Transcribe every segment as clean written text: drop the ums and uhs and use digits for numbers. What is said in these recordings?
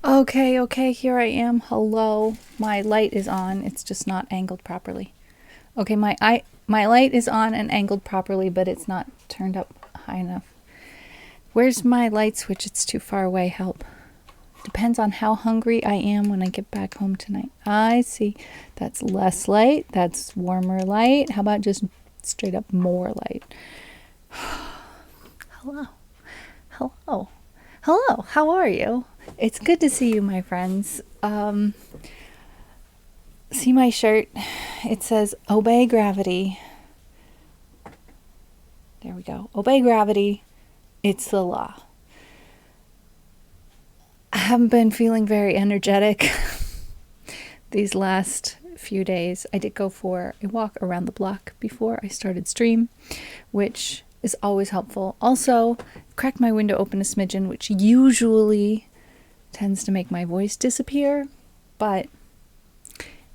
Okay, okay, here I am. Hello. My light is on. It's just not angled properly. Okay, my light is on and angled properly, but it's not turned up high enough. Where's my light switch? It's too far away. Help. Depends on how hungry I am when I get back home tonight. I see. That's less light. That's warmer light. How about just straight up more light? Hello. Hello. Hello. How are you? It's good to see you, my friends. See my shirt? It says, Obey Gravity. There we go. Obey Gravity. It's the law. I haven't been feeling very energetic these last few days. I did go for a walk around the block before I started stream, which is always helpful. Also, cracked my window open a smidgen, which usually tends to make my voice disappear, but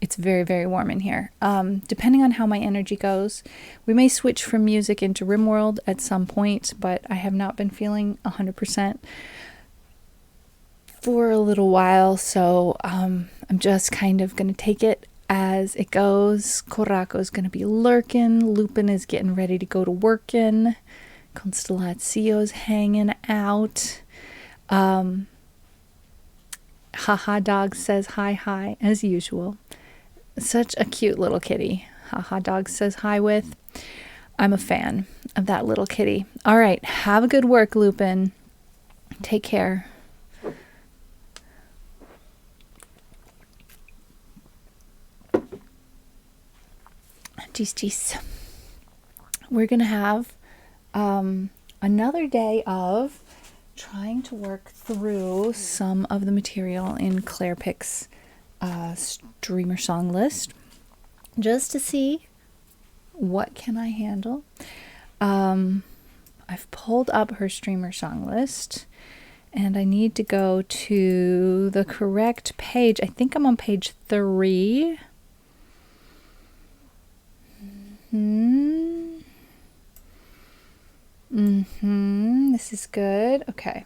it's very, very warm in here. Depending on how my energy goes, we may switch from music into RimWorld at some point, but I have not been feeling 100% for a little while, so I'm just kind of going to take it as it goes. Coraco's going to be lurking. Lupin is getting ready to go to workin'. Constellazio's hanging out. Haha Dog says hi, as usual. Such a cute little kitty. Haha Dog says hi with. I'm a fan of that little kitty. All right, have a good work, Lupin. Take care. Jeez. We're going to have another day of trying to work through some of the material in Claire Pick's streamer song list just to see what can I handle. I've pulled up her streamer song list and I need to go to the correct page. I think I'm on page 3. This is good. Okay.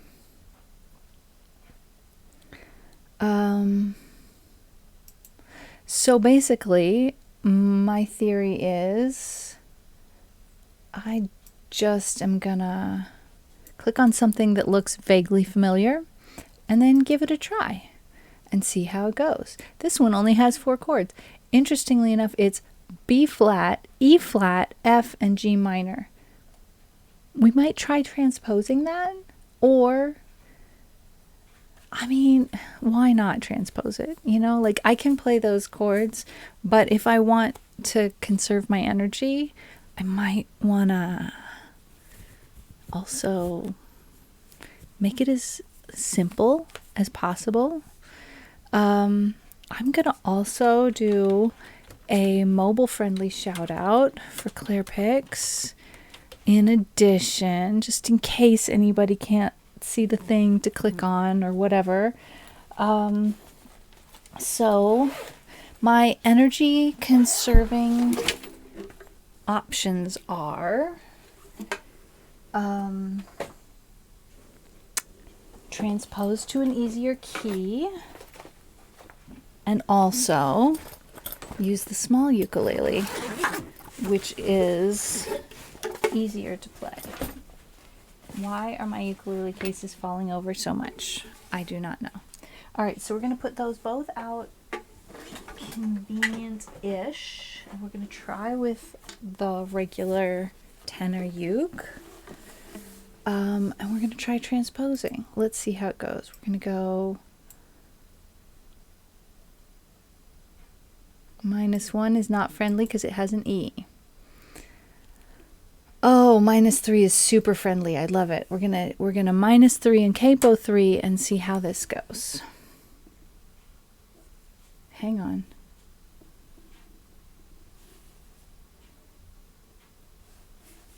So basically, my theory is I just am gonna click on something that looks vaguely familiar and then give it a try and see how it goes. This one only has 4 chords. Interestingly enough, it's B flat, E flat, F, and G minor. We might try transposing that, or, I mean, why not transpose it? You know, like I can play those chords, but if I want to conserve my energy, I might want to also make it as simple as possible. I'm going to also do a mobile-friendly shout-out for Claire Picks. In addition, just in case anybody can't see the thing to click on or whatever. So my energy conserving options are transpose to an easier key and also use the small ukulele, which is easier to play. Why are my ukulele cases falling over so much? I do not know. All right, so we're going to put those both out convenient-ish. And we're going to try with the regular tenor uke. And we're going to try transposing. Let's see how it goes. We're going to go -1 is not friendly because it has an E. Oh, -3 is super friendly. I love it. We're gonna -3 and capo 3 and see how this goes. Hang on.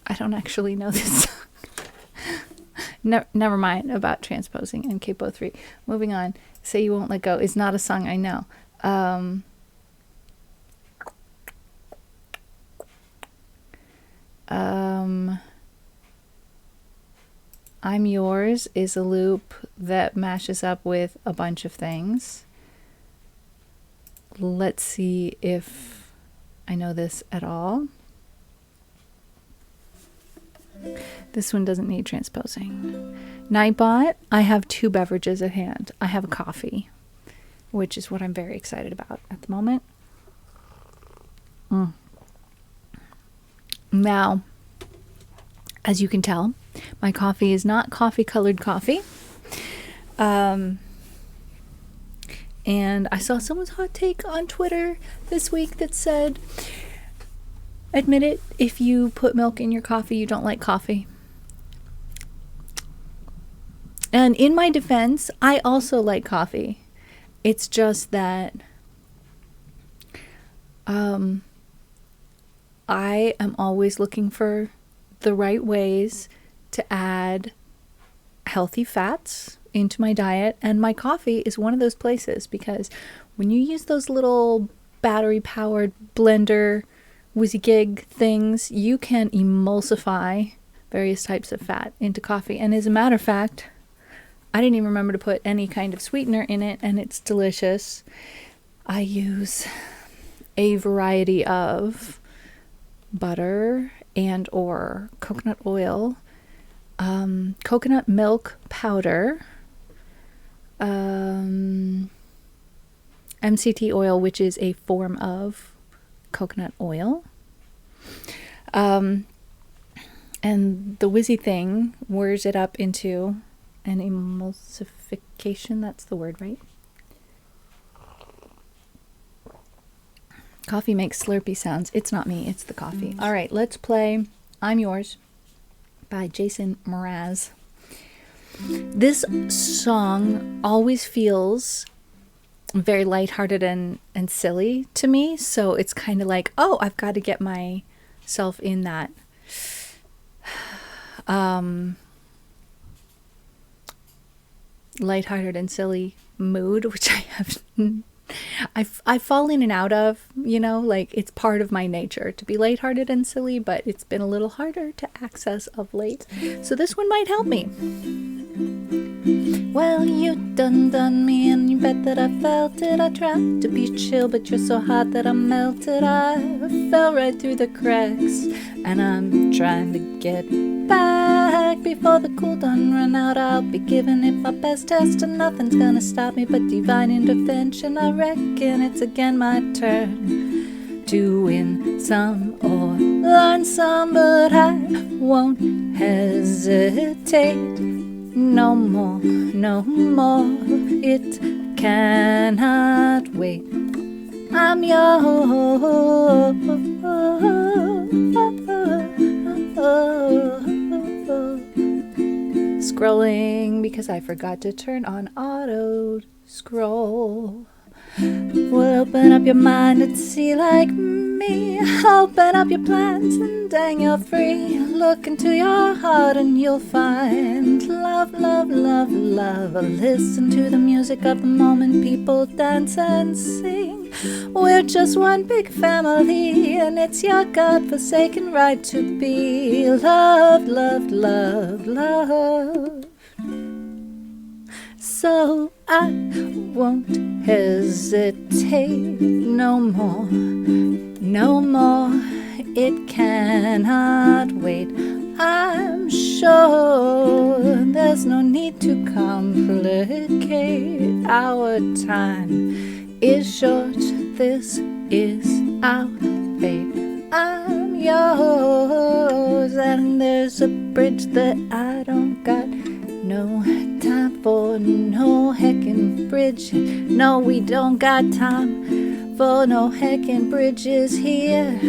I don't actually know this song. Never mind about transposing and capo 3. Moving on. Say You Won't Let Go is not a song I know. I'm Yours is a loop that mashes up with a bunch of things. Let's see if I know this at all. This one doesn't need transposing. Nightbot, I have two beverages at hand. I have a coffee, which is what I'm very excited about at the moment. Now, as you can tell, my coffee is not coffee-colored coffee. And I saw someone's hot take on Twitter this week that said, admit it, if you put milk in your coffee, you don't like coffee. And in my defense, I also like coffee. It's just that I am always looking for the right ways to add healthy fats into my diet, and my coffee is one of those places, because when you use those little battery powered blender whizzygig things, you can emulsify various types of fat into coffee. And as a matter of fact, I didn't even remember to put any kind of sweetener in it, and it's delicious. I use a variety of butter and or coconut oil, coconut milk powder, MCT oil, which is a form of coconut oil, and the whizzy thing whirs it up into an emulsification. That's the word, right? Coffee makes slurpy sounds. It's not me, it's the coffee. All right, let's play I'm Yours by Jason Mraz. This song always feels very lighthearted and silly to me, so it's kind of like, oh, I've got to get myself in that lighthearted and silly mood, which I have I fall in and out of, you know, like it's part of my nature to be lighthearted and silly, but it's been a little harder to access of late. So this one might help me. Well, you done me, and you bet that I felt it. I tried to be chill, but you're so hot that I melted. I fell right through the cracks, and I'm trying to get back before the cool done run out. I'll be giving it my best test, and nothing's gonna stop me but divine intervention. I reckon it's again my turn to win some or learn some, but I won't hesitate no more, no more. It cannot wait. I'm yours. Scrolling because I forgot to turn on auto scroll. Well, open up your mind and see like me. Open up your plans and dang, you're free. Look into your heart and you'll find love, love, love, love. Listen to the music of the moment, people dance and sing. We're just one big family, and it's your God-forsaken right to be loved, loved, loved, loved. So I won't hesitate no more, no more. It cannot wait. I'm sure there's no need to complicate. Our time is short. This is our fate. I'm yours, and there's a bridge that I don't got no time for, no heckin' bridge. No, we don't got time for no heckin' bridges here.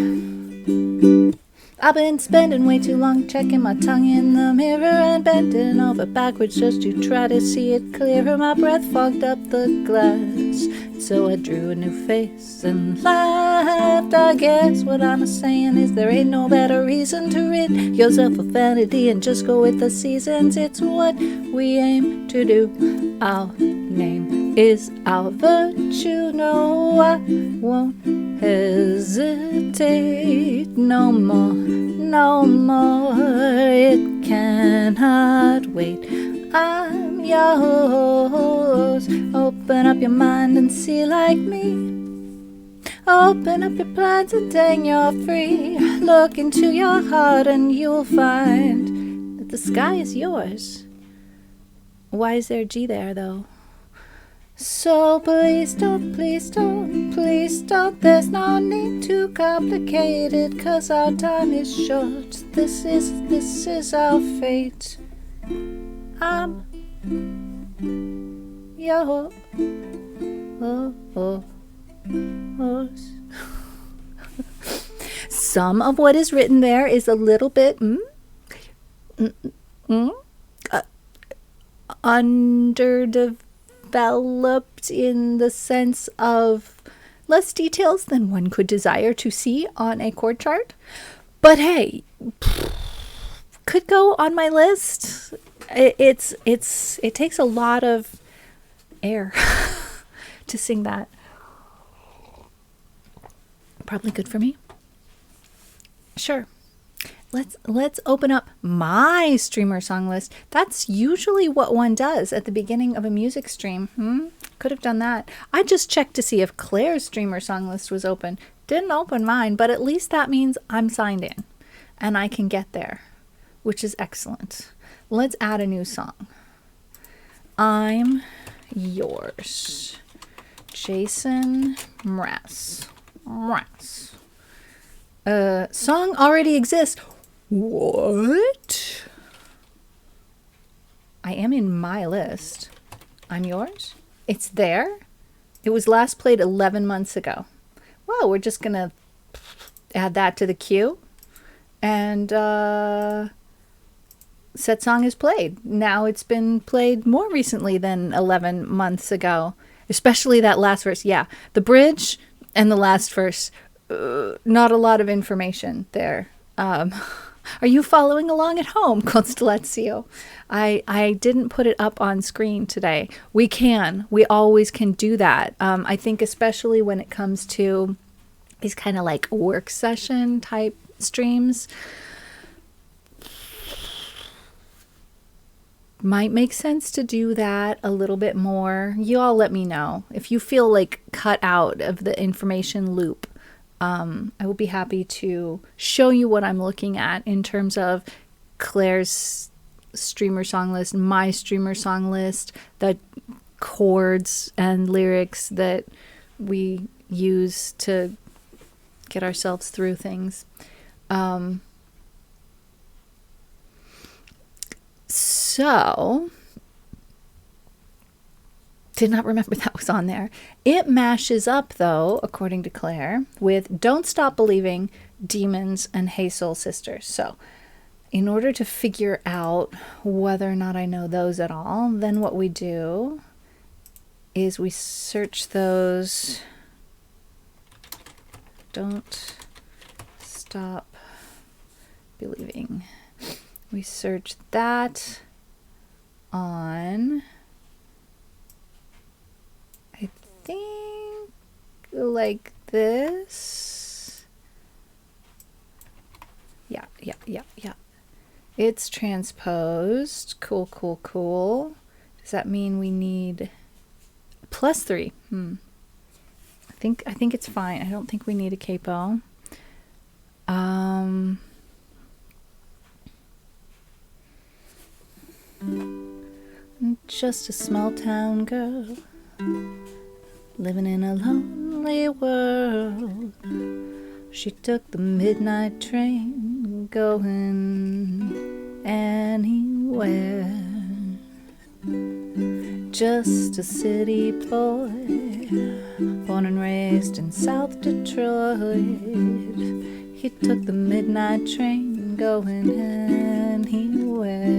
I've been spending way too long checking my tongue in the mirror and bending over backwards just to try to see it clearer. My breath fogged up the glass, so I drew a new face and laughed. I guess what I'm saying is there ain't no better reason to rid yourself of vanity and just go with the seasons. It's what we aim to do. Our name is our virtue. No, I won't hesitate no more, no more. It cannot wait. I'm yours. Open up your mind and see like me. Open up your blinds and dang, you're free. Look into your heart and you'll find that the sky is yours. Why is there a G there, though? So please don't, please don't, please don't. There's no need to complicate it, 'cause our time is short. This is our fate. I'm yours. Some of what is written there is a little bit underdeveloped in the sense of less details than one could desire to see on a chord chart. But hey, could go on my list. It takes a lot of air to sing that. Probably good for me. Sure. Let's open up my streamer song list. That's usually what one does at the beginning of a music stream. Could have done that. I just checked to see if Claire's streamer song list was open. Didn't open mine, but at least that means I'm signed in and I can get there, which is excellent. Let's add a new song. I'm yours. Jason Mraz. Song already exists. What? I am in my list. I'm yours? It's there? It was last played 11 months ago. Well, we're just going to add that to the queue. And said song is played. Now it's been played more recently than 11 months ago. Especially that last verse. Yeah, the bridge and the last verse. Not a lot of information there. Are you following along at home, Constellazio? I didn't put it up on screen today. We always can do that. I think especially when it comes to these kind of like work session type streams, might make sense to do that a little bit more. You all let me know if you feel like cut out of the information loop. I will be happy to show you what I'm looking at in terms of Claire's streamer song list, my streamer song list, the chords and lyrics that we use to get ourselves through things. So, did not remember that was on there. It mashes up, though, according to Claire, with Don't Stop Believing, Demons, and Hey Soul Sisters. So, in order to figure out whether or not I know those at all, then what we do is we search those. Don't Stop Believing. We search that on, I think, like this. Yeah. It's transposed. Cool. Does that mean we need +3? I think it's fine. I don't think we need a capo. Just a small town girl living in a lonely world. She took the midnight train going anywhere. Just a city boy, born and raised in South Detroit. He took the midnight train going anywhere.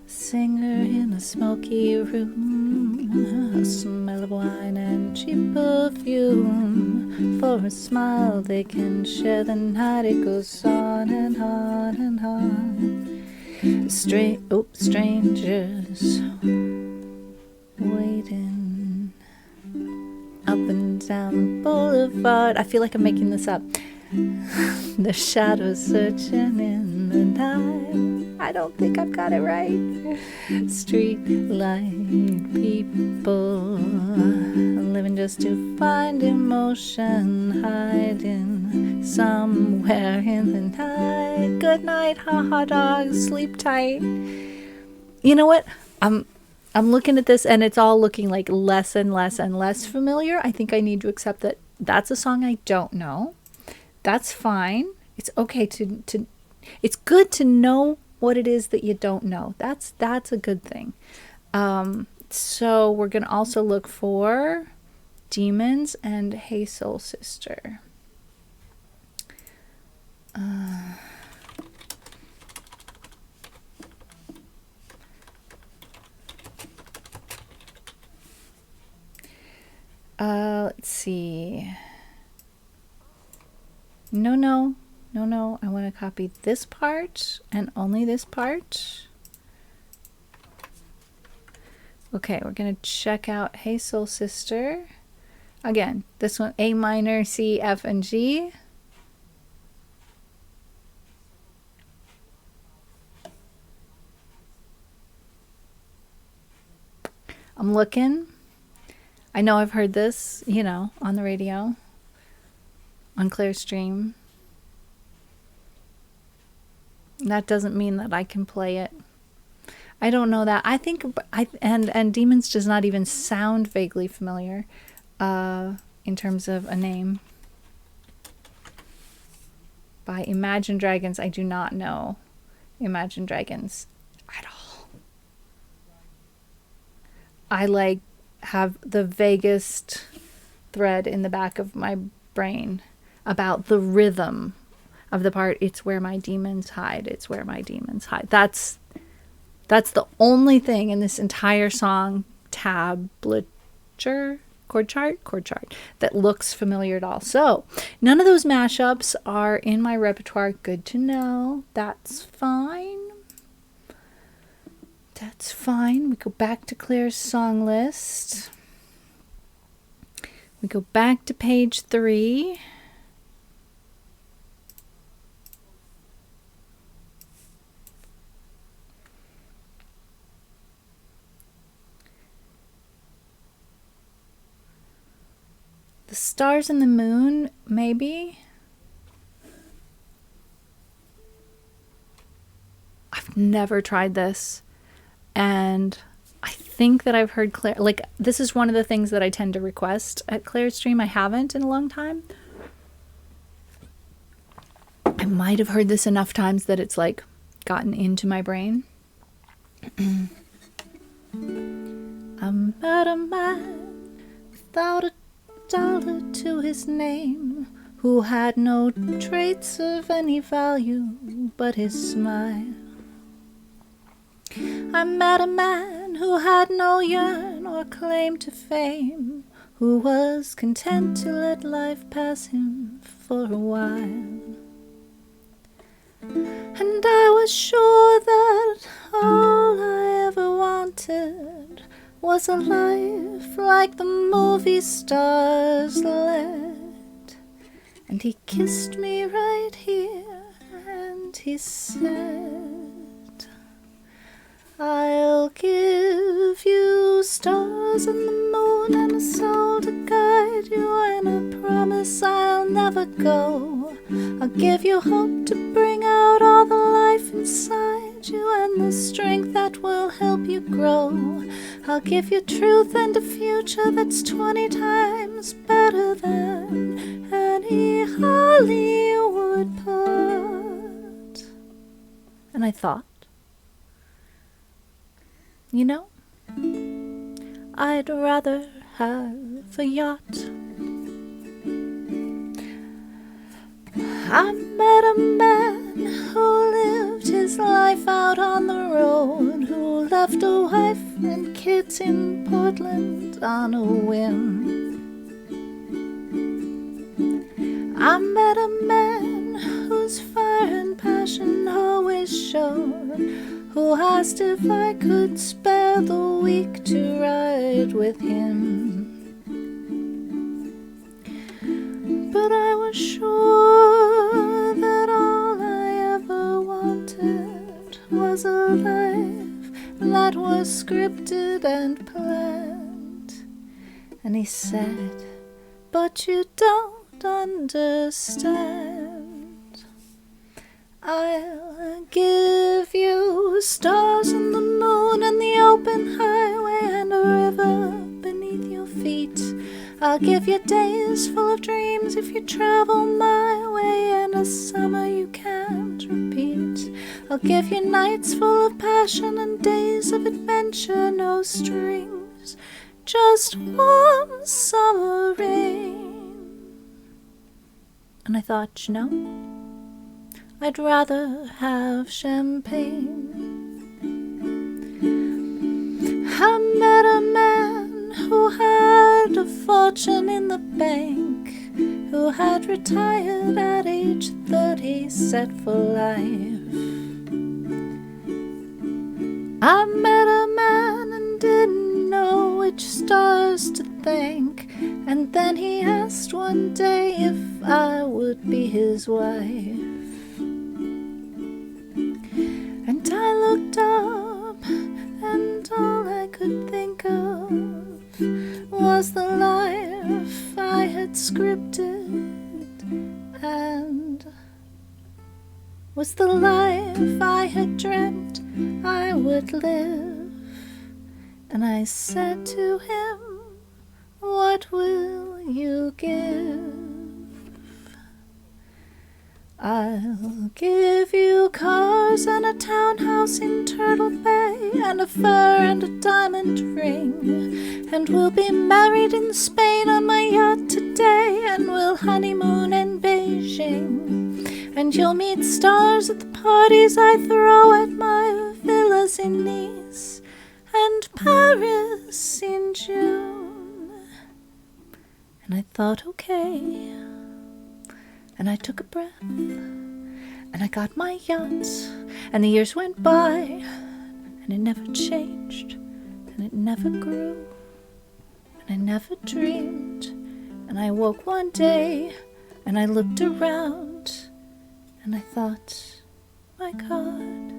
Singer in a smoky room, a smell of wine and cheap perfume. For a smile they can share the night. It goes on and on and on. Strangers waiting up and down the boulevard. I feel like I'm making this up. The shadows searching in the night. I don't think I've got it right. Street light people living just to find emotion, hiding somewhere in the night. Good night, haha dogs, sleep tight. You know what? I'm looking at this and it's all looking like less and less and less familiar. I think I need to accept that that's a song I don't know. That's fine. It's okay to it's good to know what it is that you don't know. That's a good thing. So we're going to also look for Demons and Hey Soul Sister. Let's see. No. I want to copy this part and only this part. Okay, we're going to check out Hey Soul Sister. Again, this one, A minor, C, F, and G. I'm looking. I know I've heard this, on the radio, on Clearstream. That doesn't mean that I can play it. I don't know that. I think, and Demons does not even sound vaguely familiar in terms of a name. By Imagine Dragons, I do not know Imagine Dragons at all. I have the vaguest thread in the back of my brain about the rhythm of the part. It's where my demons hide. It's where my demons hide. That's the only thing in this entire song tablature, chord chart, that looks familiar at all. So none of those mashups are in my repertoire. Good to know. That's fine. That's fine. We go back to Claire's song list. We go back to page 3. The Stars and the Moon, maybe? I've never tried this. And I think that I've heard Claire, this is one of the things that I tend to request at Clearstream. I haven't in a long time. I might have heard this enough times that it's gotten into my brain. I met a man without a dollar to his name, who had no traits of any value but his smile. I met a man who had no yearn or claim to fame, who was content to let life pass him for a while. And I was sure that all I ever wanted was a life like the movie stars led. And he kissed me right here and he said, I'll give you stars and the moon and a soul to guide you, and a promise I'll never go. I'll give you hope to bring out all the life inside you, and the strength that will help you grow. I'll give you truth and a future that's 20 times better than any Hollywood plot. And I thought, I'd rather have a yacht. I met a man who lived his life out on the road, who left a wife and kids in Portland on a whim. I met a man whose fire and passion always showed, who asked if I could spare the week to ride with him. But but I was sure that all I ever wanted was a life that was scripted and planned. And he said, but you don't understand. I'll give you stars and the moon and the open highway and a river beneath your feet. I'll give you days full of dreams if you travel my way, and a summer you can't repeat. I'll give you nights full of passion and days of adventure, no strings, just warm summer rain. And I thought, you know, I'd rather have champagne. I met a man who had a fortune in the bank, who had retired at age 30, set for life. I met a man and didn't know which stars to thank, and then he asked one day if I would be his wife. And I looked up, and all I could think of was the life I had scripted, and was the life I had dreamt I would live. And I said to him, what will you give? I'll give you cars and a townhouse in Turtle Bay, and a fur and a diamond ring, and we'll be married in Spain on my yacht today, and we'll honeymoon in Beijing, and you'll meet stars at the parties I throw at my villas in Nice and Paris in June. And I thought, okay. And I took a breath, and I got my yacht, and the years went by, and it never changed, and it never grew, and I never dreamed. And I woke one day, and I looked around, and I thought, my God,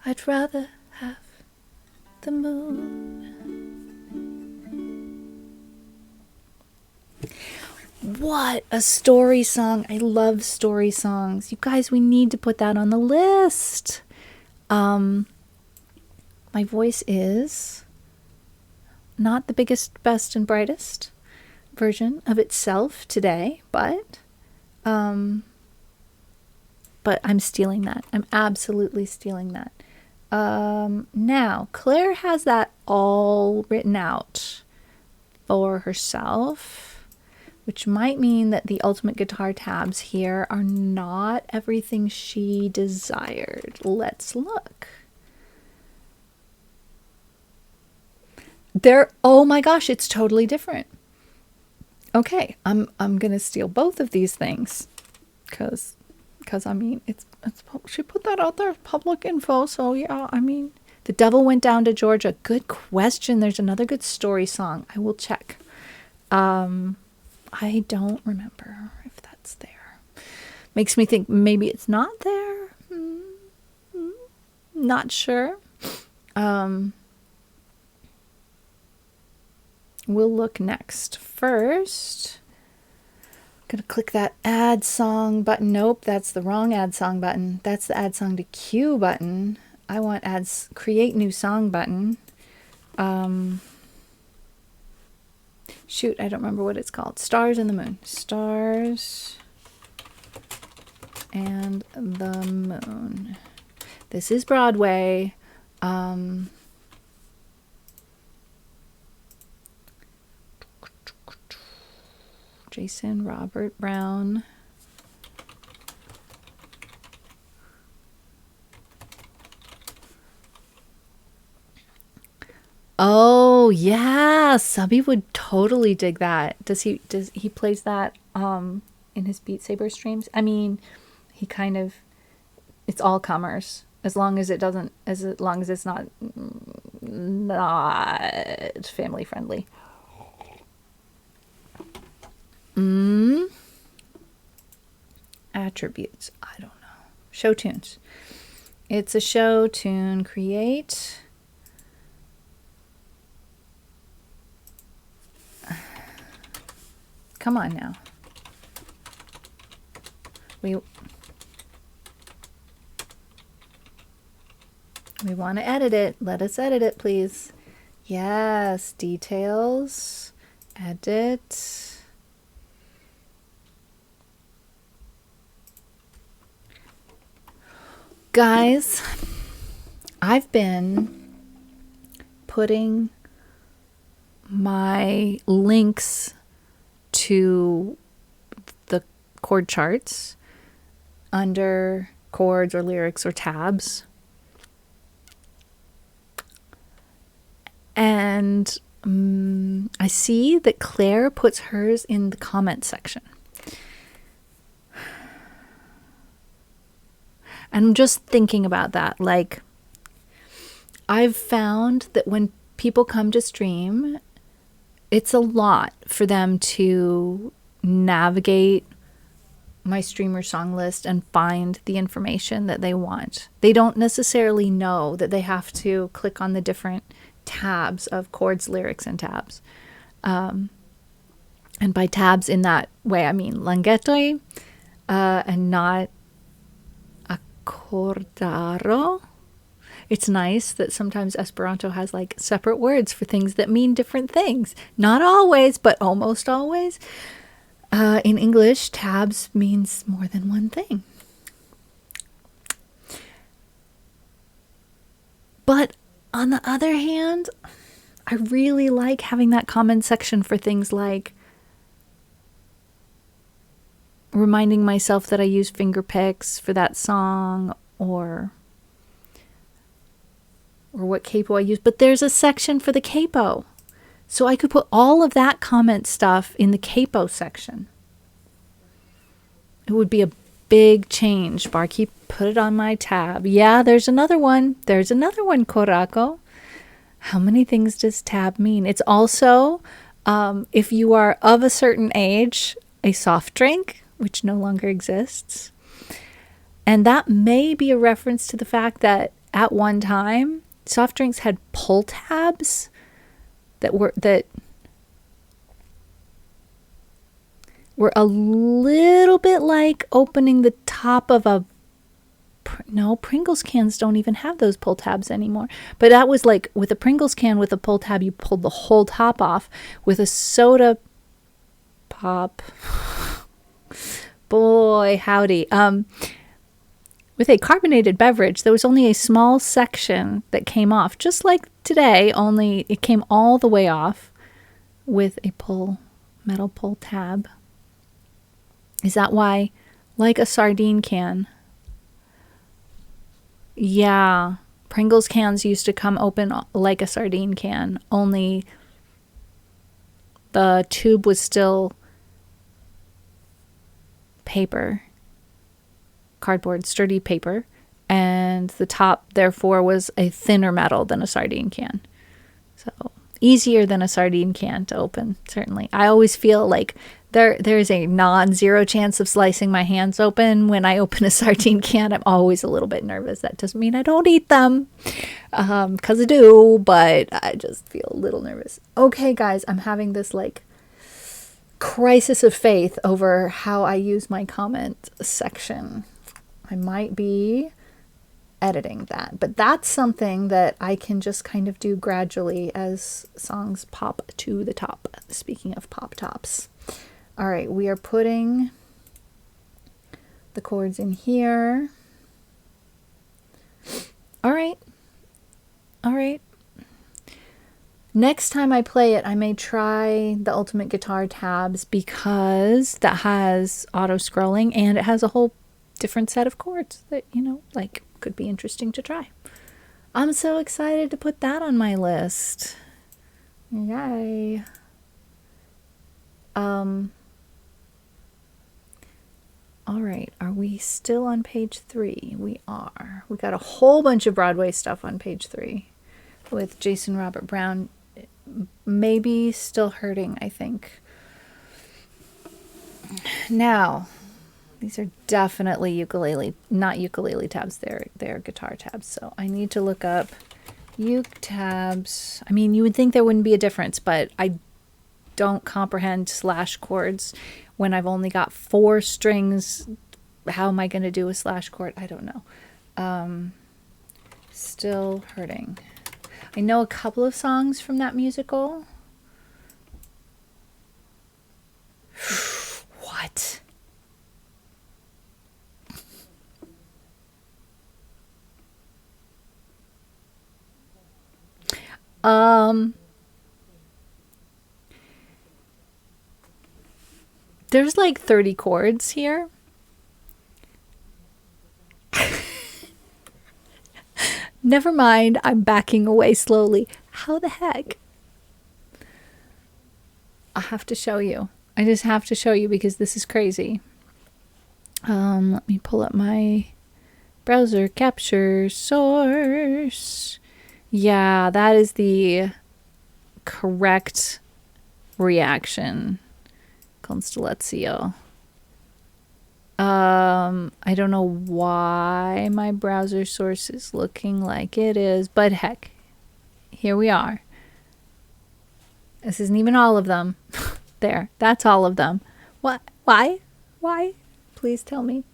I'd rather have the moon. What a story song. I love story songs. You guys, we need to put that on the list. My voice is not the biggest, best, and brightest version of itself today, but I'm stealing that. I'm absolutely stealing that. Now, Claire has that all written out for herself, which might mean that the ultimate guitar tabs here are not everything she desired. Let's look. Oh my gosh, it's totally different. Okay, I'm gonna steal both of these things, because I mean it's she put that out there, public info. So yeah, I mean, The Devil Went Down to Georgia. Good question. There's another good story song. I will check. I don't remember if that's there. Makes me think maybe it's not there. Not sure. We'll look next. First, I'm going to click that add song button. Nope, that's the wrong add song button. That's the add song to queue button. I want create new song button. Shoot, I don't remember what it's called. Stars and the Moon. Stars and the Moon. This is Broadway. Jason Robert Brown. Oh yeah, Subby would totally dig that. Does he plays that in his Beat Saber streams? I mean, he kind of, it's all comers as long as it's not family friendly. Attributes. I don't know. Show tunes. It's a show tune. Create. Come on now. We want to edit it. Let us edit it, please. Yes, details. Edit. Guys, I've been putting my links to the chord charts under chords or lyrics or tabs. And I see that Claire puts hers in the comment section. And I'm just thinking about that. Like, I've found that when people come to stream, it's a lot for them to navigate my streamer song list and find the information that they want. They don't necessarily know that they have to click on the different tabs of chords, lyrics, and tabs. And by tabs in that way, I mean languetto and not accordaro. It's nice that sometimes Esperanto has like separate words for things that mean different things. Not always, but almost always. In English, tabs means more than one thing. But on the other hand, I really like having that comment section for things like reminding myself that I use finger picks for that song, or what capo I use. But there's a section for the capo. So I could put all of that comment stuff in the capo section. It would be a big change. Barkeep, put it on my tab. Yeah, there's another one. There's another one, Korako. How many things does tab mean? It's also, if you are of a certain age, a soft drink, which no longer exists. And that may be a reference to the fact that at one time, soft drinks had pull tabs that were a little bit like opening the top of a... No, Pringles cans don't even have those pull tabs anymore. But that was like with a Pringles can with a pull tab, you pulled the whole top off. With a soda pop... Boy, howdy. With a carbonated beverage, there was only a small section that came off, just like today, only it came all the way off with a metal pull tab. Is that why? Like a sardine can. Yeah, Pringles cans used to come open like a sardine can, only the tube was still paper, cardboard, sturdy paper, and the top therefore was a thinner metal than a sardine can. So easier than a sardine can to open, certainly. I always feel like there's a non-zero chance of slicing my hands open when I open a sardine can. I'm always a little bit nervous. That doesn't mean I don't eat them, because I do, but I just feel a little nervous. Okay, guys, I'm having this like crisis of faith over how I use my comment section. I might be editing that, but that's something that I can just kind of do gradually as songs pop to the top. Speaking of pop tops. All right, we are putting the chords in here. All right. Next time I play it, I may try the Ultimate Guitar tabs, because that has auto scrolling and it has a whole different set of chords that, like, could be interesting to try. I'm so excited to put that on my list. Yay. All right, are we still on page 3? We are. We got a whole bunch of Broadway stuff on page 3 with Jason Robert Brown maybe still hurting, I think. Now, these are definitely ukulele, not ukulele tabs. They're guitar tabs. So I need to look up uke tabs. I mean, you would think there wouldn't be a difference, but I don't comprehend slash chords when I've only got 4 strings. How am I going to do a slash chord? I don't know. Still hurting. I know a couple of songs from that musical. What? There's like 30 chords here. Never mind, I'm backing away slowly. How the heck? I have to show you. I just have to show you because this is crazy. Let me pull up my browser capture source. Yeah, that is the correct reaction. Constellatio. I don't know why my browser source is looking like it is, but heck, here we are. This isn't even all of them. There, that's all of them. What? Why? Why? Please tell me.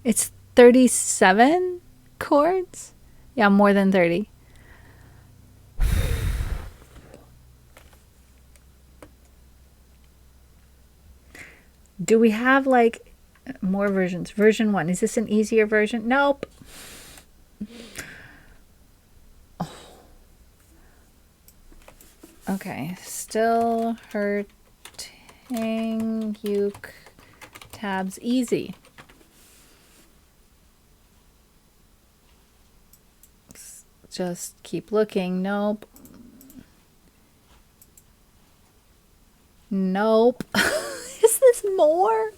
It's 37 chords? Yeah, more than 30. Do we have like more versions? Version 1. Is this an easier version? Nope. Oh. Okay. Still hurting. Uke tabs easy. Just keep looking. Nope. Nope. Is this more?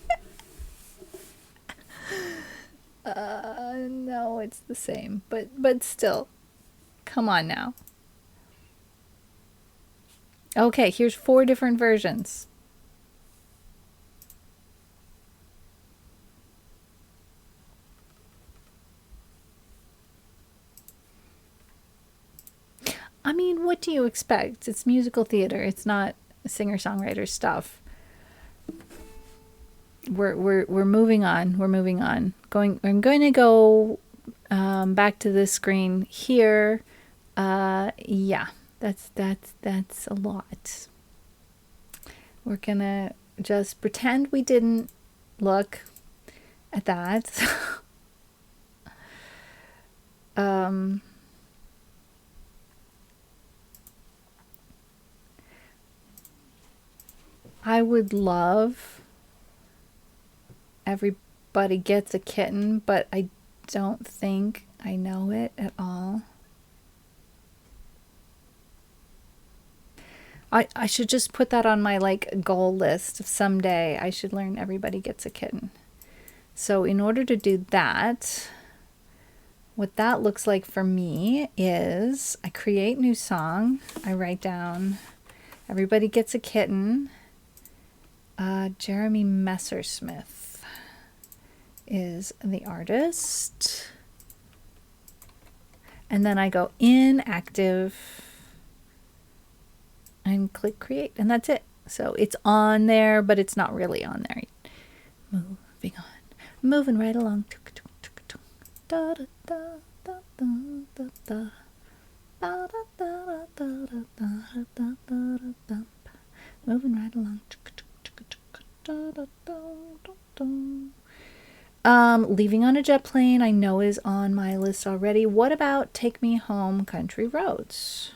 No, it's the same. But still. Come on now. Okay, here's 4 different versions. I mean, what do you expect? It's musical theater. It's not singer-songwriter stuff. We're moving on. We're moving on. I'm going to go back to this screen here. Yeah, that's a lot. We're gonna just pretend we didn't look at that. I would love Everybody Gets a Kitten, but I don't think I know it at all. I should just put that on my like goal list of someday. I should learn Everybody Gets a Kitten. So in order to do that, what that looks like for me is I create new song. I write down Everybody Gets a Kitten. Jeremy Messersmith is the artist. And then I go inactive and click create, and that's it. So it's on there, but it's not really on there. Moving on. Moving right along. Moving right along. Leaving on a Jet Plane I know is on my list already. What about Take Me Home, Country Roads?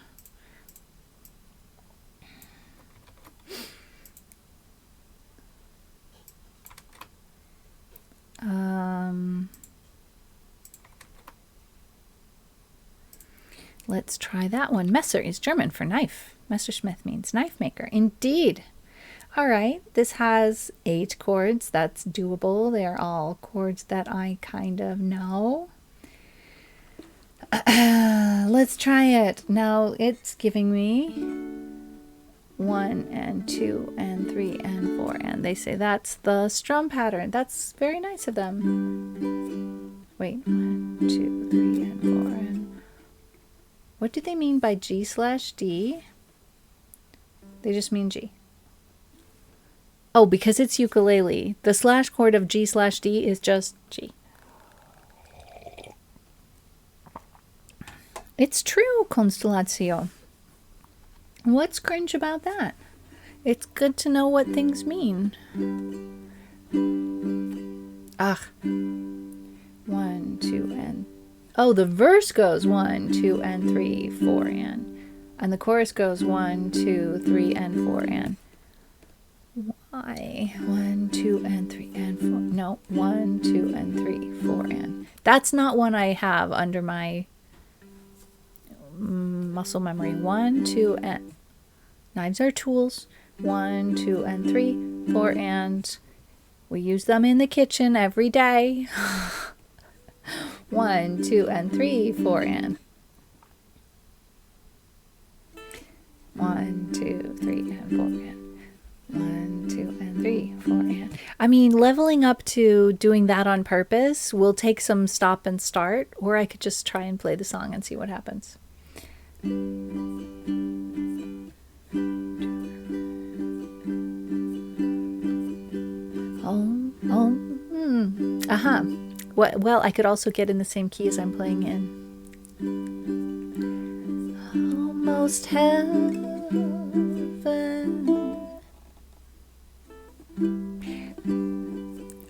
Let's try that one. Messer is German for knife. Messerschmitt means knife maker. Indeed. All right, this has 8 chords. That's doable. They're all chords that I kind of know. Let's try it. Now it's giving me 1 and 2 and 3 and 4, and they say that's the strum pattern. That's very nice of them. Wait, 1, 2, 3 and 4 and what do they mean by G/D? They just mean G. Oh, because it's ukulele. The slash chord of G/D is just G. It's true, Constellatio. What's cringe about that? It's good to know what things mean. Ah. 1, 2, and... Oh, the verse goes 1, 2, and 3, 4, and the chorus goes 1, 2, 3, and 4, and... Why? 1, 2, and 3, and 4. No, 1, 2, and 3, 4, and... That's not one I have under my muscle memory. 1, 2, and... Knives are tools. 1, 2, and 3, 4, and... We use them in the kitchen every day. 1, 2, and 3, 4, and... 1, 2, 3, and 4, and... 1, 2, and 3, 4, and... I mean, leveling up to doing that on purpose will take some stop and start, or I could just try and play the song and see what happens. Aha. Well, I could also get in the same key as I'm playing in. Almost heaven.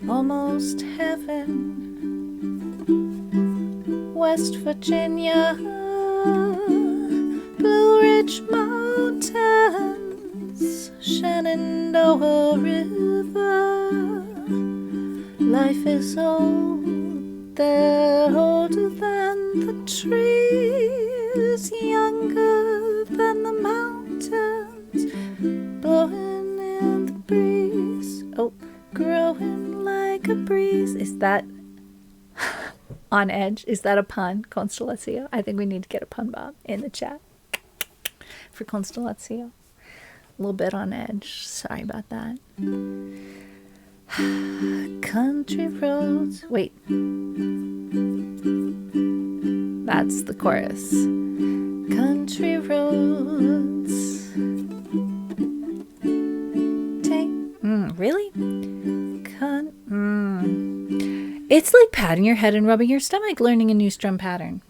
Almost heaven. West Virginia. Blue Ridge Mountains. Shenandoah River. Life is old, they're older than the trees, younger than the mountains, blowing in the breeze, oh, growing like a breeze. Is that on edge? Is that a pun, Constellatio? I think we need to get a pun bomb in the chat for Constellatio. A little bit on edge, sorry about that. Country roads. Wait. That's the chorus. Country roads. Take. Really? It's like patting your head and rubbing your stomach, learning a new strum pattern.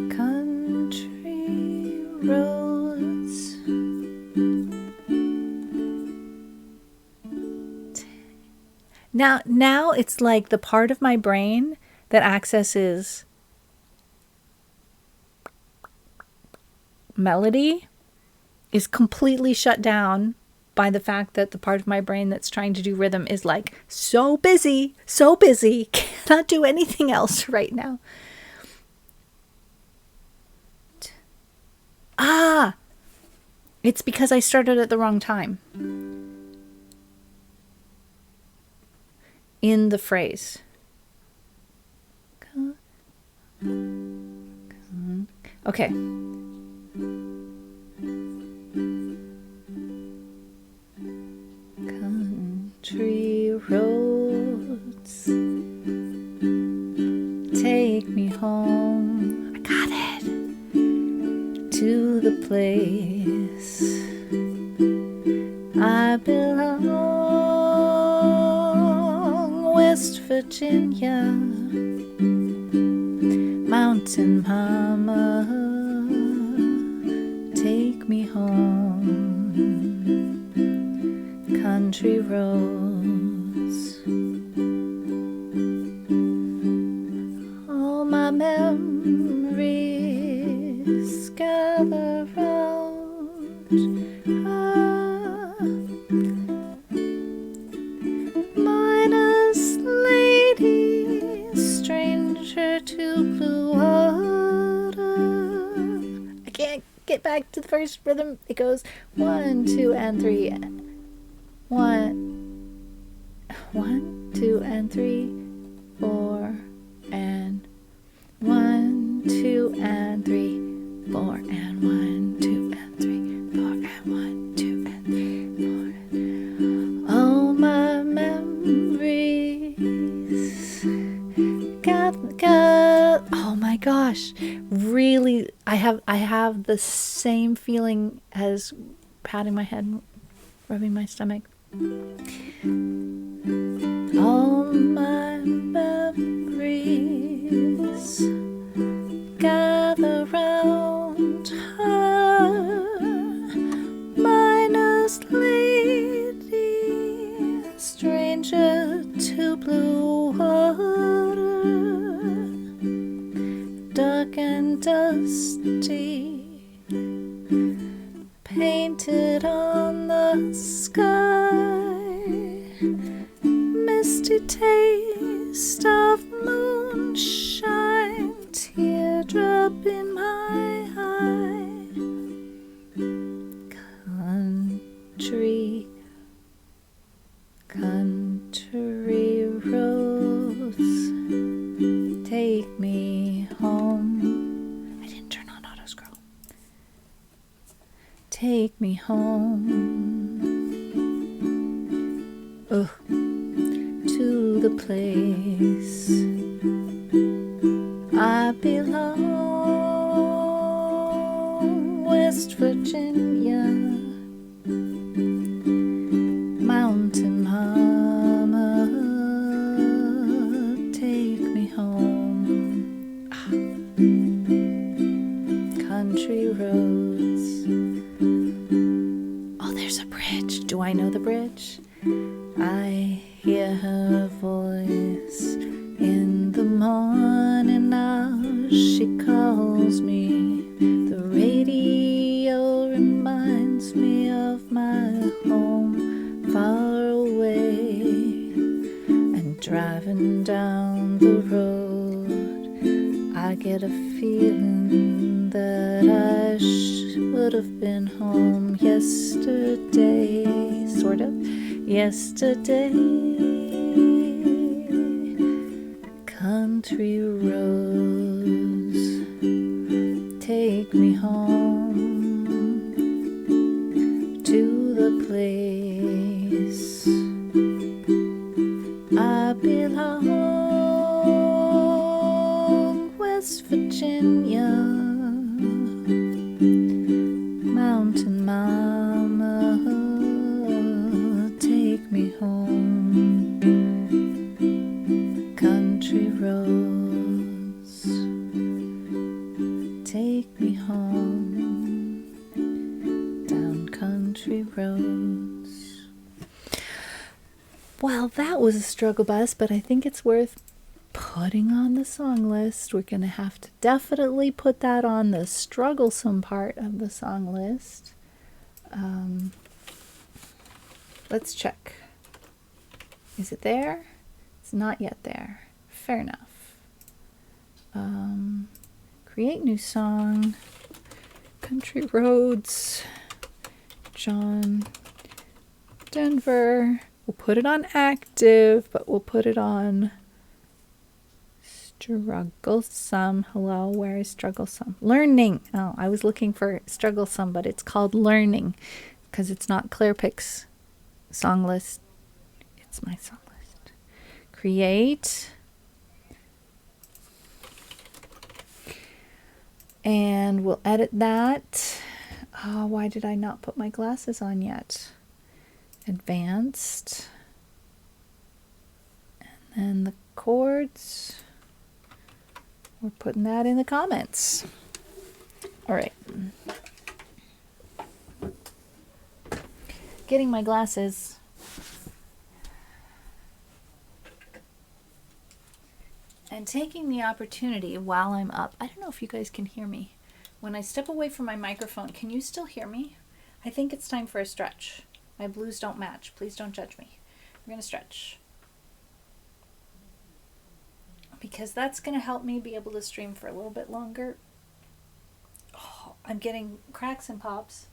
Country roads. Now it's like the part of my brain that accesses melody is completely shut down by the fact that the part of my brain that's trying to do rhythm is like so busy, cannot do anything else right now. Ah, it's because I started at the wrong time in the phrase. Okay. Country roads, take me home. I got it. To the place I belong, West Virginia, Mountain Mama, take me home. Country roads, all my memories gather round. Miner's lady, stranger to blue water. I can't get back to the first rhythm. It goes 1, 2, and 3. 1. 1, 2, and 3, 4, and 1, 2, and 3, 4, and 1, 2, and 3, 4, and 1, 2, and 3, 4. All my memories. Oh my gosh, really, I have the same feeling as patting my head, rubbing my stomach. All my memories gather round her, minus lady, stranger to blue water, dark and dusty, painted on the sky, misty taste of moonshine, teardrop in my eye, country, country roads, take me home. I didn't turn on auto scroll. Take me home, to the place I belong, West Virginia, mountain mama, take me home. Country roads. Oh, there's a bridge. Do I know the bridge? I hear her voice in the morning now. She calls me. The radio reminds me of my home far away. And driving down the road, I get a feeling that I should have been home yesterday, sort of. Yesterday, country roads, take me home to the place I belong, West Virginia, mountain mama, take me home, country roads, take me home, down country roads. Well, that was a struggle bus, but I think it's worth putting on the song list. We're going to have to definitely put that on the strugglesome part of the song list. Let's check. Is it there? It's not yet there. Fair enough. Create new song. Country roads. John Denver. We'll put it on active, but we'll put it on strugglesome. Hello, where is strugglesome? Learning. Oh, I was looking for strugglesome, but it's called learning because it's not Claire Pick's song list. It's my song list. Create. And we'll edit that. Oh, why did I not put my glasses on yet? Advanced. And then the chords. We're putting that in the comments. All right. Getting my glasses. And taking the opportunity while I'm up. I don't know if you guys can hear me. When I step away from my microphone, can you still hear me? I think it's time for a stretch. My blues don't match. Please don't judge me. We're going to stretch. Because that's going to help me be able to stream for a little bit longer. Oh, I'm getting cracks and pops.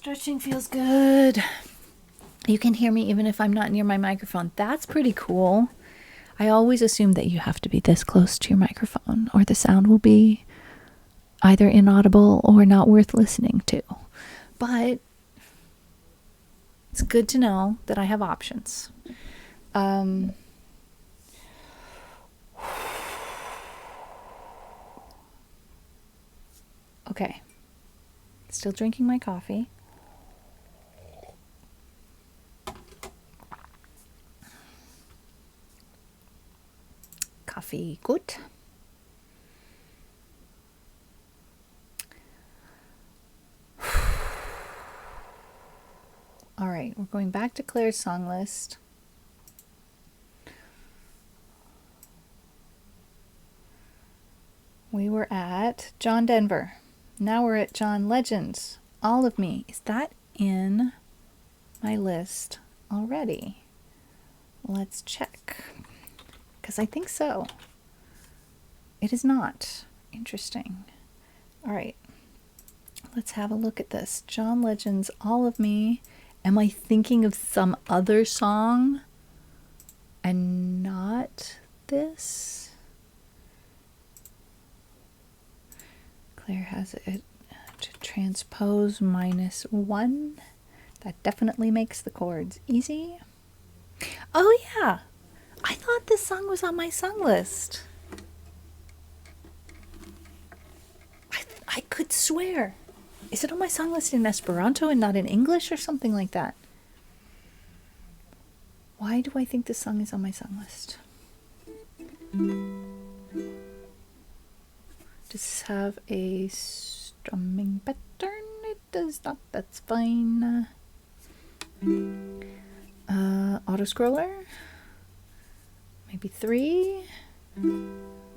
Stretching feels good. You can hear me even if I'm not near my microphone. That's pretty cool. I always assume that you have to be this close to your microphone or the sound will be either inaudible or not worth listening to. But it's good to know that I have options. Okay. Still drinking my coffee. Coffee gut. All right, we're going back to Claire's song list. We were at John Denver. Now we're at John Legends. All of Me. Is that in my list already? Let's check. Because I think so. It is not. Interesting. All right. Let's have a look at this. John Legends, All of Me. Am I thinking of some other song and not this? Claire has it to transpose -1. That definitely makes the chords easy. Oh yeah, I thought this song was on my song list. I could swear. Is it on my song list in Esperanto and not in English or something like that? Why do I think this song is on my song list? Does this have a strumming pattern? It does not. That's fine. Auto-scroller? Maybe 3?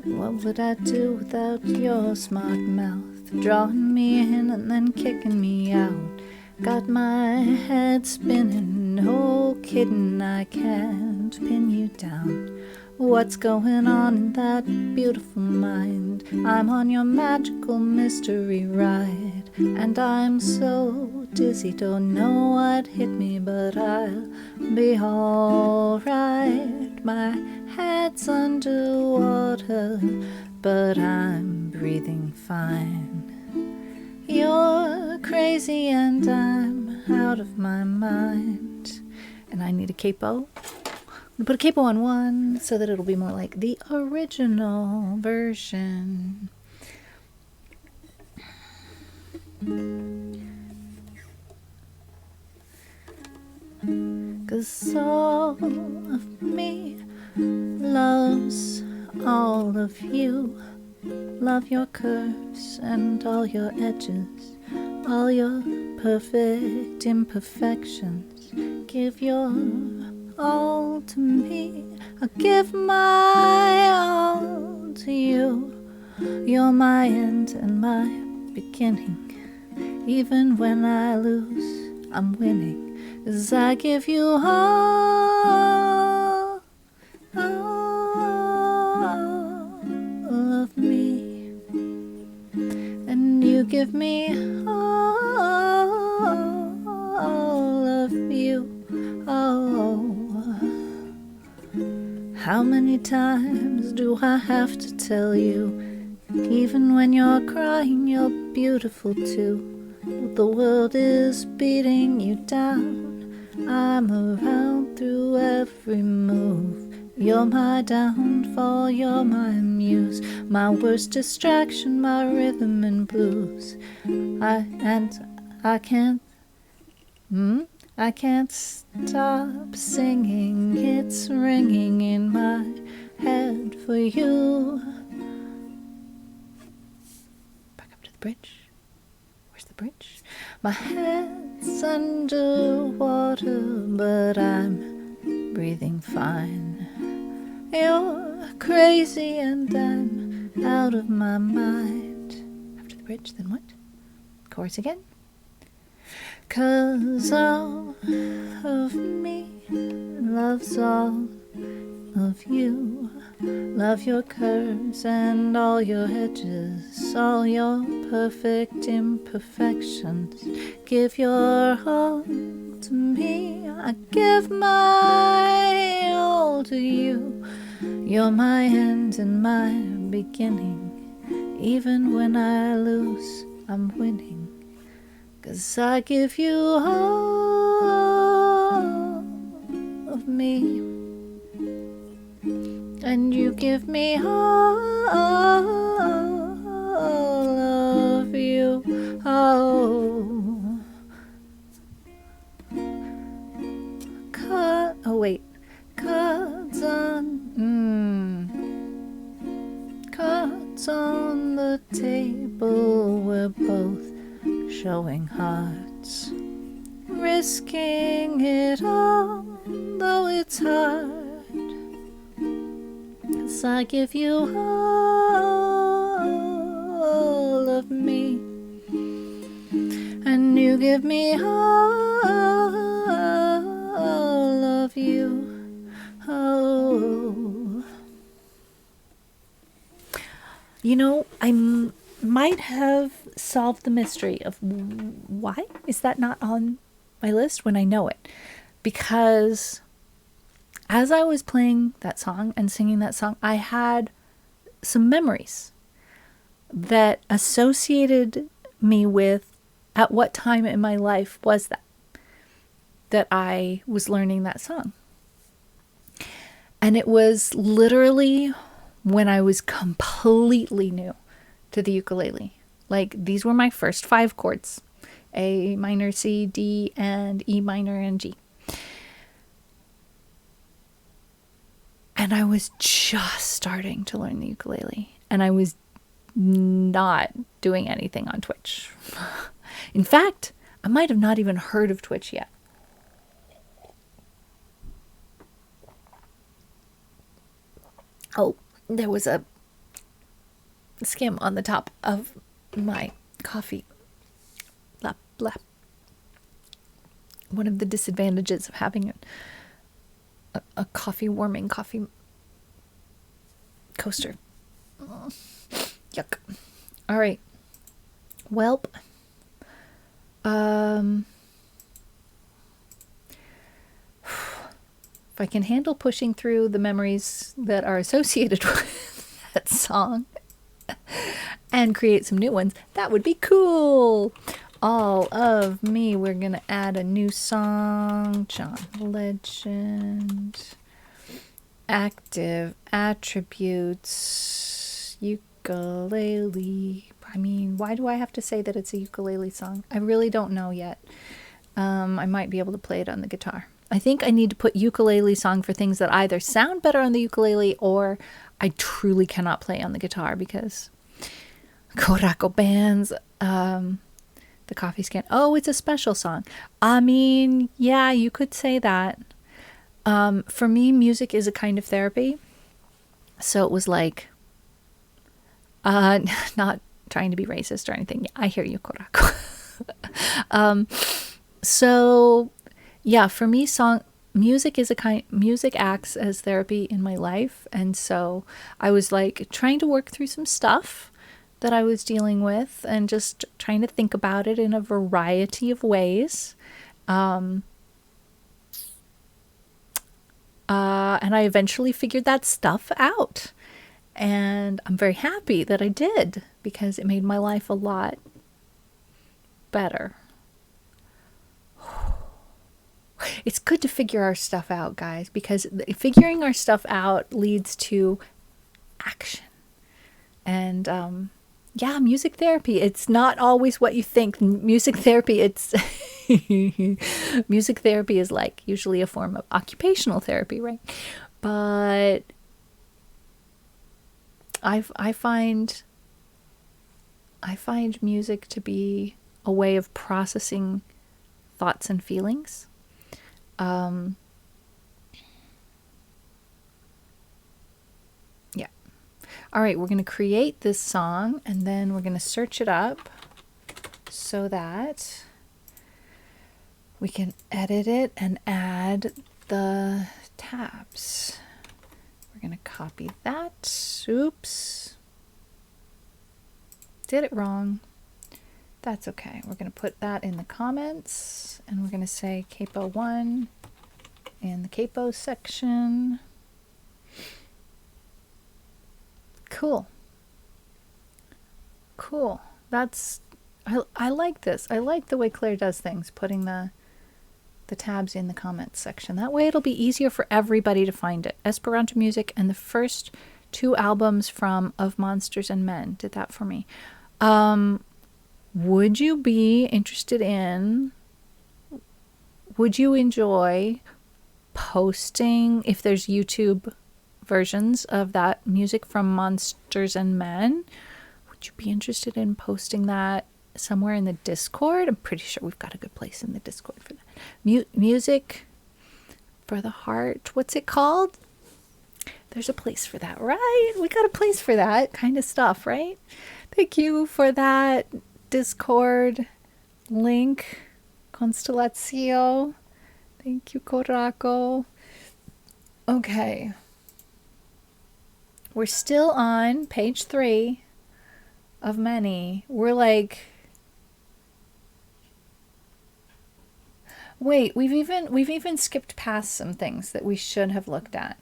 What would I do without your smart mouth? Drawing me in and then kicking me out. Got my head spinning, no kidding, I can't pin you down. What's going on in that beautiful mind? I'm on your magical mystery ride, and I'm so dizzy, don't know what hit me, but I'll be alright. My head's underwater, but I'm breathing fine. You're crazy and I'm out of my mind. And I need a capo. I'm gonna put a capo on 1 so that it'll be more like the original version. Cause all of me loves all of you. Love your curves and all your edges, all your perfect imperfections. Give your all to me, I'll give my all to you. You're my end and my beginning. Even when I lose, I'm winning. 'Cause I give you all of me, and you give me all of you. Oh, how many times do I have to tell you? Even when you're crying, you're beautiful too. The world is beating you down. I'm around through every move. You're my downfall, you're my muse, my worst distraction, my rhythm and blues. I can't stop singing, it's ringing in my head for you. Back up to the bridge. Where's the bridge? My head's underwater, but I'm breathing fine. You're crazy and I'm out of my mind. After the bridge, then what? Chorus again. 'Cause all of me loves all of you. Love your curves and all your edges, all your perfect imperfections. Give your all to me, I give my all to you. You're my end and my beginning. Even when I lose, I'm winning. 'Cause I give you all of me, and you give me all of you. Oh, cards on the table, we're both showing hearts, risking it all, though it's hard. 'Cause I give you all of me, and you give me all of you. Oh, you know, I might have solved the mystery of why is that not on my list when I know it. Because as I was playing that song and singing that song, I had some memories that associated me with at what time in my life was that I was learning that song. And it was literally when I was completely new to the ukulele. Like, these were my first 5 chords: A minor, C, D, and E minor, and G. And I was just starting to learn the ukulele, and I was not doing anything on Twitch. In fact, I might have not even heard of Twitch yet. Oh, there was a skim on the top of my coffee. Blah, blah. One of the disadvantages of having a warming coffee coaster. Yuck. All right. Welp. If I can handle pushing through the memories that are associated with that song and create some new ones, that would be cool. All of me. We're going to add a new song. John Legend. Active attributes. Ukulele. I mean, why do I have to say that it's a ukulele song? I really don't know yet. I might be able to play it on the guitar. I think I need to put ukulele song for things that either sound better on the ukulele or I truly cannot play on the guitar, because Korako bands, the coffee scan. Oh, it's a special song. I mean, yeah, you could say that. For me, music is a kind of therapy. So it was like, not trying to be racist or anything. Yeah, I hear you, Korako. So yeah, for me, music acts as therapy in my life. And so I was like trying to work through some stuff that I was dealing with and just trying to think about it in a variety of ways. And I eventually figured that stuff out. And I'm very happy that I did, because it made my life a lot better. It's good to figure our stuff out, guys, because figuring our stuff out leads to action. And yeah, music therapy. It's not always what you think. Music therapy, music therapy is like usually a form of occupational therapy, right? But I find music to be a way of processing thoughts and feelings. Yeah. All right, we're going to create this song and then we're going to search it up so that we can edit it and add the tabs. we're going to copy that. Oops. Did it wrong. That's okay. We're going to put that in the comments, and we're going to say capo 1 in the capo section. Cool. Cool. That's, I like this. I like the way Claire does things, putting the tabs in the comments section. That way it'll be easier for everybody to find it. Esperanto music and the first 2 albums from Of Monsters and Men did that for me. Would you be interested in, would you enjoy posting, if there's YouTube versions of that music from Monsters and Men, would you be interested in posting that somewhere in the Discord? I'm pretty sure we've got a good place in the Discord for that. Music for the heart. What's it called? There's a place for that, right? We got a place for that kind of stuff, right? Thank you for that Discord link, Constellatio. Thank you, Coraco. Okay. We're still on page 3 of many. We're like, wait, we've even skipped past some things that we should have looked at.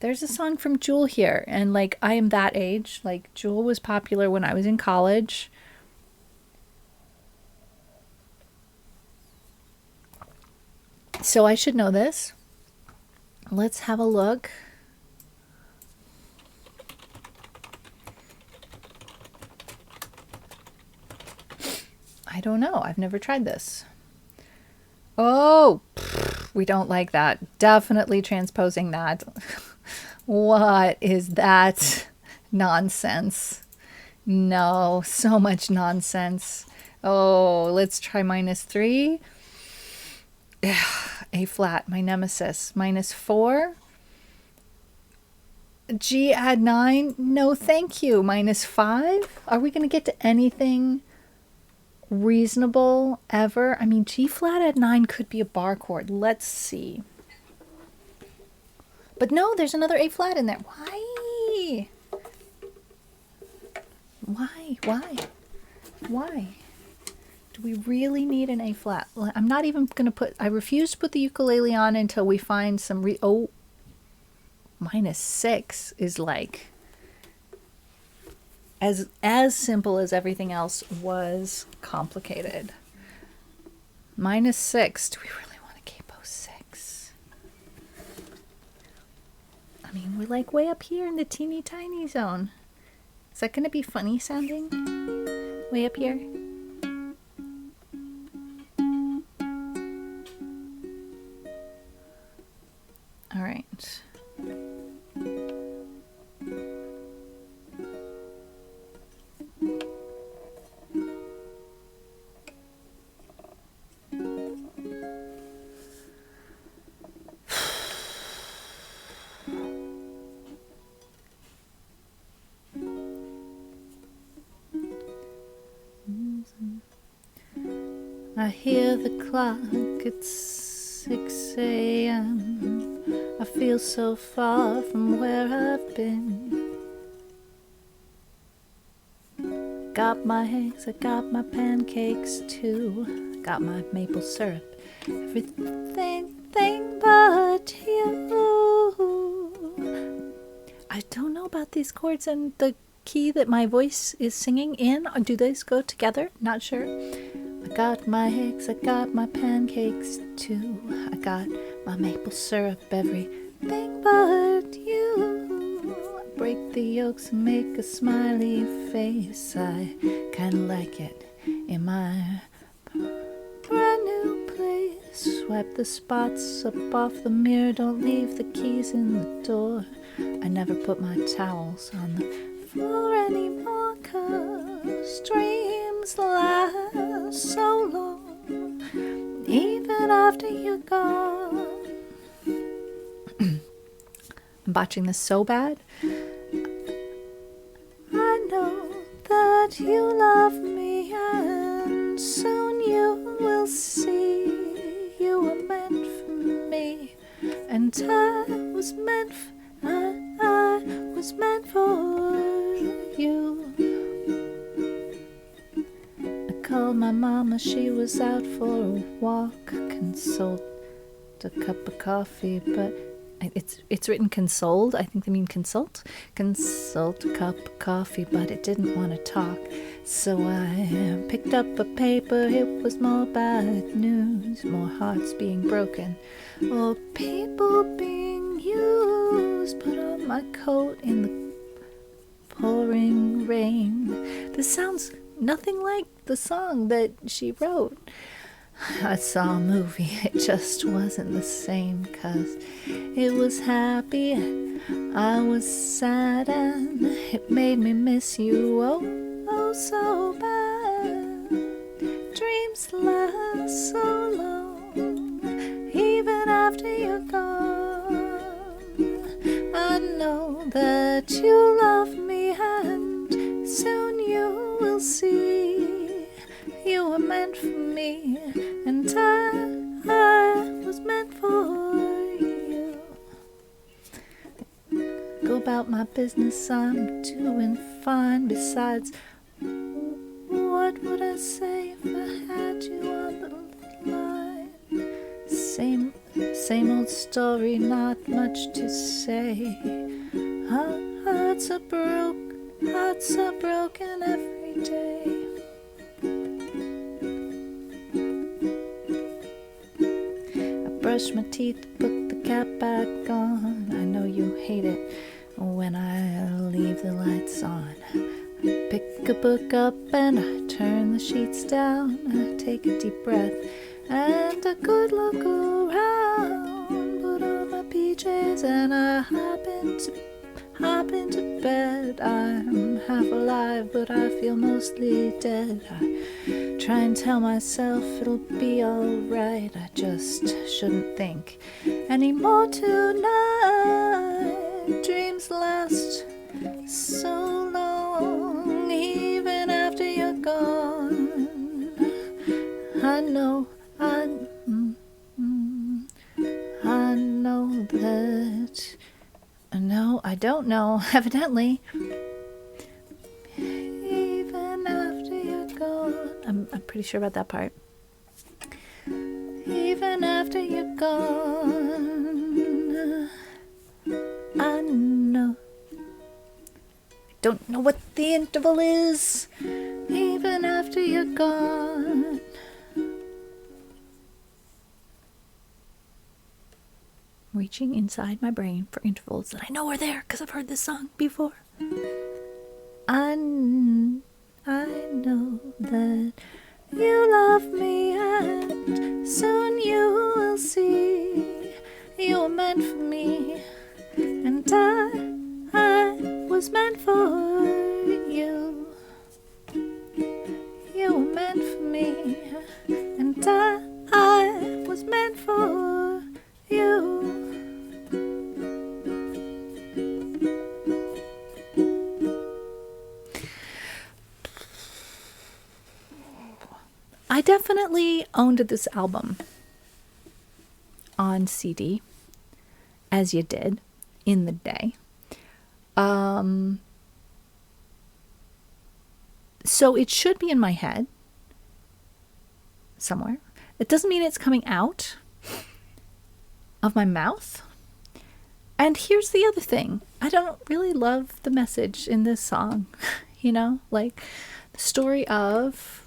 There's a song from Jewel here, and like, I am that age. Like, Jewel was popular when I was in college. So I should know this. Let's have a look. I don't know. I've never tried this. Oh, we don't like that. Definitely transposing that. What is that nonsense? No, so much nonsense. Oh, let's try -3. A flat, my nemesis. -4. G add 9. No, thank you. -5. Are we going to get to anything reasonable ever? I mean, G flat add 9 could be a bar chord. Let's see. But no, there's another A flat in there. Why? Why? Do we really need an A flat? I'm not even going to put, I refuse to put the ukulele on until we find some oh, -6 is like as simple as everything else was complicated. -6. Do we really want a capo 6? I mean, we're like way up here in the teeny tiny zone. Is that going to be funny sounding? Way up here? All right. I hear the clock, it's 6 a.m. I feel so far from where I've been. Got my eggs, I got my pancakes too. I got my maple syrup, everything but you. I don't know about these chords and the key that my voice is singing in. Do these go together? Not sure. I got my eggs, I got my pancakes too. I got my maple syrup, everything but you. I break the yolks and make a smiley face. I kinda like it in my brand new place. Swipe the spots up off the mirror, don't leave the keys in the door. I never put my towels on the floor anymore, 'cause dreams last so long, even after you're gone. I'm botching this so bad. I know that you love me, and soon you will see you were meant for me. and I was meant for you. I called my mama, she was out for a walk. Consult a cup of coffee, but it's written consoled. I think they mean consult. Consult a cup of coffee, but it didn't want to talk. So I picked up a paper. It was more bad news, more hearts being broken, or people being used. Put on my coat in the pouring rain. This sounds nothing like the song that she wrote. I saw a movie, it just wasn't the same, 'cause it was happy, I was sad, and it made me miss you, oh so bad. Dreams last so long, even after you're gone. I know that you love me, and soon you will see you were meant for me, and I was meant for you. Go about my business, I'm doing fine. Besides, what would I say if I had you on the line? Same old story, not much to say. Hearts are broken every day. Brush my teeth, put the cap back on. I know you hate it when I leave the lights on. I pick a book up and I turn the sheets down. I take a deep breath and a good look around. Put on my PJs and I hop into bed. I'm half alive, but I feel mostly dead. I try and tell myself it'll be alright. I just shouldn't think anymore tonight. Dreams last so long, even after you're gone. I know that. No, I don't know, evidently. Even after you're gone. I'm pretty sure about that part. Even after you're gone. I know. I don't know what the interval is. Even after you're gone. Reaching inside my brain for intervals that I know are there because I've heard this song before. I know that you love me, and soon you will see you were meant for me, and I was meant for you. You were meant for me, and I was meant for you. I definitely owned this album on CD, as you did in the day. So it should be in my head somewhere. It doesn't mean it's coming out of my mouth. And here's the other thing. I don't really love the message in this song. You know, like the story of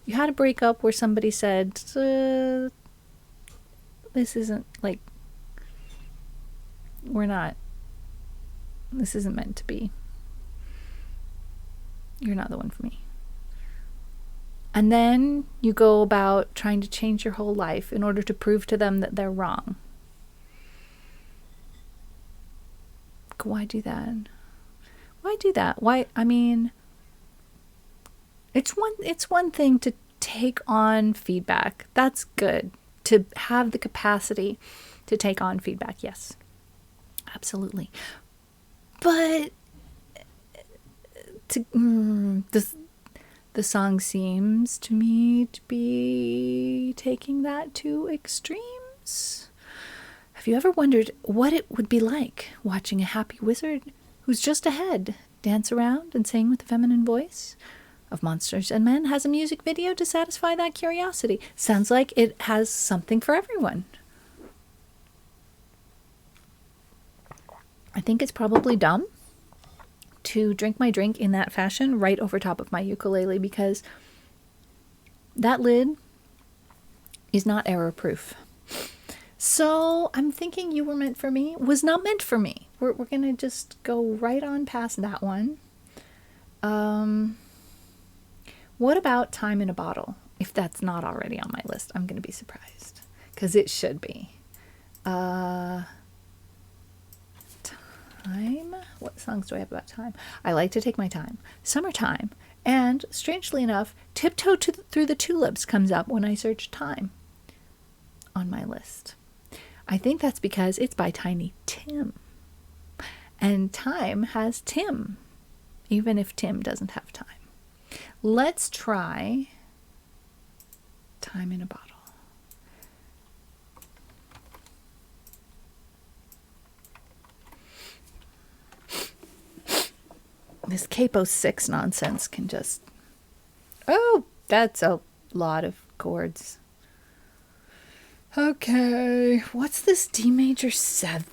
you had a breakup where somebody said, this isn't like, this isn't meant to be. You're not the one for me. And then you go about trying to change your whole life in order to prove to them that they're wrong. Why do that? Why do that? Why? I mean, it's one thing to take on feedback. That's good. To have the capacity to take on feedback. Yes. Absolutely. But the song seems to me to be taking that to extremes. Have you ever wondered what it would be like watching a happy wizard who's just ahead dance around and sing with a feminine voice? Of Monsters and Men has a music video to satisfy that curiosity. Sounds like it has something for everyone. I think it's probably dumb to drink my drink in that fashion right over top of my ukulele, because that lid is not error proof. So I'm thinking You Were Meant for Me was not meant for me. We're going to just go right on past that one. What about Time in a Bottle? If that's not already on my list, I'm going to be surprised, because it should be. Time. What songs do I have about time? I Like to Take My Time, Summertime, and strangely enough, Tiptoe Through the Tulips comes up when I search time on my list. I think that's because it's by Tiny Tim. And Time has Tim, even if Tim doesn't have time. Let's try Time in a Bottle. This Capo 6 nonsense can just... Oh, that's a lot of chords. Okay, what's this D major 7?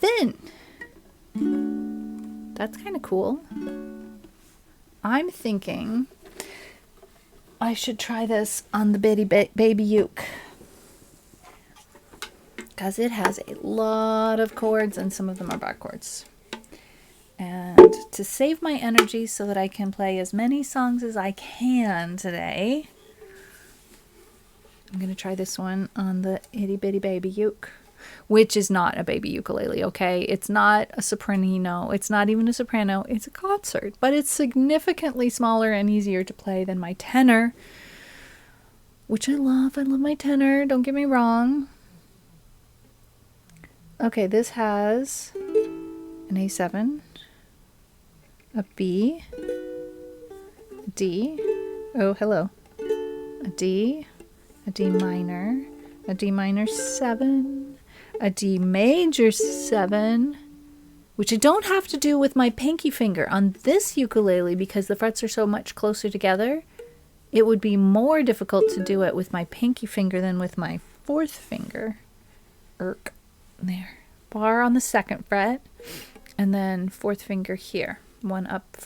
That's kind of cool. I'm thinking I should try this on the baby uke, because it has a lot of chords and some of them are bar chords. And to save my energy so that I can play as many songs as I can today, I'm going to try this one on the itty bitty baby uke, which is not a baby ukulele, okay? It's not a soprano. It's not even a soprano. It's a concert, but it's significantly smaller and easier to play than my tenor, which I love. I love my tenor. Don't get me wrong. Okay, this has an A7, a B, a D, oh, hello, a D minor, a D minor 7, a D major 7, which I don't have to do with my pinky finger on this ukulele because the frets are so much closer together. It would be more difficult to do it with my pinky finger than with my fourth finger. There. Bar on the 2nd fret, and then 4th finger here. One up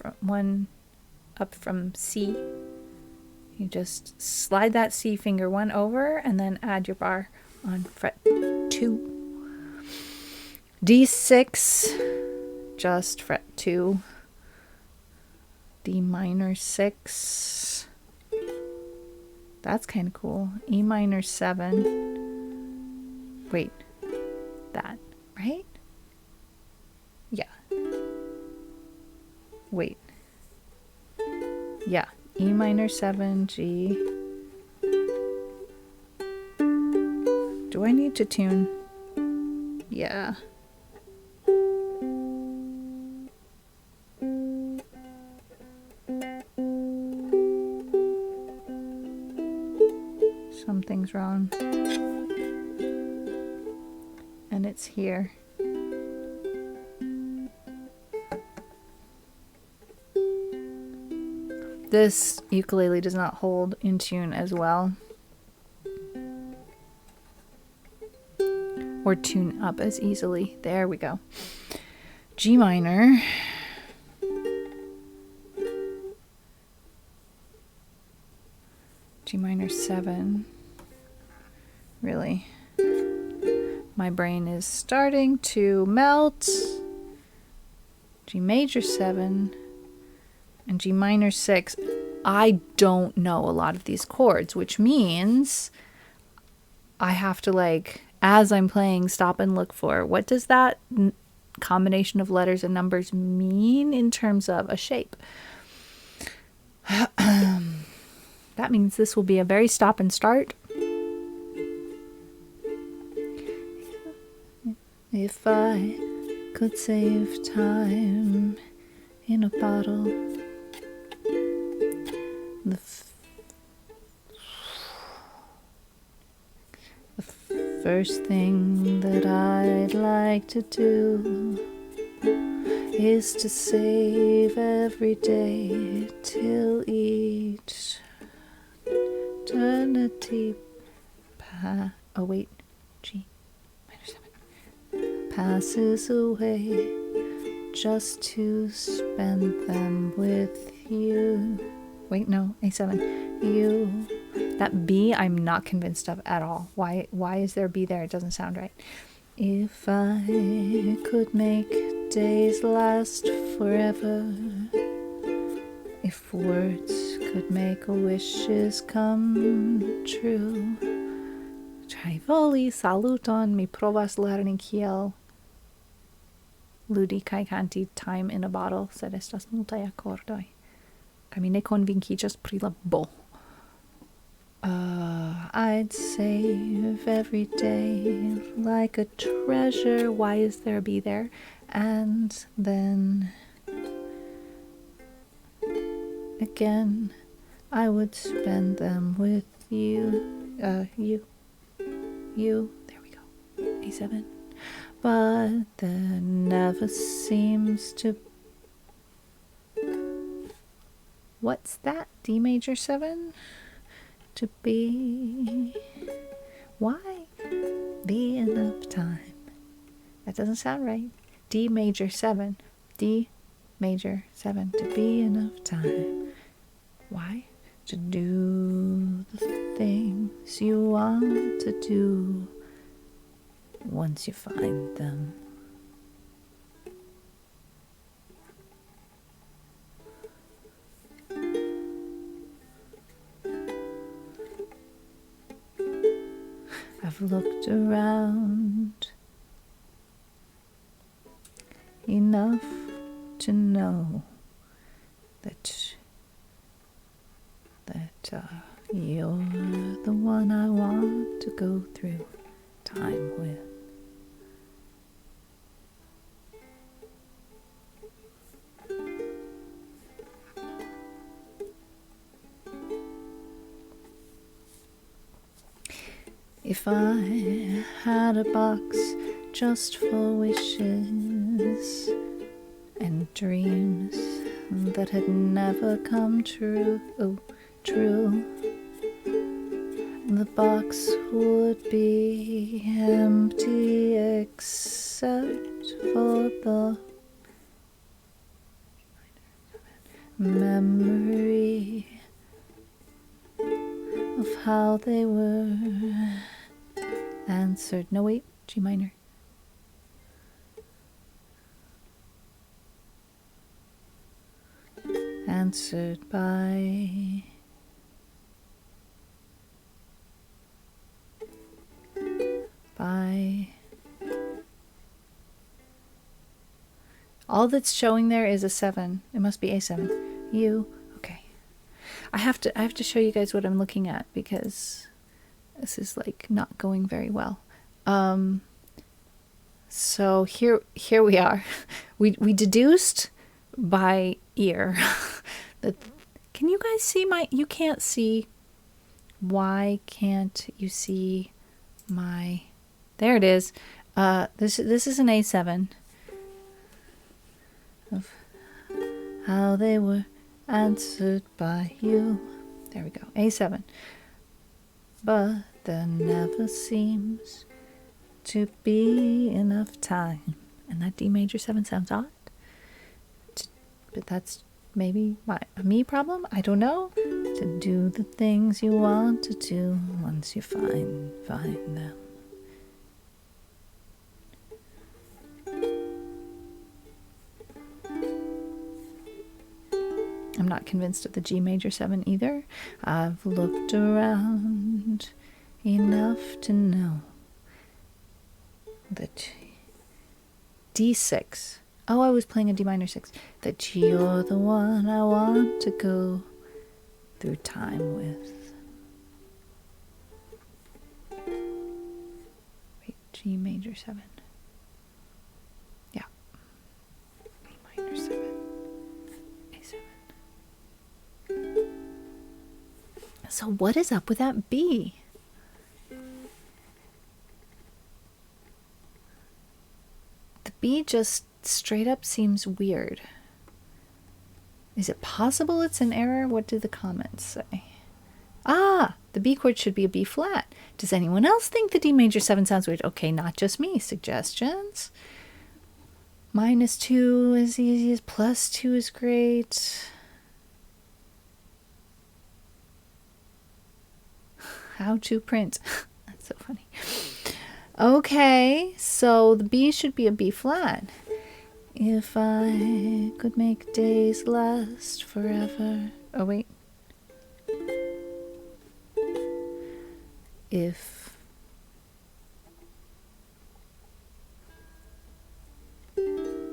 from C. You just slide that C finger 1 over and then add your bar on fret 2. D6, just fret 2. D minor 6. That's kind of cool. E minor 7. Wait, that, right? Yeah. Wait. Yeah. E minor 7, G. Do I need to tune? Yeah. Something's wrong. And it's here. This ukulele does not hold in tune as well, or tune up as easily. There we go. G minor. G minor 7. Really? My brain is starting to melt. G major 7. And G minor 6, I don't know a lot of these chords, which means I have to, like, as I'm playing, stop and look for what does that combination of letters and numbers mean in terms of a shape. That means this will be a very stop and start. If I could save time in a bottle. The first thing that I'd like to do is to save every day till each eternity oh wait, G minor 7 passes away, just to spend them with you. Wait, no, A7. You. That B, I'm not convinced of at all. Why is there a B there? It doesn't sound right. If I could make days last forever, if words could make wishes come true. Traivoli saluton mi provas lerni kiel ludi kai canti time in a bottle, sed estas multaj akordoj. Kaj mi ne konvinciĝas pri la bo. I'd save every day like a treasure. Why is there a B there? And then again, I would spend them with you. There we go. A7. But there never seems to. What's that? D major 7? To be. Why? Be enough time. That doesn't sound right. D major 7. D major 7. To be enough time. Why? To do the things you want to do once you find them. I've looked around enough to know that you're the one I want to go through time with. If I had a box just for wishes and dreams that had never come true, the box would be empty except for the memory of how they were answered. No, wait, G minor. Answered by all that's showing there is a 7. It must be A7. You. Okay. I have to show you guys what I'm looking at because this is like not going very well. So here we are. We deduced by ear that. Can you guys see my? You can't see. Why can't you see my? There it is. This is an A7 of how they were answered by you. There we go. A7. But there never seems to be enough time. And that D major 7 sounds odd. But that's maybe a me problem? I don't know. To do the things you want to do once you find them. I'm not convinced of the G major 7 either. I've looked around enough to know that D6. Oh, I was playing a D minor 6. That you're the one I want to go through time with. Wait, G major 7. Yeah. E minor 7. A7. So what is up with that B? B just straight up seems weird. Is it possible it's an error? What do the comments say? Ah, the B chord should be a B flat. Does anyone else think the D major 7 sounds weird? Okay, not just me. Suggestions? -2 is easy as +2 is great. How to print. That's so funny. Okay, so the B should be a B flat. If I could make days last forever. Oh, wait. If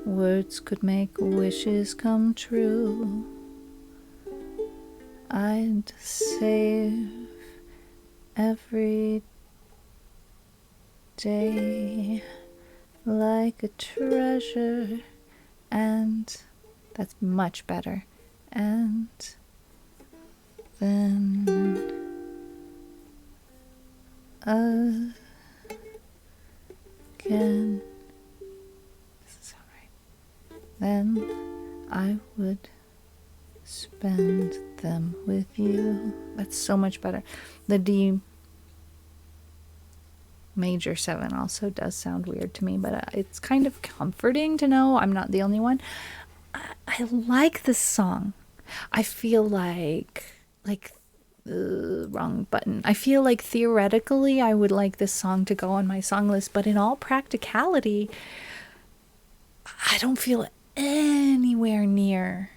words could make wishes come true, I'd save every day like a treasure. And that's much better. And then again. Does it sound right? Then I would spend them with you. That's so much better. The D major 7 also does sound weird to me, but it's kind of comforting to know I'm not the only one. I like this song. I feel like wrong button. I feel like theoretically I would like this song to go on my song list, but in all practicality, I don't feel anywhere near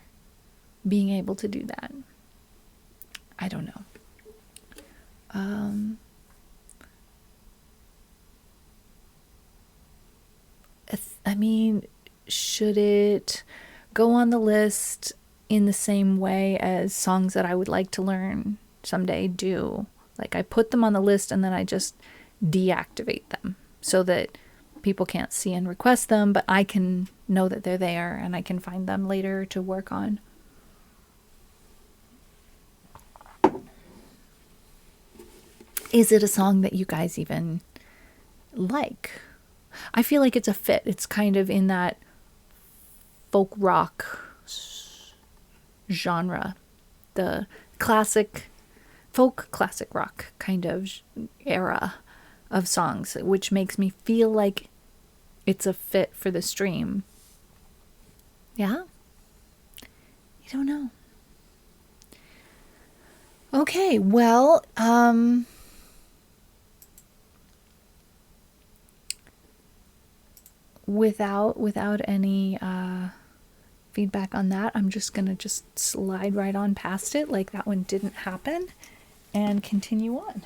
being able to do that. I don't know. I mean, should it go on the list in the same way as songs that I would like to learn someday do? Like, I put them on the list and then I just deactivate them so that people can't see and request them, but I can know that they're there and I can find them later to work on. Is it a song that you guys even like? I feel like it's a fit. It's kind of in that folk rock genre, the folk classic rock kind of era of songs, which makes me feel like it's a fit for the stream. Yeah? You don't know. Okay, well, without any feedback on that, I'm just gonna slide right on past it like that one didn't happen and continue on.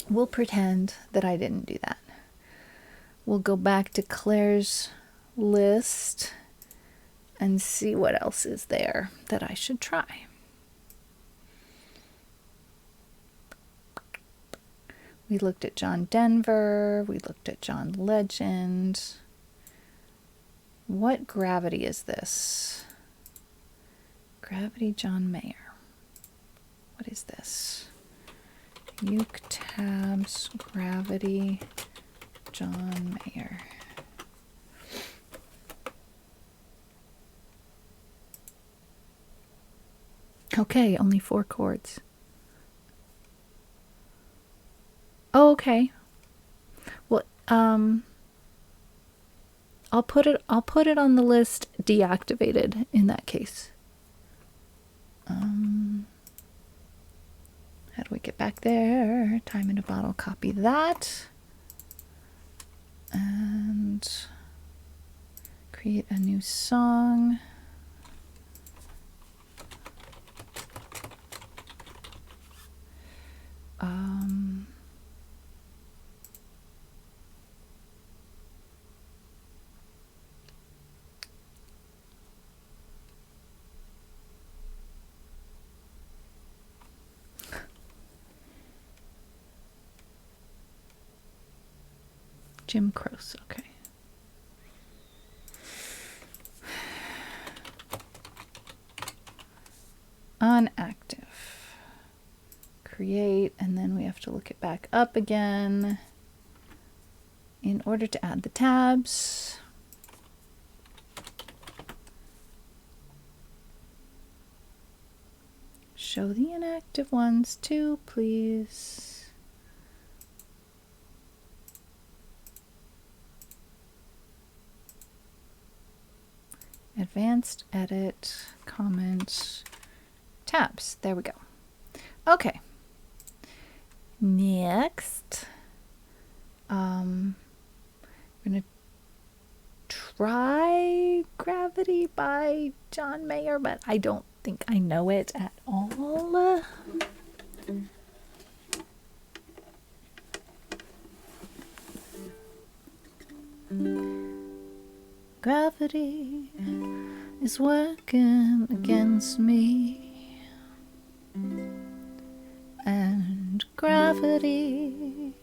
We'll pretend that I didn't do that. We'll go back to Claire's list and see what else is there that I should try. We looked at John Denver. We looked at John Legend. What gravity is this? Gravity John Mayer. What is this? Uke tabs, gravity John Mayer. Okay, only 4 chords. Oh, okay. Well, I'll put it on the list deactivated in that case. How do we get back there? Time in a bottle, copy that. And create a new song. Jim Croce, okay. Unactive. Create, and then we have to look it back up again. in order to add the tabs, show the inactive ones too, please. Advanced edit, comment, tabs. There we go. Okay. Next, I'm gonna try Gravity by John Mayer, but I don't think I know it at all. Gravity is working against me, and gravity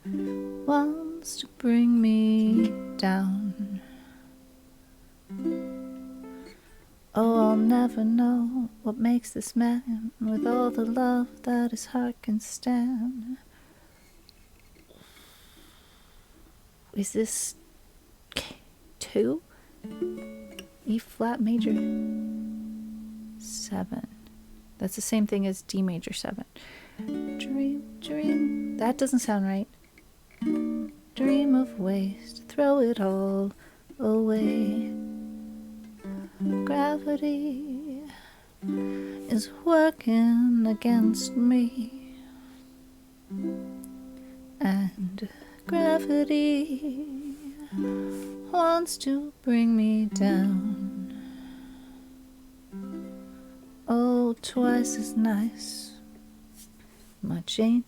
wants to bring me down. Oh, I'll never know what makes this man with all the love that his heart can stand. Is this K2? E flat major 7. That's the same thing as D major 7. Dream, dream. That doesn't sound right. Dream of ways to throw it all away. Gravity is working against me, and gravity wants to bring me down. Oh, twice as nice, much ain't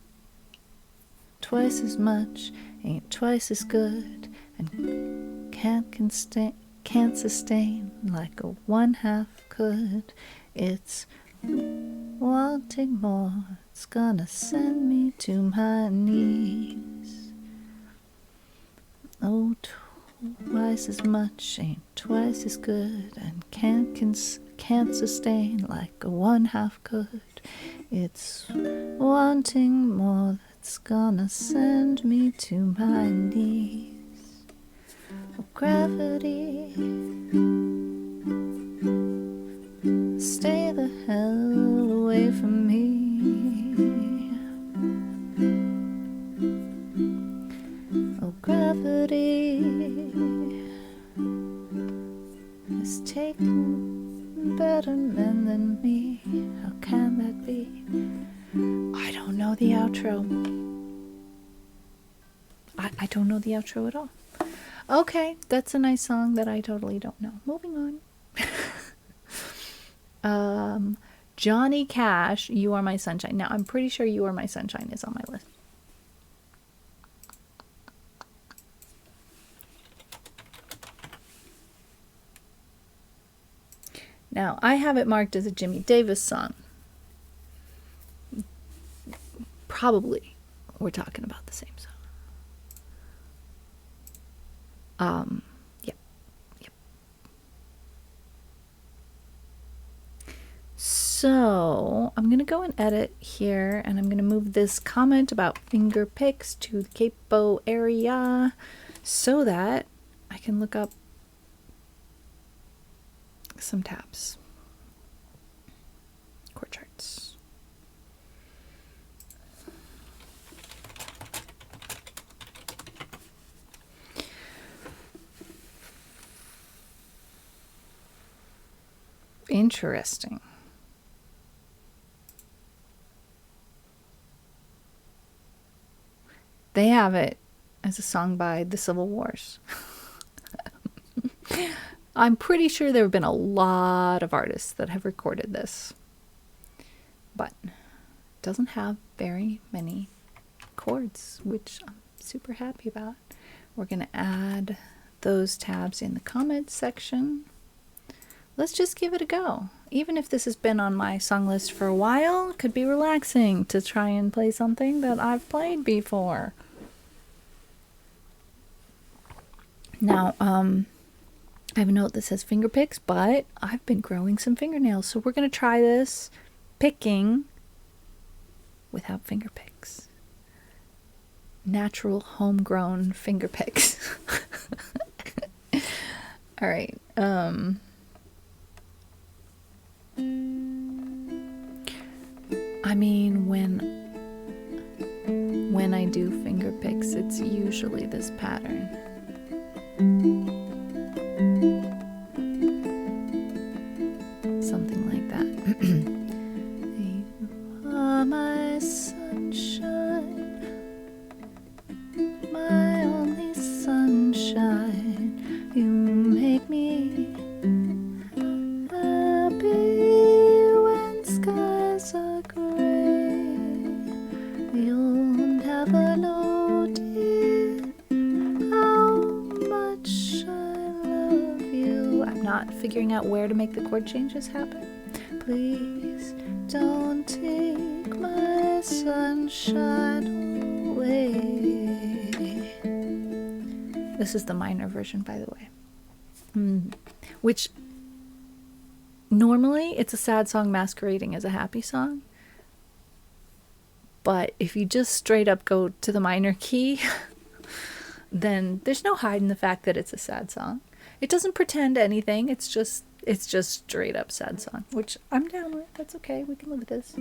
twice as much, ain't twice as good, and can't sustain like a 1/2 could. It's wanting more, it's gonna send me to my knees. Oh, twice as much ain't twice as good, and can't sustain like a 1/2 could. It's wanting more that's gonna send me to my knees. Oh, gravity, stay the hell away from me. Oh, gravity is taking better men than me. How can that be? I don't know the outro. I don't know the outro at all. Okay, that's a nice song that I totally don't know. Moving on. Johnny Cash, You Are My Sunshine. Now, I'm pretty sure You Are My Sunshine is on my list. Now, I have it marked as a Jimmy Davis song. Probably we're talking about the same song. Yep. So I'm going to go and edit here, and I'm going to move this comment about finger picks to the capo area so that I can look up some tabs. Chord charts. Interesting. They have it as a song by the Civil Wars. I'm pretty sure there have been a lot of artists that have recorded this, but it doesn't have very many chords, which I'm super happy about. We're going to add those tabs in the comments section. Let's just give it a go. Even if this has been on my song list for a while, it could be relaxing to try and play something that I've played before. Now, I have a note that says finger picks, but I've been growing some fingernails, so we're going to try this picking without finger picks. natural homegrown finger picks. All right. I mean, when I do finger picks, it's usually this pattern. Something like that. You are my sunshine, my only sunshine. You make me happy when skies are gray. You'll never know, dear, how much I love you. I'm not figuring out where to make the chord changes happen. Please don't take my sunshine away. This is the minor version, by the way. Which normally it's a sad song masquerading as a happy song. But if you just straight up go to the minor key, then there's no hiding the fact that it's a sad song. It doesn't pretend anything. It's just straight up sad song, which I'm down with. That's okay. We can live with this.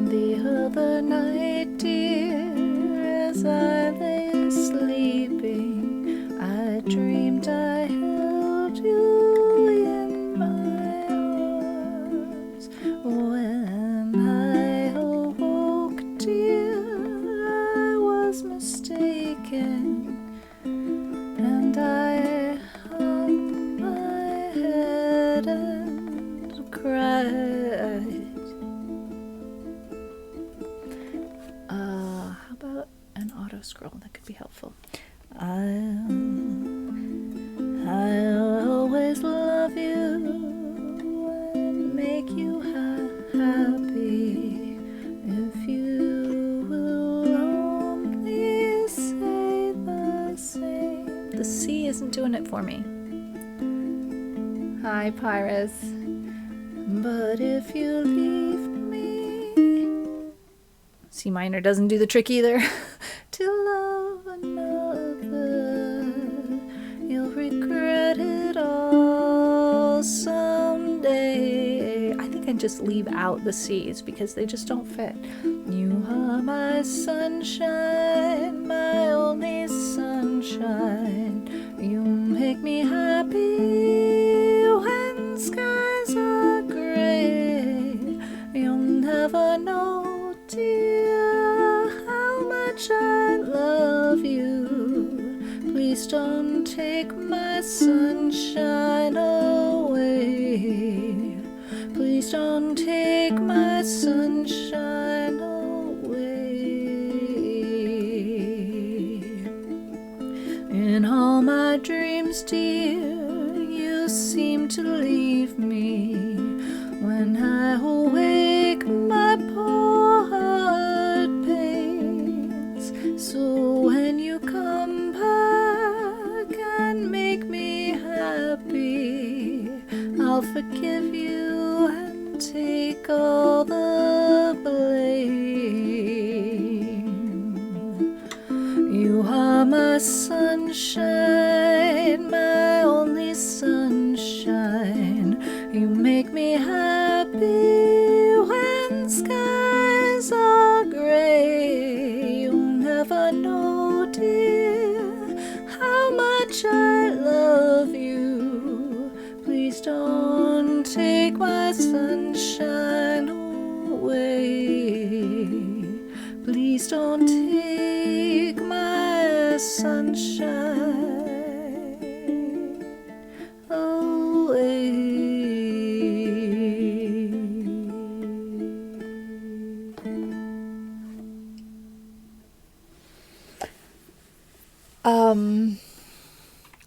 The other night, dear, as I lay sleeping, I dreamed I held you in my arms. When I awoke, dear, I was mistaken, and I hung my head and cried. How about an auto scroll? That could be helpful. I'll always love you and make you happy if you will only say the same. The C isn't doing it for me. Hi, Pyrus. But if you leave me, C minor doesn't do the trick either. To love another, you'll regret it all someday. I think I just leave out the C's because they just don't fit. You are my sunshine, my only sunshine. You make me happy when skies are gray. You'll never know, dear, how much I love you. Please don't take my sunshine away. Please don't take my sunshine away. In all my dreams, dear, you seem to leave me. When I awake, my poor heart pains. So when you come back and make me happy, I'll forgive you and take all the blame. You are my sunshine, my only sunshine. You make me happy when skies are gray. You'll never know, dear, how much I love you. Please don't take my sunshine away. Please don't take my sunshine away.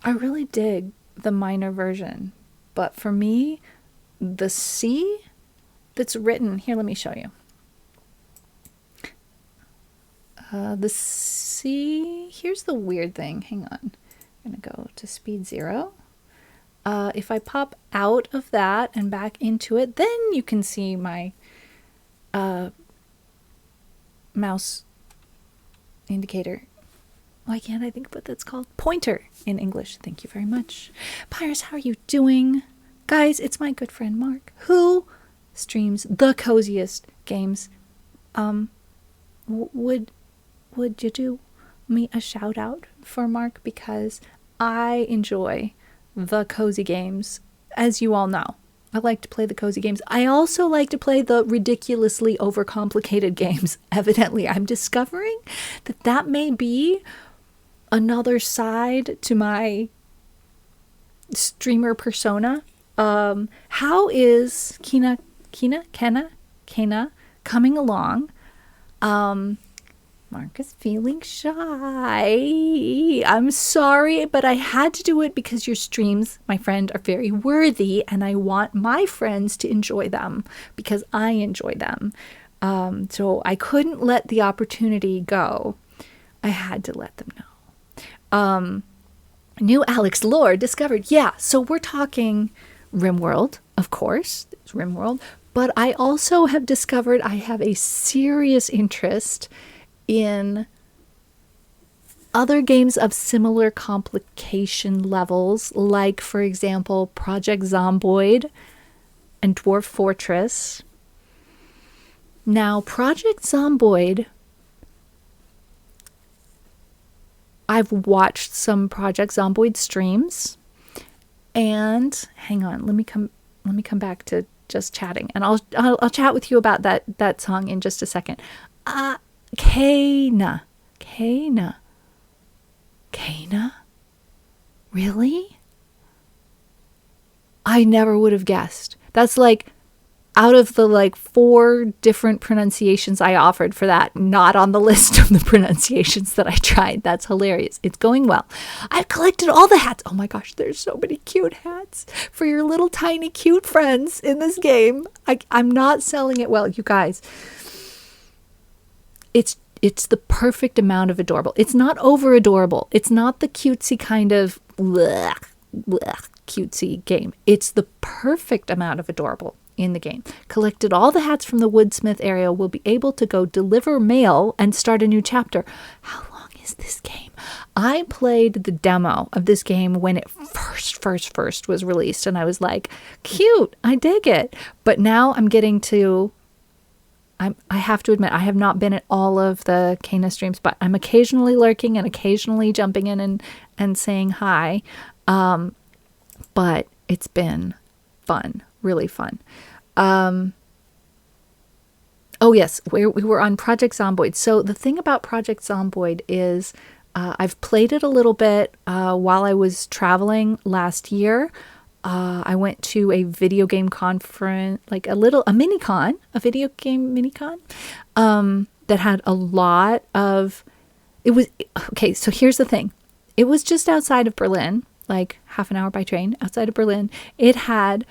I really dig the minor version, but for me, the C that's written here, let me show you. The C, here's the weird thing. Hang on. I'm going to go to speed 0. If I pop out of that and back into it, then you can see my mouse indicator. Why can't I think of what that's called? Pointer in English. Thank you very much. Pyres, how are you doing? Guys, it's my good friend Mark, who streams the coziest games. Would you do me a shout out for Mark? Because I enjoy the cozy games, as you all know. I like to play the cozy games. I also like to play the ridiculously overcomplicated games. Evidently, I'm discovering that may be another side to my streamer persona. How is Kena coming along? Mark is feeling shy. I'm sorry, but I had to do it because your streams, my friend, are very worthy, and I want my friends to enjoy them because I enjoy them. So I couldn't let the opportunity go. I had to let them know. New Alex lore discovered. Yeah, so we're talking RimWorld, of course. It's RimWorld. But I also have discovered I have a serious interest in other games of similar complication levels, like, for example, Project Zomboid and Dwarf Fortress. Now, Project Zomboid, I've watched some Project Zomboid streams, and hang on, let me come back to just chatting, and I'll chat with you about that song in just a second. Kena. Really? I never would have guessed. That's like out of the 4 different pronunciations I offered for that, not on the list of the pronunciations that I tried. That's hilarious. It's going well. I've collected all the hats. Oh my gosh, there's so many cute hats for your little tiny cute friends in this game. I'm not selling it well, you guys. It's the perfect amount of adorable. It's not over adorable. It's not the cutesy kind of cutesy game. It's the perfect amount of adorable in the game. Collected all the hats from the Woodsmith area. Will be able to go deliver mail and start a new chapter. How long is this game? I played the demo of this game when it first was released, and I was like, cute, I dig it. But now I'm getting to... I have to admit, I have not been at all of the Kena streams, but I'm occasionally lurking and occasionally jumping in and saying hi. But it's been fun, really fun. Oh yes, we were on Project Zomboid. So the thing about Project Zomboid is I've played it a little bit while I was traveling last year. I went to a video game conference, like a video game mini-con, that had a lot of, okay, so here's the thing. It was just outside of Berlin, like half an hour by train outside of Berlin. It had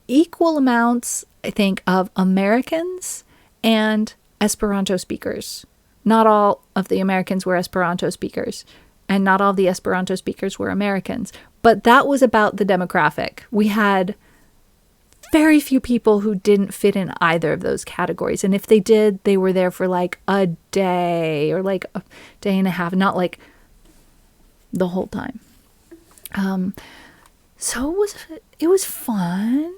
equal amounts, I think, of Americans and Esperanto speakers. Not all of the Americans were Esperanto speakers, and not all the Esperanto speakers were Americans. But that was about the demographic. We had very few people who didn't fit in either of those categories. And if they did, they were there for like a day or like a day and a half, not like the whole time. So it was fun.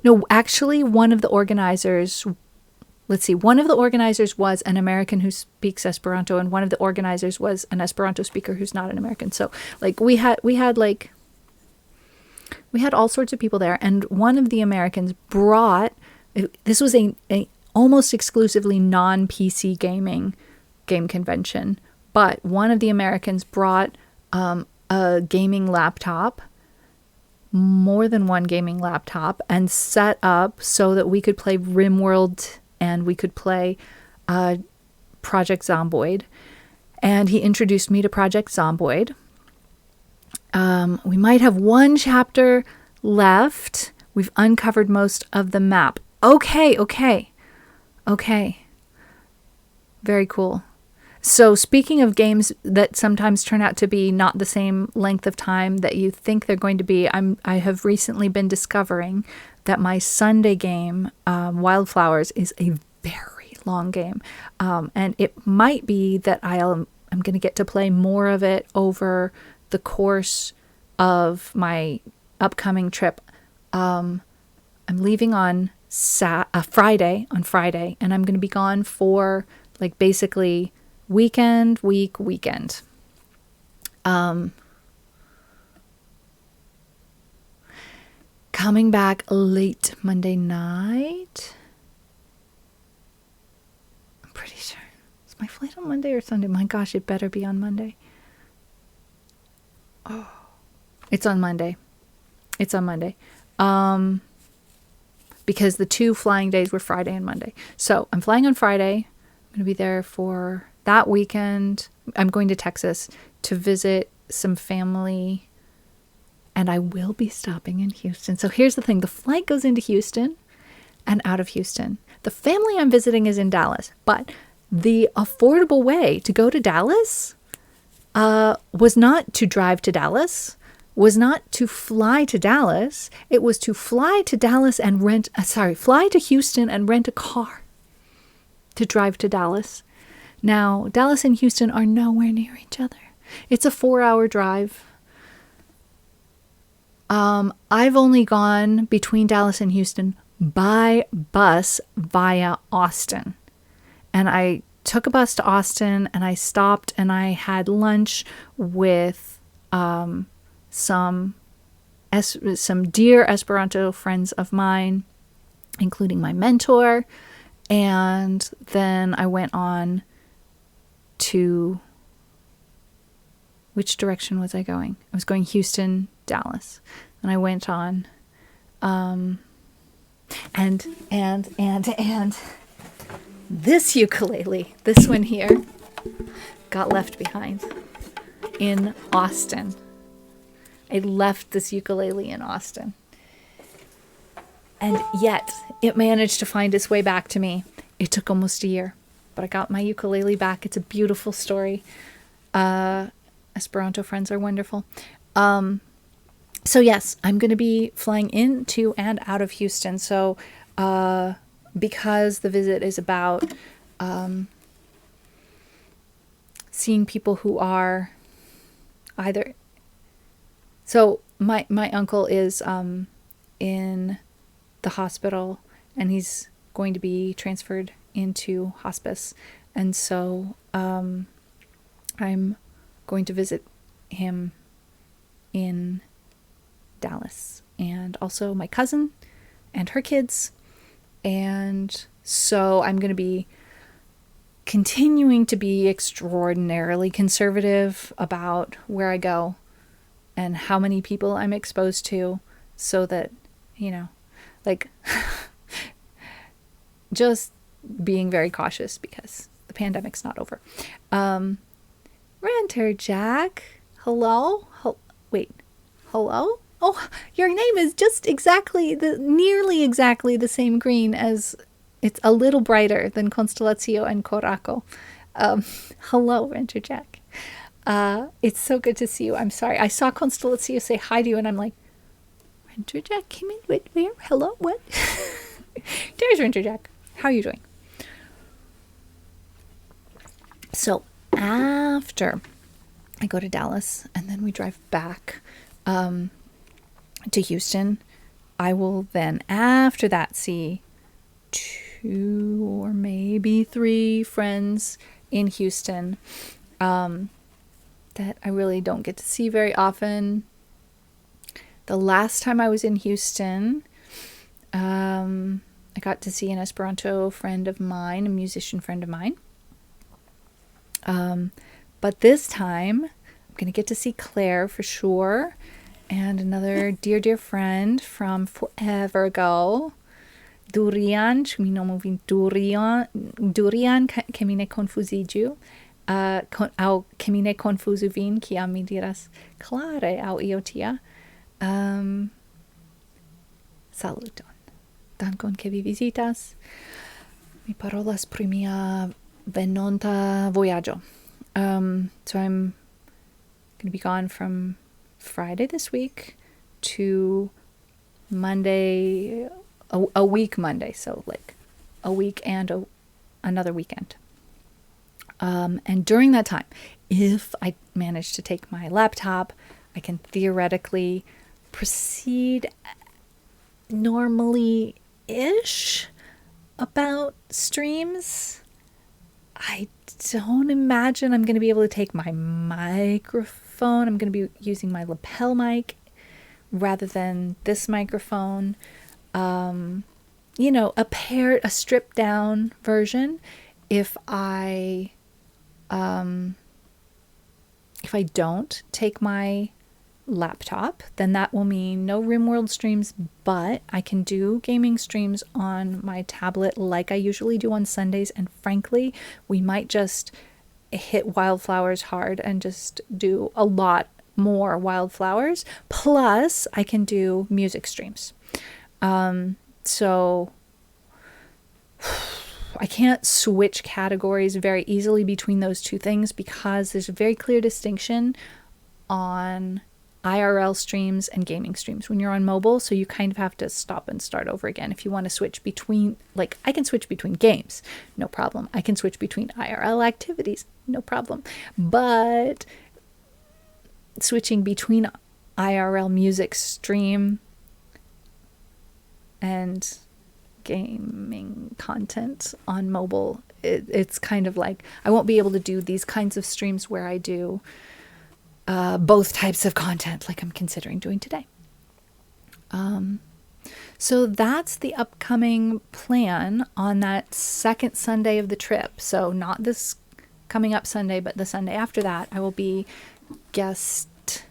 No, actually, one of the organizers was an American who speaks Esperanto, and one of the organizers was an Esperanto speaker who's not an American. So like we had all sorts of people there, and one of the Americans brought, this was a almost exclusively non-PC game convention, but one of the Americans brought a gaming laptop, more than one gaming laptop, and set up so that we could play RimWorld and we could play Project Zomboid. And he introduced me to Project Zomboid. We might have one chapter left. We've uncovered most of the map. Okay. Very cool. So speaking of games that sometimes turn out to be not the same length of time that you think they're going to be, I have recently been discovering that my Sunday game, Wildflowers, is a very long game. And it might be that I'm going to get to play more of it over the course of my upcoming trip. I'm leaving on Friday, and I'm going to be gone for like basically weekend. Coming back late Monday night. I'm pretty sure. Is my flight on Monday or Sunday? My gosh, it better be on Monday. Oh, it's on Monday. Because the 2 flying days were Friday and Monday. So I'm flying on Friday. I'm going to be there for that weekend. I'm going to Texas to visit some family, and I will be stopping in Houston. So here's the thing. The flight goes into Houston and out of Houston. The family I'm visiting is in Dallas, but the affordable way to go to Dallas was not to drive to Dallas, was not to fly to Dallas. It was to fly to Dallas and fly to Houston and rent a car to drive to Dallas. Now, Dallas and Houston are nowhere near each other. It's a 4-hour drive. I've only gone between Dallas and Houston by bus via Austin. And I took a bus to Austin, and I stopped and I had lunch with some dear Esperanto friends of mine, including my mentor. And then I went on to, which direction was I going? I was going Houston, Dallas. And I went on, and this ukulele, this one here, got left behind in Austin. I left this ukulele in Austin. And yet, it managed to find its way back to me. It took almost a year, but I got my ukulele back. It's a beautiful story. Esperanto friends are wonderful. So yes, I'm going to be flying into and out of Houston. So because the visit is about seeing people who are either... So my uncle is in the hospital, and he's going to be transferred into hospice. And so I'm going to visit him in Dallas, and also my cousin and her kids. And so I'm going to be continuing to be extraordinarily conservative about where I go and how many people I'm exposed to, so that, like, just being very cautious because the pandemic's not over. Renter Jack, hello? Hello? Oh, your name is just nearly exactly the same green as, it's a little brighter than Constellatio and Coraco. Hello, Renter Jack. It's so good to see you. I'm sorry. I saw Constellatio say hi to you, and I'm like, Renter Jack came in? Where? Hello? What? There's Renter Jack. How are you doing? So after I go to Dallas, and then we drive back to Houston, I will then, after that, see 2 or maybe 3 friends in Houston that I really don't get to see very often. The last time I was in Houston, I got to see an Esperanto friend of mine, a musician friend of mine. But this time, I'm going to get to see Claire for sure, and another dear, dear friend from forever ago, Durian, mi nomówi Durian, ke mi ne konfuziĝu, aŭ ke mi ne konfuzu vin, kiam mi diras klare aŭ io tia. Saluton. Dankon ke vi vizitas. Mi parolas pri mia venonta vojaĝo. So I'm going to be gone from Friday this week to Monday, a week Monday. So like a week and another weekend. And during that time, if I manage to take my laptop, I can theoretically proceed normally-ish about streams. I don't imagine I'm going to be able to take my microphone. I'm going to be using my lapel mic rather than this microphone. A stripped down version. If I don't take my laptop, then that will mean no RimWorld streams, but I can do gaming streams on my tablet like I usually do on Sundays. And frankly, we might just hit wildflowers hard and just do a lot more wildflowers. Plus, I can do music streams. So I can't switch categories very easily between those two things because there's a very clear distinction on IRL streams and gaming streams when you're on mobile. So you kind of have to stop and start over again. If you want to switch between, like, I can switch between games, no problem. I can switch between IRL activities, no problem. But switching between IRL music stream and gaming content on mobile, it's kind of like I won't be able to do these kinds of streams where I do both types of content like I'm considering doing today. So that's the upcoming plan on that second Sunday of the trip. So not this coming up Sunday, but the Sunday after that, I will be guest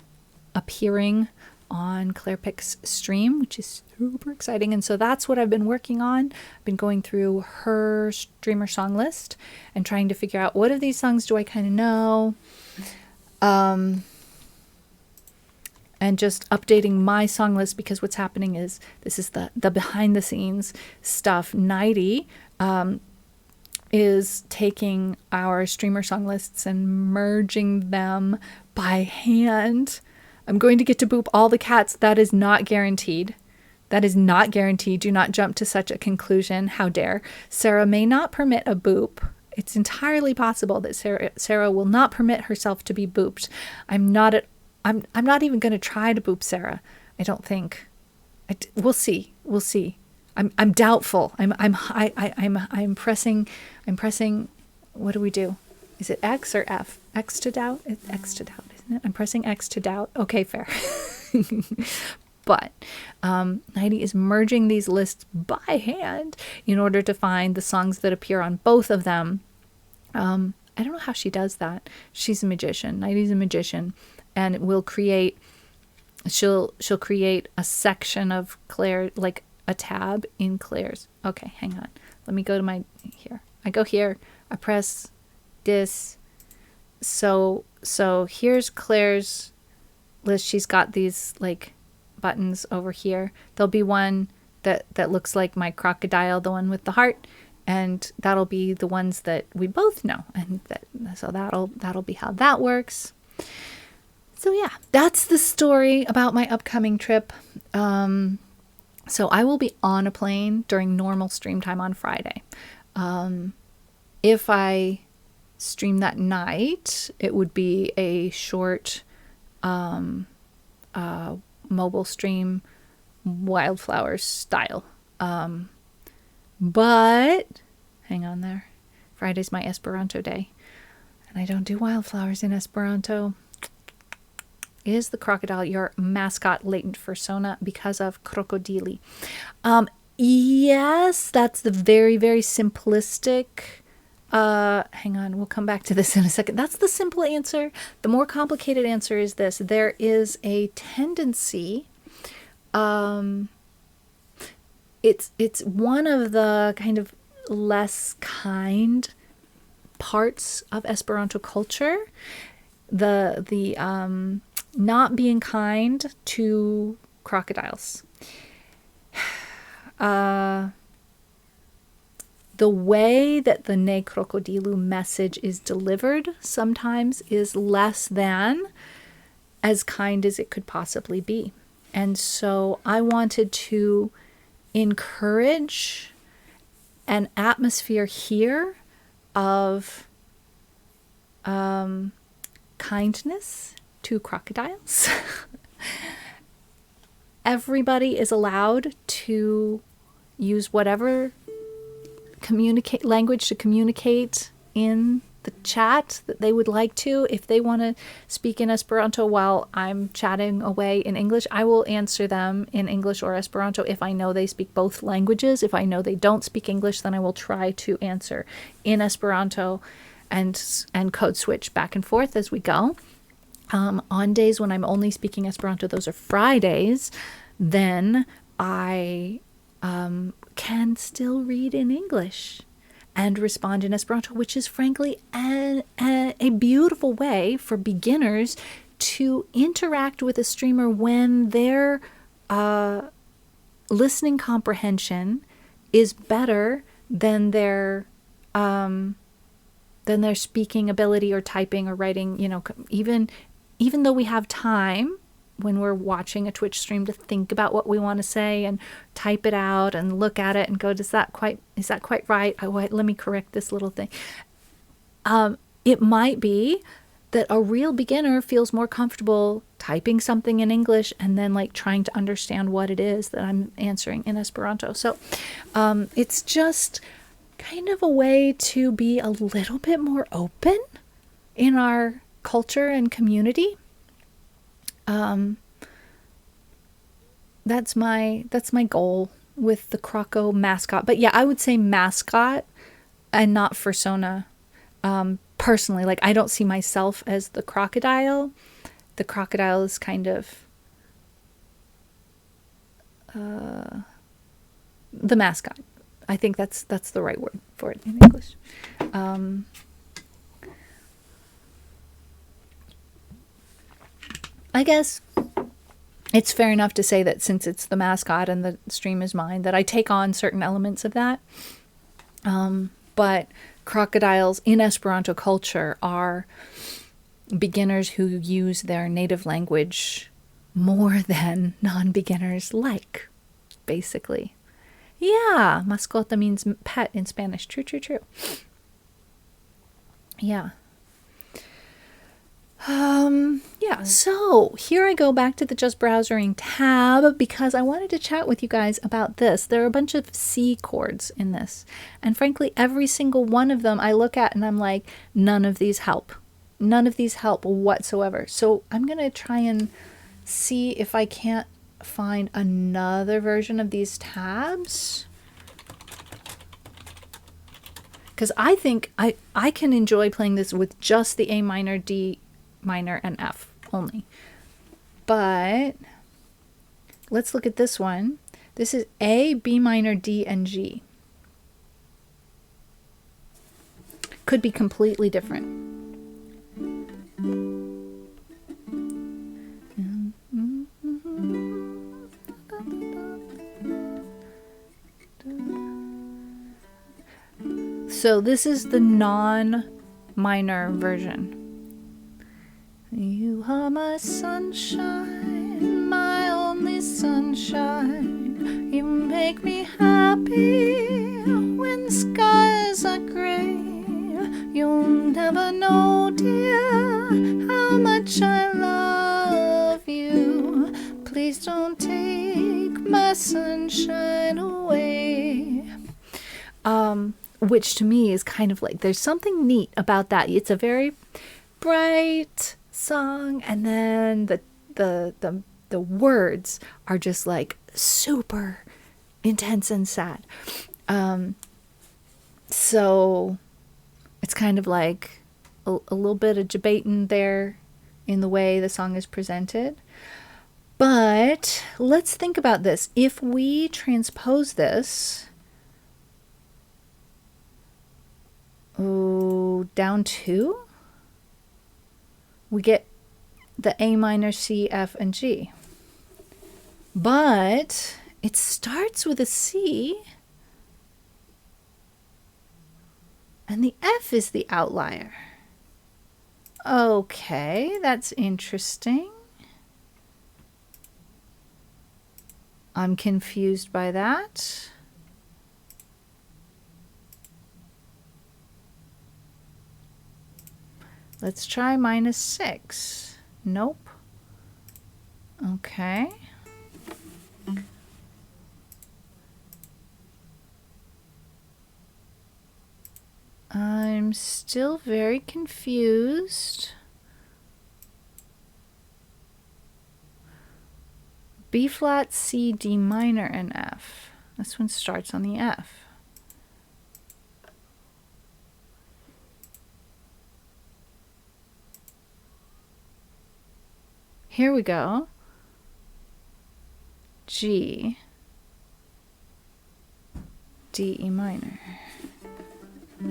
appearing on Claire Pick's stream, which is super exciting. And so that's what I've been working on. I've been going through her streamer song list and trying to figure out what of these songs do I kind of know. And just updating my song list, because what's happening is this is the behind the scenes stuff. Nighty is taking our streamer song lists and merging them by hand. I'm going to get to boop all the cats. That is not guaranteed. That is not guaranteed. Do not jump to such a conclusion. How dare. Sarah may not permit a boop. It's entirely possible that Sarah will not permit herself to be booped. I'm not even going to try to boop Sarah. I don't think. We'll see. We'll see. I'm doubtful. I'm pressing. What do we do? Is it X or F? X to doubt? It's X to doubt, isn't it? I'm pressing X to doubt. Okay, fair. But Nighty is merging these lists by hand in order to find the songs that appear on both of them. I don't know how she does that. She's a magician. Nighty's a magician, and it will create. She'll create a section of Claire, like a tab in Claire's. Okay, hang on. Let me go to my here. I go here. I press this. So here's Claire's list. She's got these like buttons over here. There'll be one that looks like my crocodile, the one with the heart, and that'll be the ones that we both know, and so that'll be how that works. So yeah, that's the story about my upcoming trip. So I will be on a plane during normal stream time on Friday. If I stream that night, it would be a short mobile stream, wildflowers style. But hang on there. Friday's my Esperanto day, and I don't do wildflowers in Esperanto. Is the crocodile your mascot latent persona because of krokodili? Yes, that's the very, very simplistic. Hang on, we'll come back to this in a second. That's the simple answer. The more complicated answer is this. There is a tendency. It's one of the kind of less kind parts of Esperanto culture. The not being kind to crocodiles. The way that the Ne Crocodilu message is delivered sometimes is less than as kind as it could possibly be. And so I wanted to encourage an atmosphere here of kindness to crocodiles. Everybody is allowed to use whatever language to communicate in the chat that they would like to. If they want to speak in Esperanto while I'm chatting away in English, I will answer them in English or Esperanto if I know they speak both languages. If I know they don't speak English, then I will try to answer in Esperanto and code switch back and forth as we go. On days when I'm only speaking Esperanto, those are Fridays, then I can still read in English and respond in Esperanto, which is frankly a beautiful way for beginners to interact with a streamer when their listening comprehension is better than their speaking ability or typing or writing. You know, even though we have time when we're watching a Twitch stream to think about what we want to say and type it out and look at it and go, is that quite right? Let me correct this little thing. It might be that a real beginner feels more comfortable typing something in English and then like trying to understand what it is that I'm answering in Esperanto. So it's just kind of a way to be a little bit more open in our culture and community. That's my goal with the Croco mascot. But yeah, I would say mascot and not fursona. Personally, like I don't see myself as the crocodile. The crocodile is kind of the mascot. I think that's the right word for it in English. I guess it's fair enough to say that since it's the mascot and the stream is mine, that I take on certain elements of that. But crocodiles in Esperanto culture are beginners who use their native language more than non-beginners like, basically. Yeah, mascota means pet in Spanish. True. Yeah. Yeah, so here I go back to the Just Browsering tab because I wanted to chat with you guys about this. There are a bunch of C chords in this. And frankly, every single one of them I look at and I'm like, none of these help. None of these help whatsoever. So I'm going to try and see if I can't find another version of these tabs. Because I think I can enjoy playing this with just the A minor, D minor, and F only. But let's look at this one. This is A, B minor, D, and G. Could be completely different. So this is the non-minor version. You are my sunshine, my only sunshine. You make me happy when skies are gray. You'll never know, dear, how much I love you. Please don't take my sunshine away. Which to me is kind of like, there's something neat about that. It's a very bright song, and then the words are just like super intense and sad. So it's kind of like a little bit of debating there in the way the song is presented. But let's think about this. If we transpose this down 2, we get the A minor, C, F, and G. But it starts with a C, and the F is the outlier. Okay, that's interesting. I'm confused by that. Let's try -6. Nope. Okay. I'm still very confused. B flat, C, D minor, and F. This one starts on the F. Here we go. G, D, E minor. Happy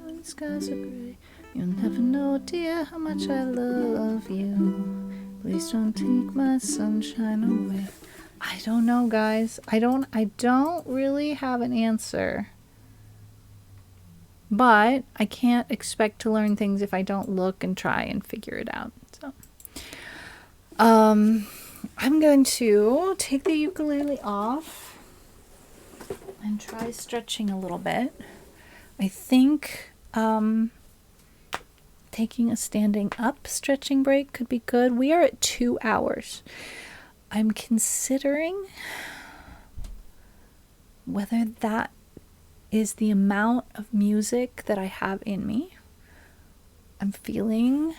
when the skies are gray. You'll never know, dear, how much I love you. Please don't take my sunshine away. I don't know, guys. I don't really have an answer. But I can't expect to learn things if I don't look and try and figure it out. So I'm going to take the ukulele off and try stretching a little bit. I think taking a standing up stretching break could be good. We are at 2 hours. I'm considering whether that is the amount of music that I have in me. I'm feeling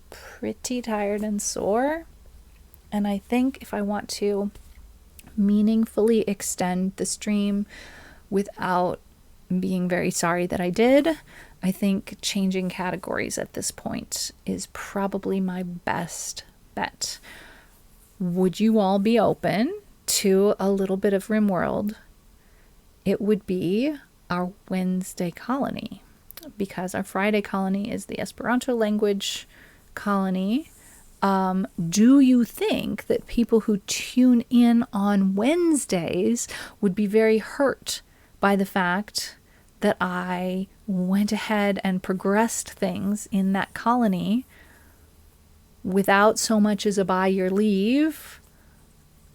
pretty tired and sore. And I think if I want to meaningfully extend the stream without being very sorry that I did, I think changing categories at this point is probably my best bet. Would you all be open to a little bit of RimWorld? It would be our Wednesday colony, because our Friday colony is the Esperanto language colony. Do you think that people who tune in on Wednesdays would be very hurt by the fact that I went ahead and progressed things in that colony without so much as a by your leave?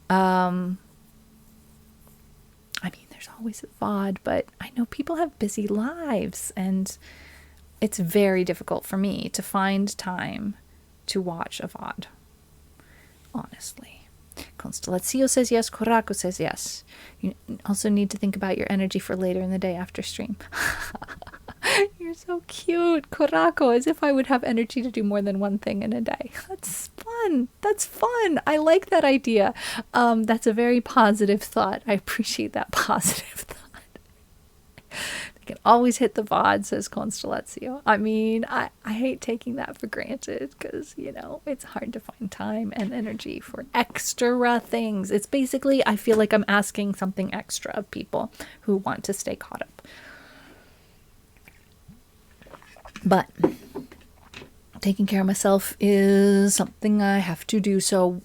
I mean, there's always a VOD, but I know people have busy lives, and it's very difficult for me to find time to watch a VOD, honestly. Constellazio says yes. Corraco says yes. You also need to think about your energy for later in the day after stream. You're so cute, Corraco, as if I would have energy to do more than one thing in a day. That's fun. That's fun. I like that idea. That's a very positive thought. I appreciate that positive thought. Can always hit the VOD, says Constellazio. I mean, I hate taking that for granted because, you know, it's hard to find time and energy for extra things. It's basically, I feel like I'm asking something extra of people who want to stay caught up. But taking care of myself is something I have to do. So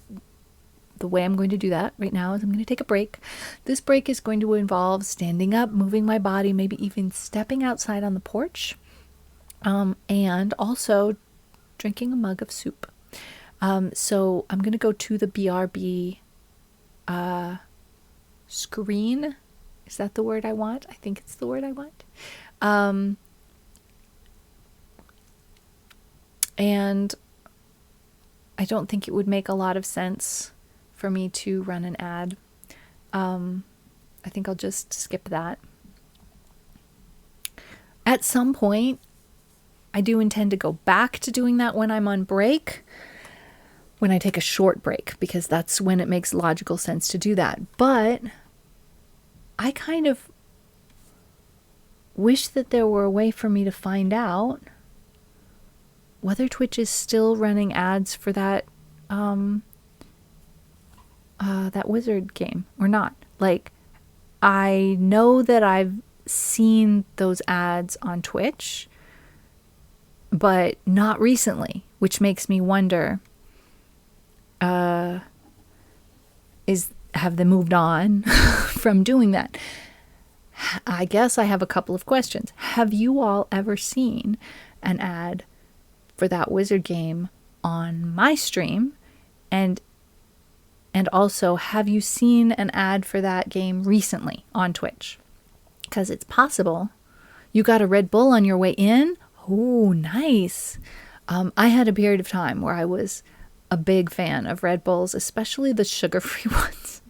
the way I'm going to do that right now is I'm going to take a break. This break is going to involve standing up, moving my body, maybe even stepping outside on the porch, and also drinking a mug of soup. So I'm going to go to the BRB screen. Is that the word I want? I think it's the word I want. And I don't think it would make a lot of sense for me to run an ad. I think I'll just skip that. At some point, I do intend to go back to doing that when I'm on break, when I take a short break, because that's when it makes logical sense to do that. But I kind of wish that there were a way for me to find out whether Twitch is still running ads for that that wizard game or not. Like, I know that I've seen those ads on Twitch, but not recently, which makes me wonder, have they moved on from doing that? I guess I have a couple of questions. Have you all ever seen an ad for that wizard game on my stream? And And also, have you seen an ad for that game recently on Twitch? Because it's possible you got a Red Bull on your way in. Oh, nice. I had a period of time where I was a big fan of Red Bulls, especially the sugar-free ones,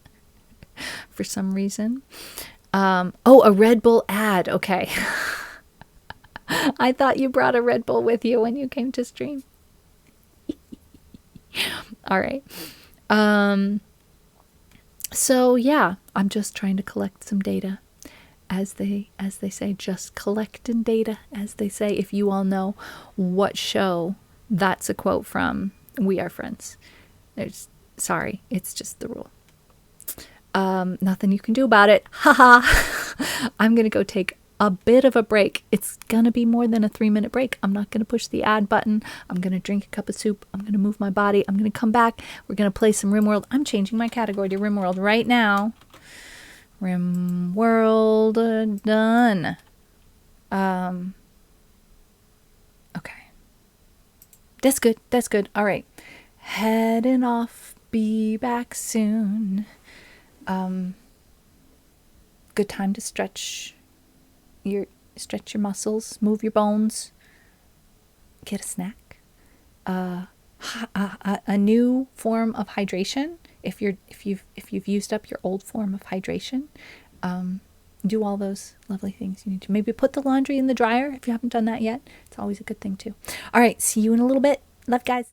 for some reason. Oh, a Red Bull ad. Okay. I thought you brought a Red Bull with you when you came to stream. All right. So yeah, I'm just trying to collect some data. As they say, just collecting data, as they say. If you all know what show that's a quote from, We Are Friends. Sorry, it's just the rule. Nothing you can do about it. Haha. I'm gonna go take a bit of a break. It's gonna be more than a 3-minute break. I'm not gonna push the ad button. I'm gonna drink a cup of soup. I'm gonna move my body. I'm gonna come back. We're gonna play some RimWorld. I'm changing my category to RimWorld right now. RimWorld done. Okay. That's good. That's good. All right. Heading off. Be back soon. Good time to stretch your muscles, move your bones, get a snack. A new form of hydration. If you've used up your old form of hydration, do all those lovely things you need to. Maybe put the laundry in the dryer if you haven't done that yet. It's always a good thing too. All right, see you in a little bit. Love, guys.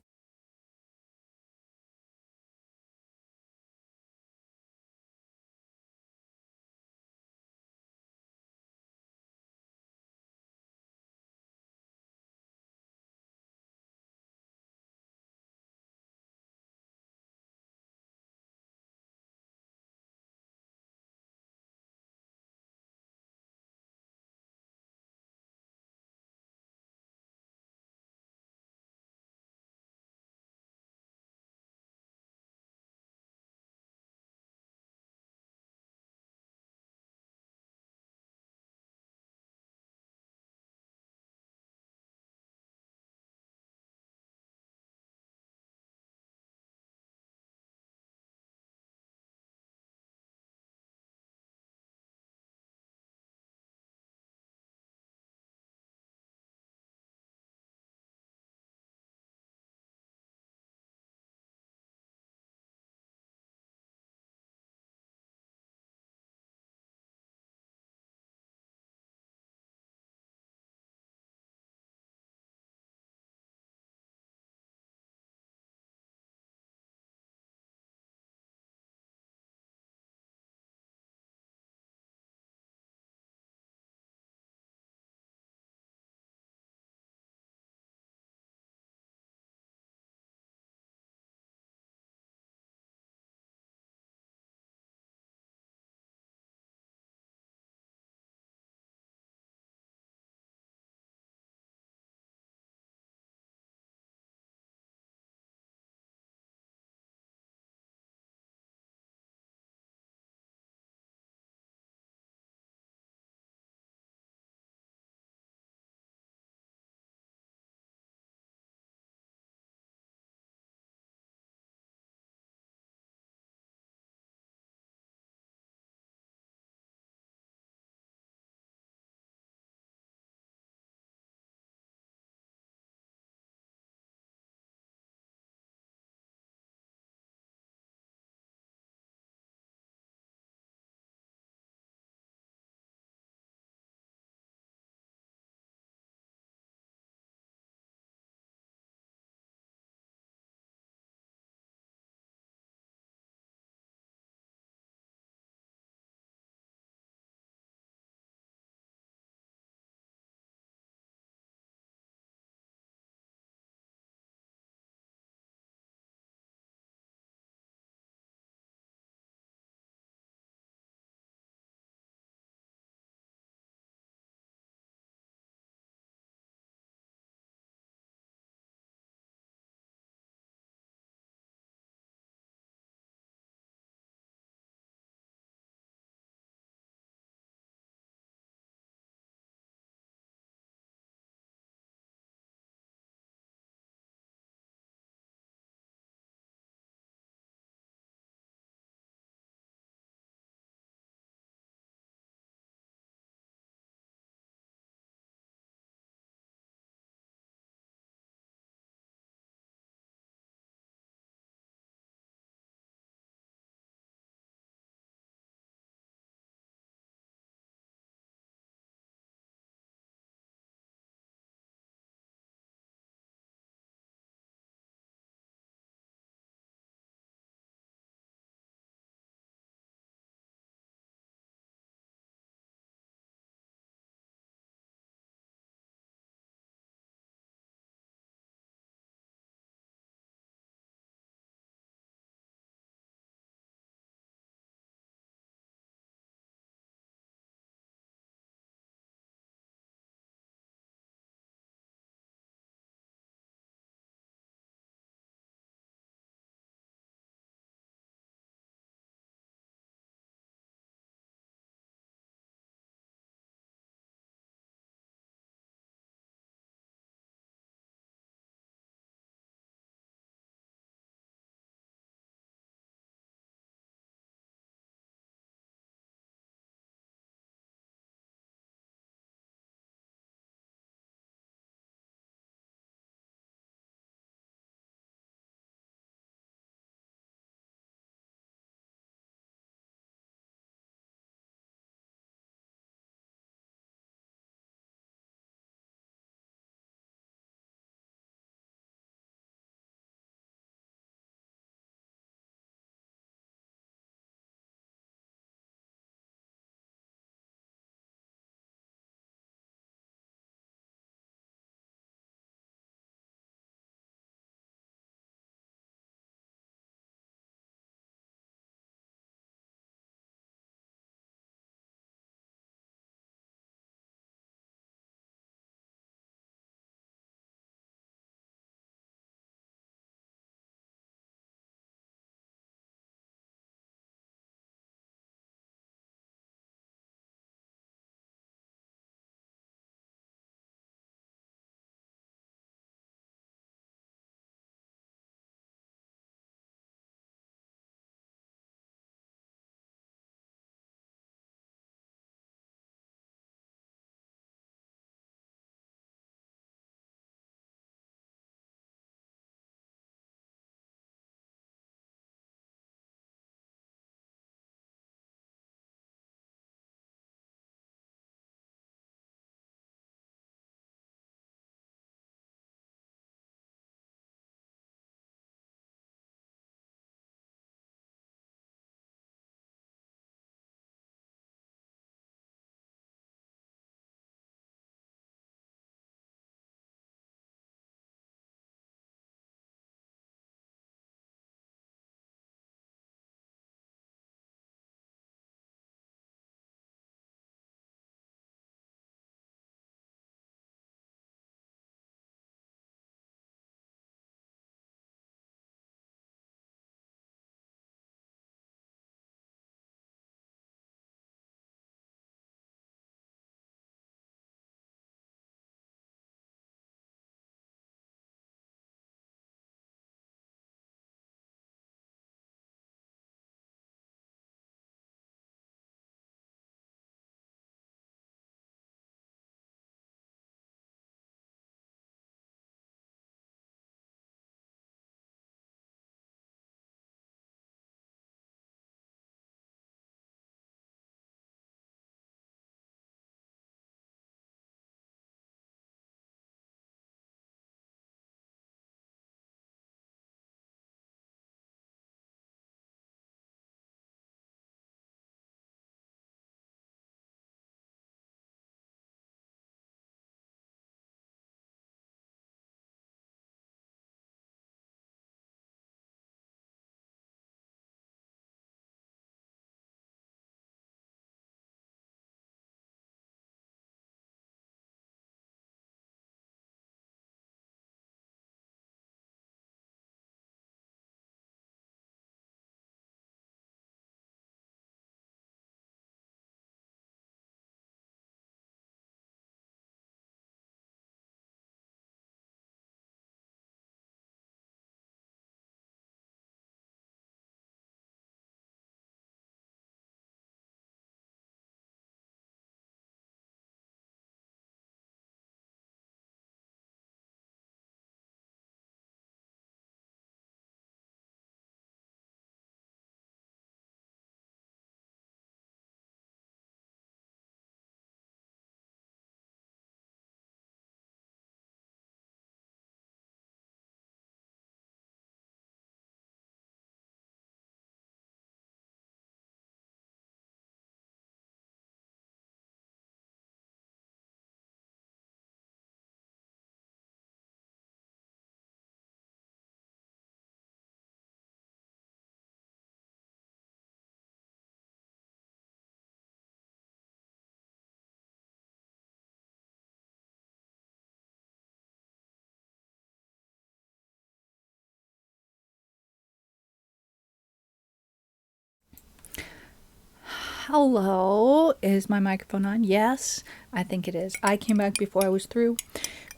Hello. Is my microphone on? Yes, I think it is. I came back before I was through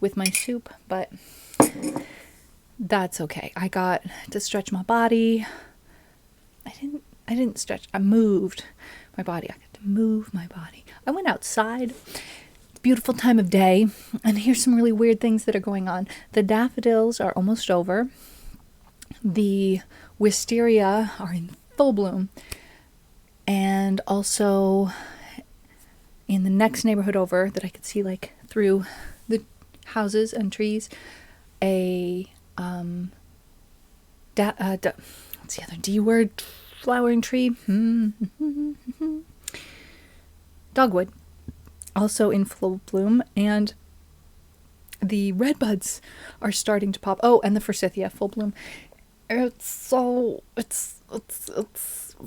with my soup, but that's okay. I got to stretch my body. I didn't stretch. I moved my body. I got to move my body. I went outside. It's a beautiful time of day, and here's some really weird things that are going on. The daffodils are almost over. The wisteria are in full bloom. And also in the next neighborhood over that I could see like through the houses and trees, what's the other D word? Flowering tree. Dogwood. Also in full bloom. And the red buds are starting to pop. Oh, and the forsythia, full bloom. It's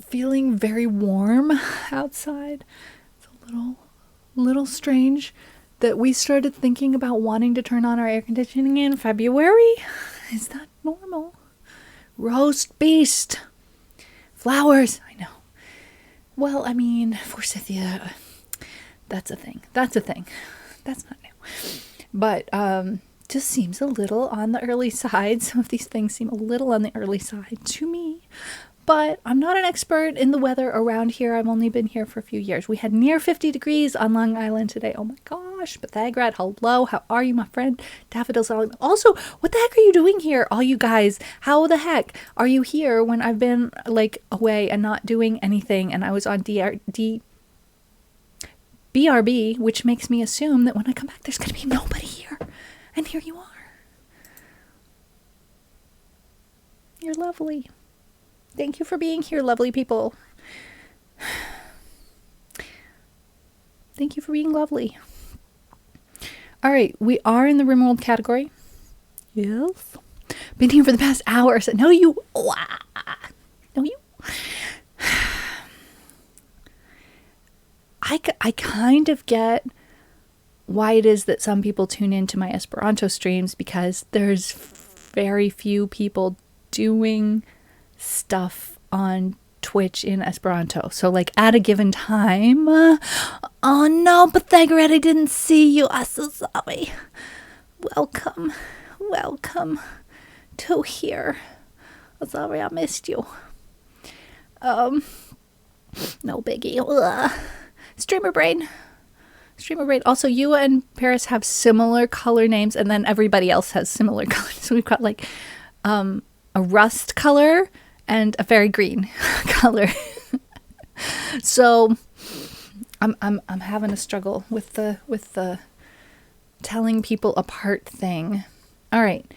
feeling very warm outside. It's a little strange that we started thinking about wanting to turn on our air conditioning in February. Is that normal? Roast beast. Flowers. I know. Well, I mean, forsythia, that's a thing. That's not new. But just seems a little on the early side. Some of these things seem a little on the early side to me. But I'm not an expert in the weather around here. I've only been here for a few years. We had near 50 degrees on Long Island today. Oh my gosh. Pythagoras, hello. How are you, my friend? Daffodils. Also, what the heck are you doing here, all you guys? How the heck are you here when I've been like away and not doing anything? And I was on BRB, which makes me assume that when I come back, there's going to be nobody here. And here you are. You're lovely. Thank you for being here, lovely people. Thank you for being lovely. All right, we are in the RimWorld category. Yes. Been here for the past hour. So no, you. No, you. I kind of get why it is that some people tune into my Esperanto streams, because there's very few people doing stuff on Twitch in Esperanto. So like at a given time, oh no, Pythagoras, I didn't see you. I'm so sorry. Welcome to here. I'm sorry I missed you. No biggie. Streamer brain. Also, you and Paris have similar color names, and then everybody else has similar colors. So we've got like a rust color and a very green color. So I'm having a struggle with the telling people apart thing. All right.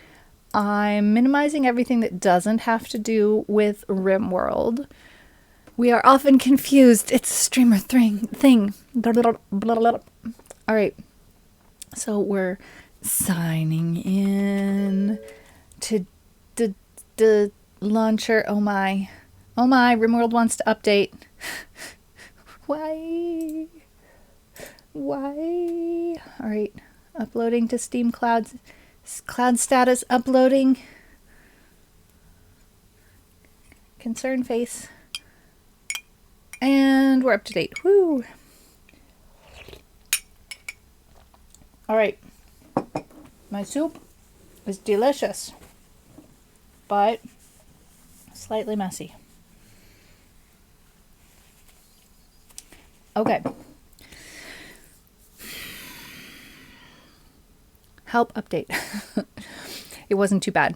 I'm minimizing everything that doesn't have to do with RimWorld. We are often confused. It's a streamer thing. All right. So we're signing in to the launcher. Oh my, RimWorld wants to update. Why? All right, uploading to Steam Clouds. Cloud status uploading. Concern face. And we're up to date. Woo! All right. My soup is delicious, but slightly messy. Okay. Help update. It wasn't too bad.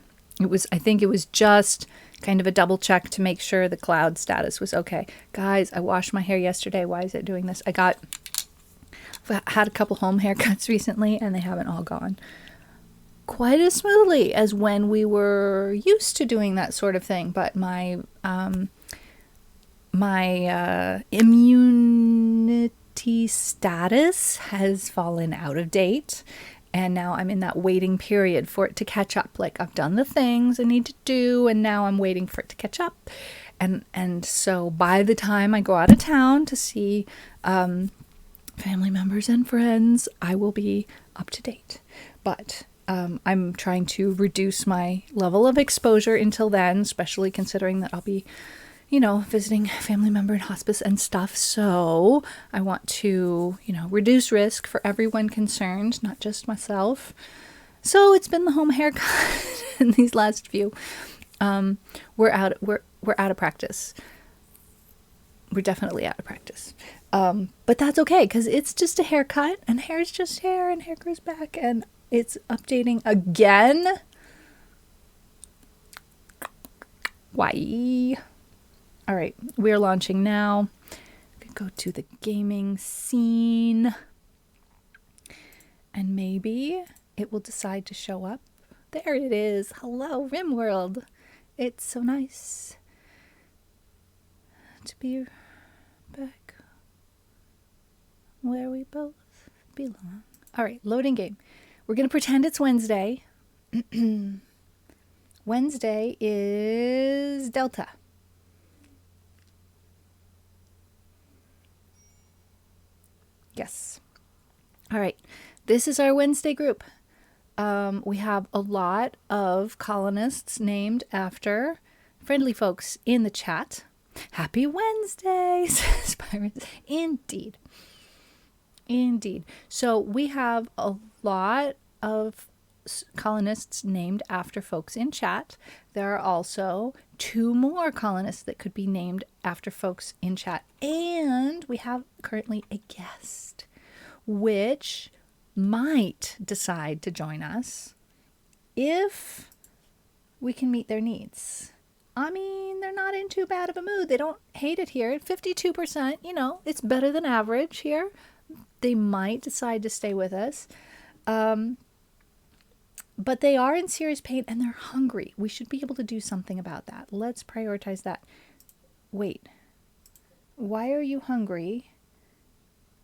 I think it was just kind of a double check to make sure the cloud status was okay. Guys, I washed my hair yesterday. Why is it doing this? I've had a couple home haircuts recently, and they haven't all gone quite as smoothly as when we were used to doing that sort of thing. But my immunity status has fallen out of date. And now I'm in that waiting period for it to catch up. Like, I've done the things I need to do, and now I'm waiting for it to catch up. And so by the time I go out of town to see family members and friends, I will be up to date. But I'm trying to reduce my level of exposure until then, especially considering that I'll be visiting a family member in hospice and stuff. So I want to, reduce risk for everyone concerned, not just myself. So it's been the home haircut in these last few. We're out of practice. We're definitely out of practice. But that's okay, because it's just a haircut, and hair is just hair, and hair grows back, and it's updating again. Why? All right, we're launching now. We could go to the gaming scene, and maybe it will decide to show up. There it is. Hello, RimWorld. It's so nice to be back where we both belong. All right, loading game. We're going to pretend it's Wednesday. Wednesday is Delta. Yes. All right, this is our Wednesday group. We have a lot of colonists named after friendly folks in the chat. Happy Wednesday, says Pirates. Indeed. So we have a lot of colonists named after folks in chat. There are also 2 more colonists that could be named after folks in chat. And we have currently a guest, which might decide to join us if we can meet their needs. I mean, they're not in too bad of a mood. They don't hate it here. 52%, it's better than average here. They might decide to stay with us. But they are in serious pain and they're hungry. We should be able to do something about that. Let's prioritize that. Wait. Why are you hungry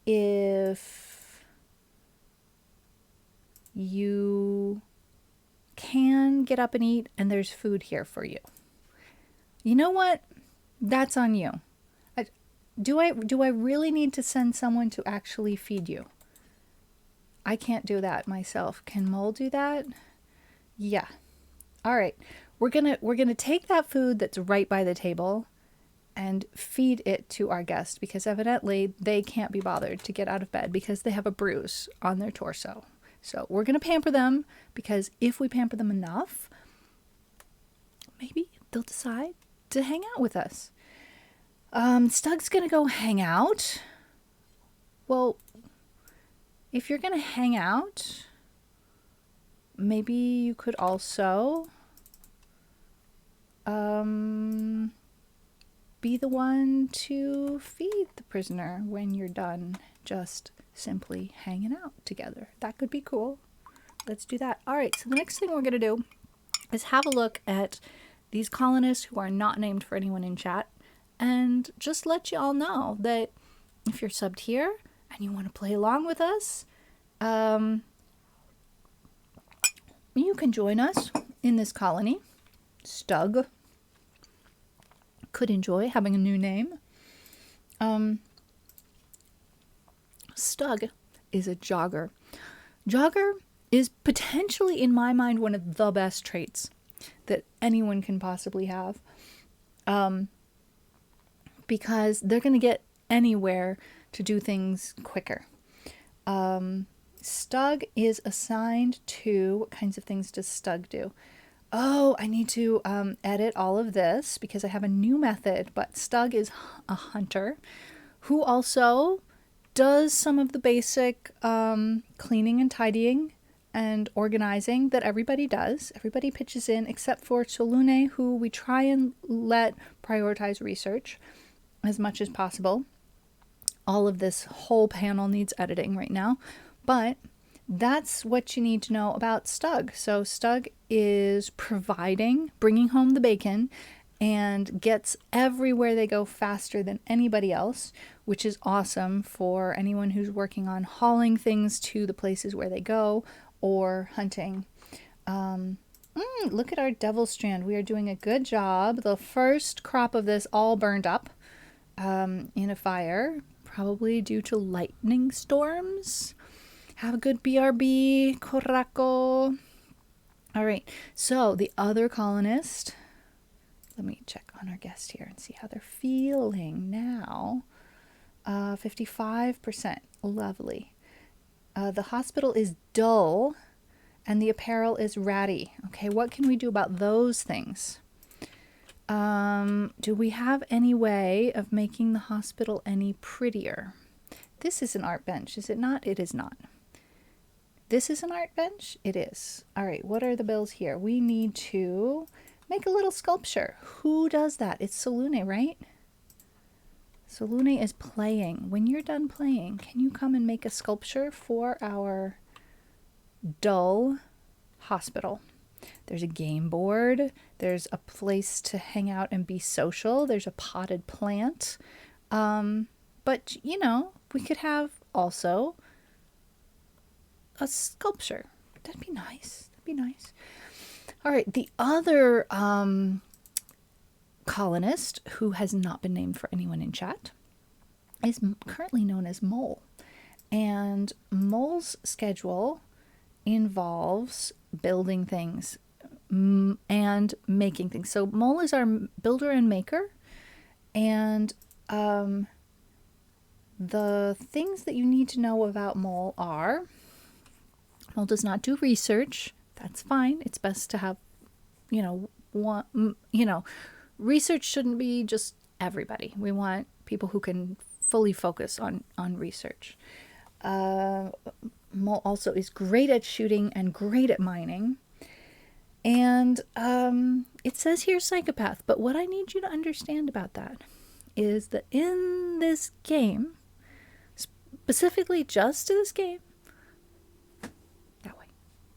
if you can get up and eat and there's food here for you? You know what? That's on you. Do I really need to send someone to actually feed you? I can't do that myself. Can Mole do that? Yeah. All right. We're gonna take that food that's right by the table and feed it to our guest, because evidently they can't be bothered to get out of bed because they have a bruise on their torso. So we're gonna pamper them, because if we pamper them enough, maybe they'll decide to hang out with us. Stug's gonna go hang out. Well, if you're gonna hang out, maybe you could also be the one to feed the prisoner when you're done just simply hanging out together. That could be cool. Let's do that. All right, so the next thing we're gonna do is have a look at these colonists who are not named for anyone in chat, and just let you all know that if you're subbed here and you want to play along with us, you can join us in this colony. Stug could enjoy having a new name. Stug is a jogger. Jogger is potentially, in my mind, one of the best traits that anyone can possibly have. Because they're going to get anywhere to do things quicker. Stug is assigned to, what kinds of things does Stug do? Oh, I need to edit all of this because I have a new method, but Stug is a hunter who also does some of the basic cleaning and tidying and organizing that everybody does. Everybody pitches in except for Solune, who we try and let prioritize research as much as possible. All of this whole panel needs editing right now, but that's what you need to know about Stug. So Stug is bringing home the bacon, and gets everywhere they go faster than anybody else, which is awesome for anyone who's working on hauling things to the places where they go or hunting. Look at our devil strand. We are doing a good job. The first crop of this all burned up in a fire, probably due to lightning storms. Have a good BRB, Coraco. All right, so the other colonist, Let me check on our guest here and see how they're feeling now. 55%. Lovely. The hospital is dull and the apparel is ratty. Okay, what can we do about those things? Do we have any way of making the hospital any prettier? This is an art bench, is it not? It is not. This is an art bench? It is. All right, what are the bills here? We need to make a little sculpture. Who does that? It's Solune, right? Solune is playing. When you're done playing, can you come and make a sculpture for our dull hospital? There's a game board. There's a place to hang out and be social. There's a potted plant. But, you know, we could have also a sculpture. That'd be nice. That'd be nice. All right. The other colonist, who has not been named for anyone in chat, is currently known as Mole. And Mole's schedule involves building things and making things. So Mole is our builder and maker. And the things that you need to know about Mole are, Mole does not do research. That's fine. It's best to have, research shouldn't be just everybody. We want people who can fully focus on research. Mole also is great at shooting and great at mining. And it says here psychopath, but what I need you to understand about that is that in this game, specifically just to this game, that way,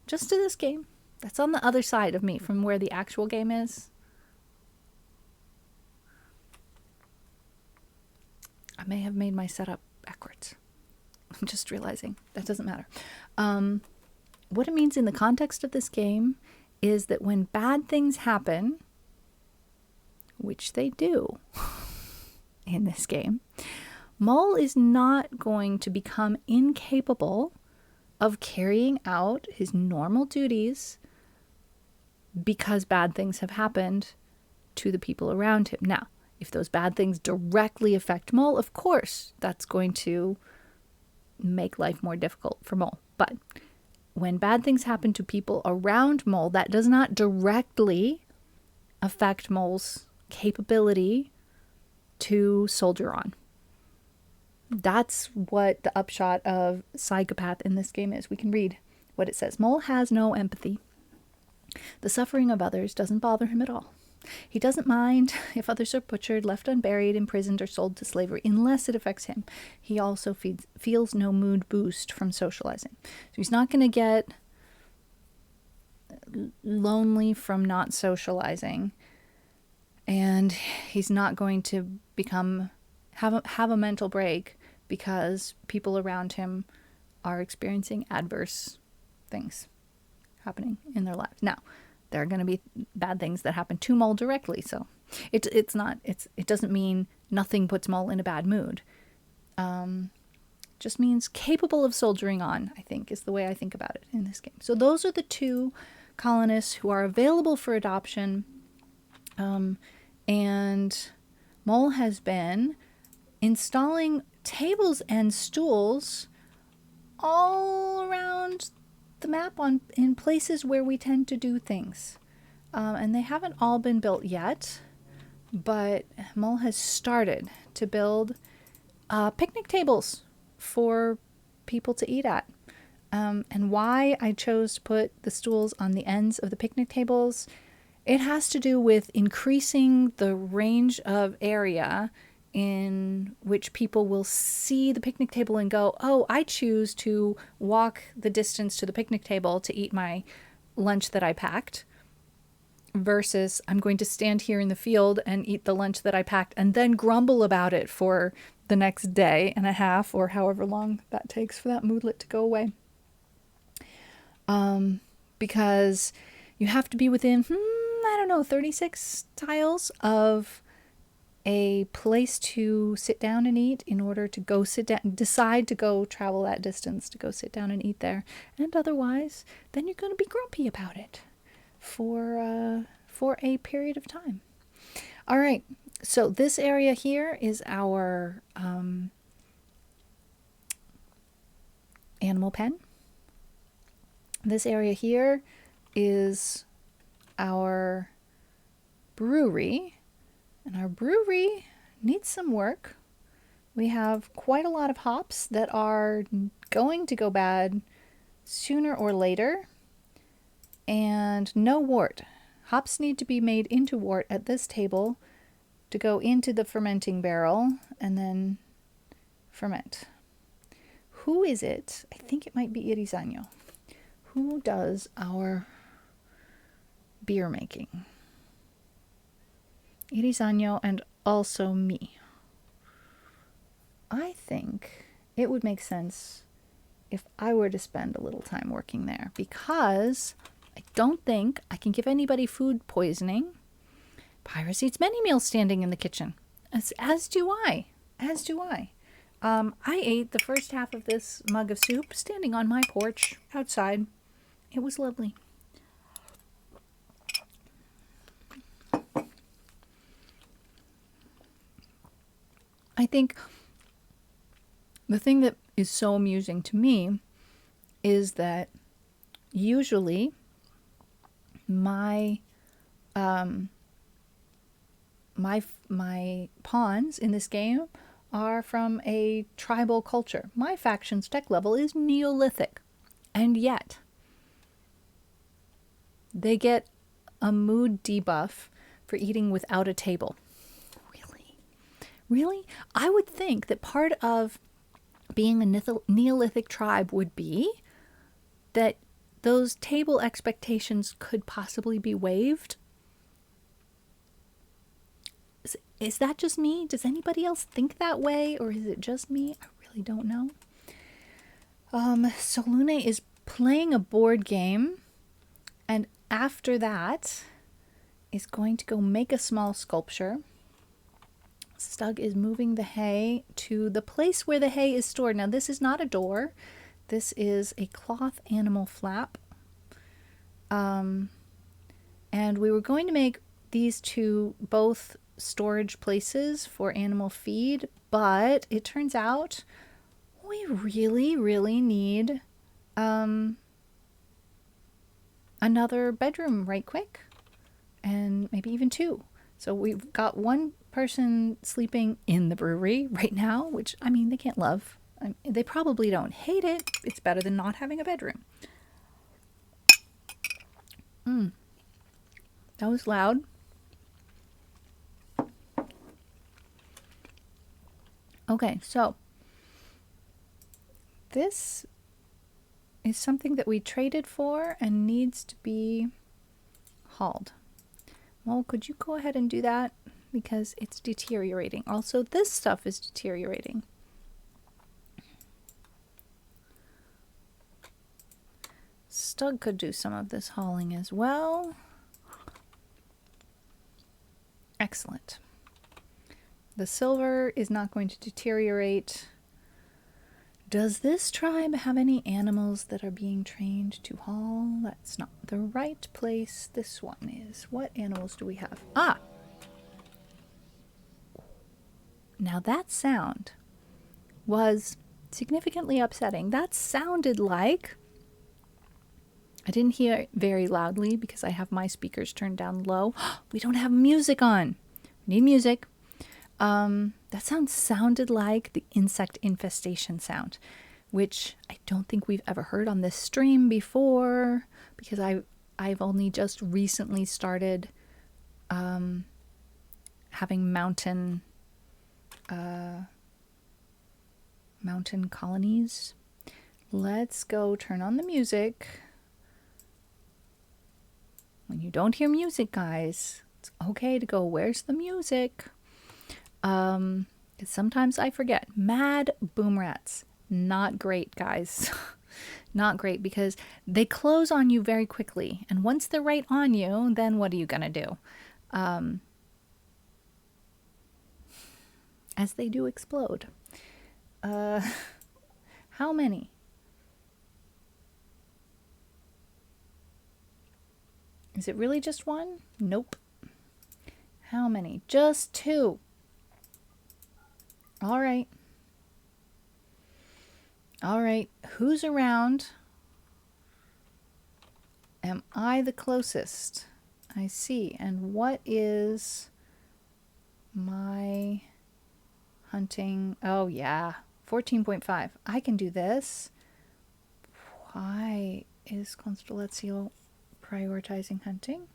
just to this game, that's on the other side of me from where the actual game is. I may have made my setup backwards. I'm just realizing that doesn't matter. What it means in the context of this game is that when bad things happen, which they do in this game, Mole is not going to become incapable of carrying out his normal duties because bad things have happened to the people around him. Now, if those bad things directly affect Mole, of course, that's going to make life more difficult for Mole. But when bad things happen to people around Mole, that does not directly affect Mole's capability to soldier on. That's what the upshot of psychopath in this game is. We can read what it says. Mole has no empathy. The suffering of others doesn't bother him at all. He doesn't mind if others are butchered, left unburied, imprisoned, or sold to slavery, unless it affects him. He also feels no mood boost from socializing. So he's not going to get lonely from not socializing, and he's not going to have a mental break because people around him are experiencing adverse things happening in their lives. Now, there are going to be bad things that happen to Mole directly, so it doesn't mean nothing puts Mole in a bad mood. Just means capable of soldiering on, I think, is the way I think about it in this game. So those are the two colonists who are available for adoption, and Mole has been installing tables and stools all around the map in places where we tend to do things. And they haven't all been built yet, but Mole has started to build picnic tables for people to eat at. And why I chose to put the stools on the ends of the picnic tables, it has to do with increasing the range of area in which people will see the picnic table and go, oh, I choose to walk the distance to the picnic table to eat my lunch that I packed, versus I'm going to stand here in the field and eat the lunch that I packed and then grumble about it for the next day and a half or however long that takes for that moodlet to go away. Because you have to be within, 36 tiles of a place to sit down and eat in order to go sit down, decide to go travel that distance to go sit down and eat there. And otherwise, then you're going to be grumpy about it for a period of time. All right, so this area here is our animal pen. This area here is our brewery, and our brewery needs some work. We have quite a lot of hops that are going to go bad sooner or later, and no wort. Hops need to be made into wort at this table to go into the fermenting barrel and then ferment. Who is it? I think it might be Irizano. Who does our beer making? Irizano and also me. I think it would make sense if I were to spend a little time working there, because I don't think I can give anybody food poisoning. Pyrus eats many meals standing in the kitchen, as do I. I ate the first half of this mug of soup standing on my porch outside. It was lovely. I think the thing that is so amusing to me is that usually my pawns in this game are from a tribal culture. My faction's tech level is Neolithic, and yet they get a mood debuff for eating without a table. Really? I would think that part of being a Neolithic tribe would be that those table expectations could possibly be waived. Is that just me? Does anybody else think that way, or is it just me? I really don't know. So Lune is playing a board game, and after that is going to go make a small sculpture. Stug is moving the hay to the place where the hay is stored. Now, this is not a door. This is a cloth animal flap. And we were going to make these two both storage places for animal feed, but it turns out we really need another bedroom right quick, and maybe even two. So we've got one person sleeping in the brewery right now, which, I mean, they can't love. They probably don't hate it. It's better than not having a bedroom. That was loud. Okay, so this is something that we traded for and needs to be hauled. Well, could you go ahead and do that? Because it's deteriorating. Also, this stuff is deteriorating. Stug could do some of this hauling as well. Excellent. The silver is not going to deteriorate. Does this tribe have any animals that are being trained to haul? That's not the right place. This one is. What animals do we have? Ah! Now that sound was significantly upsetting. That sounded like... I didn't hear it very loudly because I have my speakers turned down low. We don't have music on. We need music. That sound sounded like the insect infestation sound, which I don't think we've ever heard on this stream before, because I've only just recently started having mountain colonies. Let's go turn on the music. When you don't hear music, guys, it's okay to go, where's the music? Because sometimes I forget. Mad boom rats. Not great, guys. Not great, because they close on you very quickly. And once they're right on you, then what are you going to do? As they do explode. How many? Is it really just one? Nope. How many? Just 2. All right. All right. Who's around? Am I the closest? I see. And what is my hunting? Oh, yeah. 14.5. I can do this. Why is Constellatio prioritizing hunting?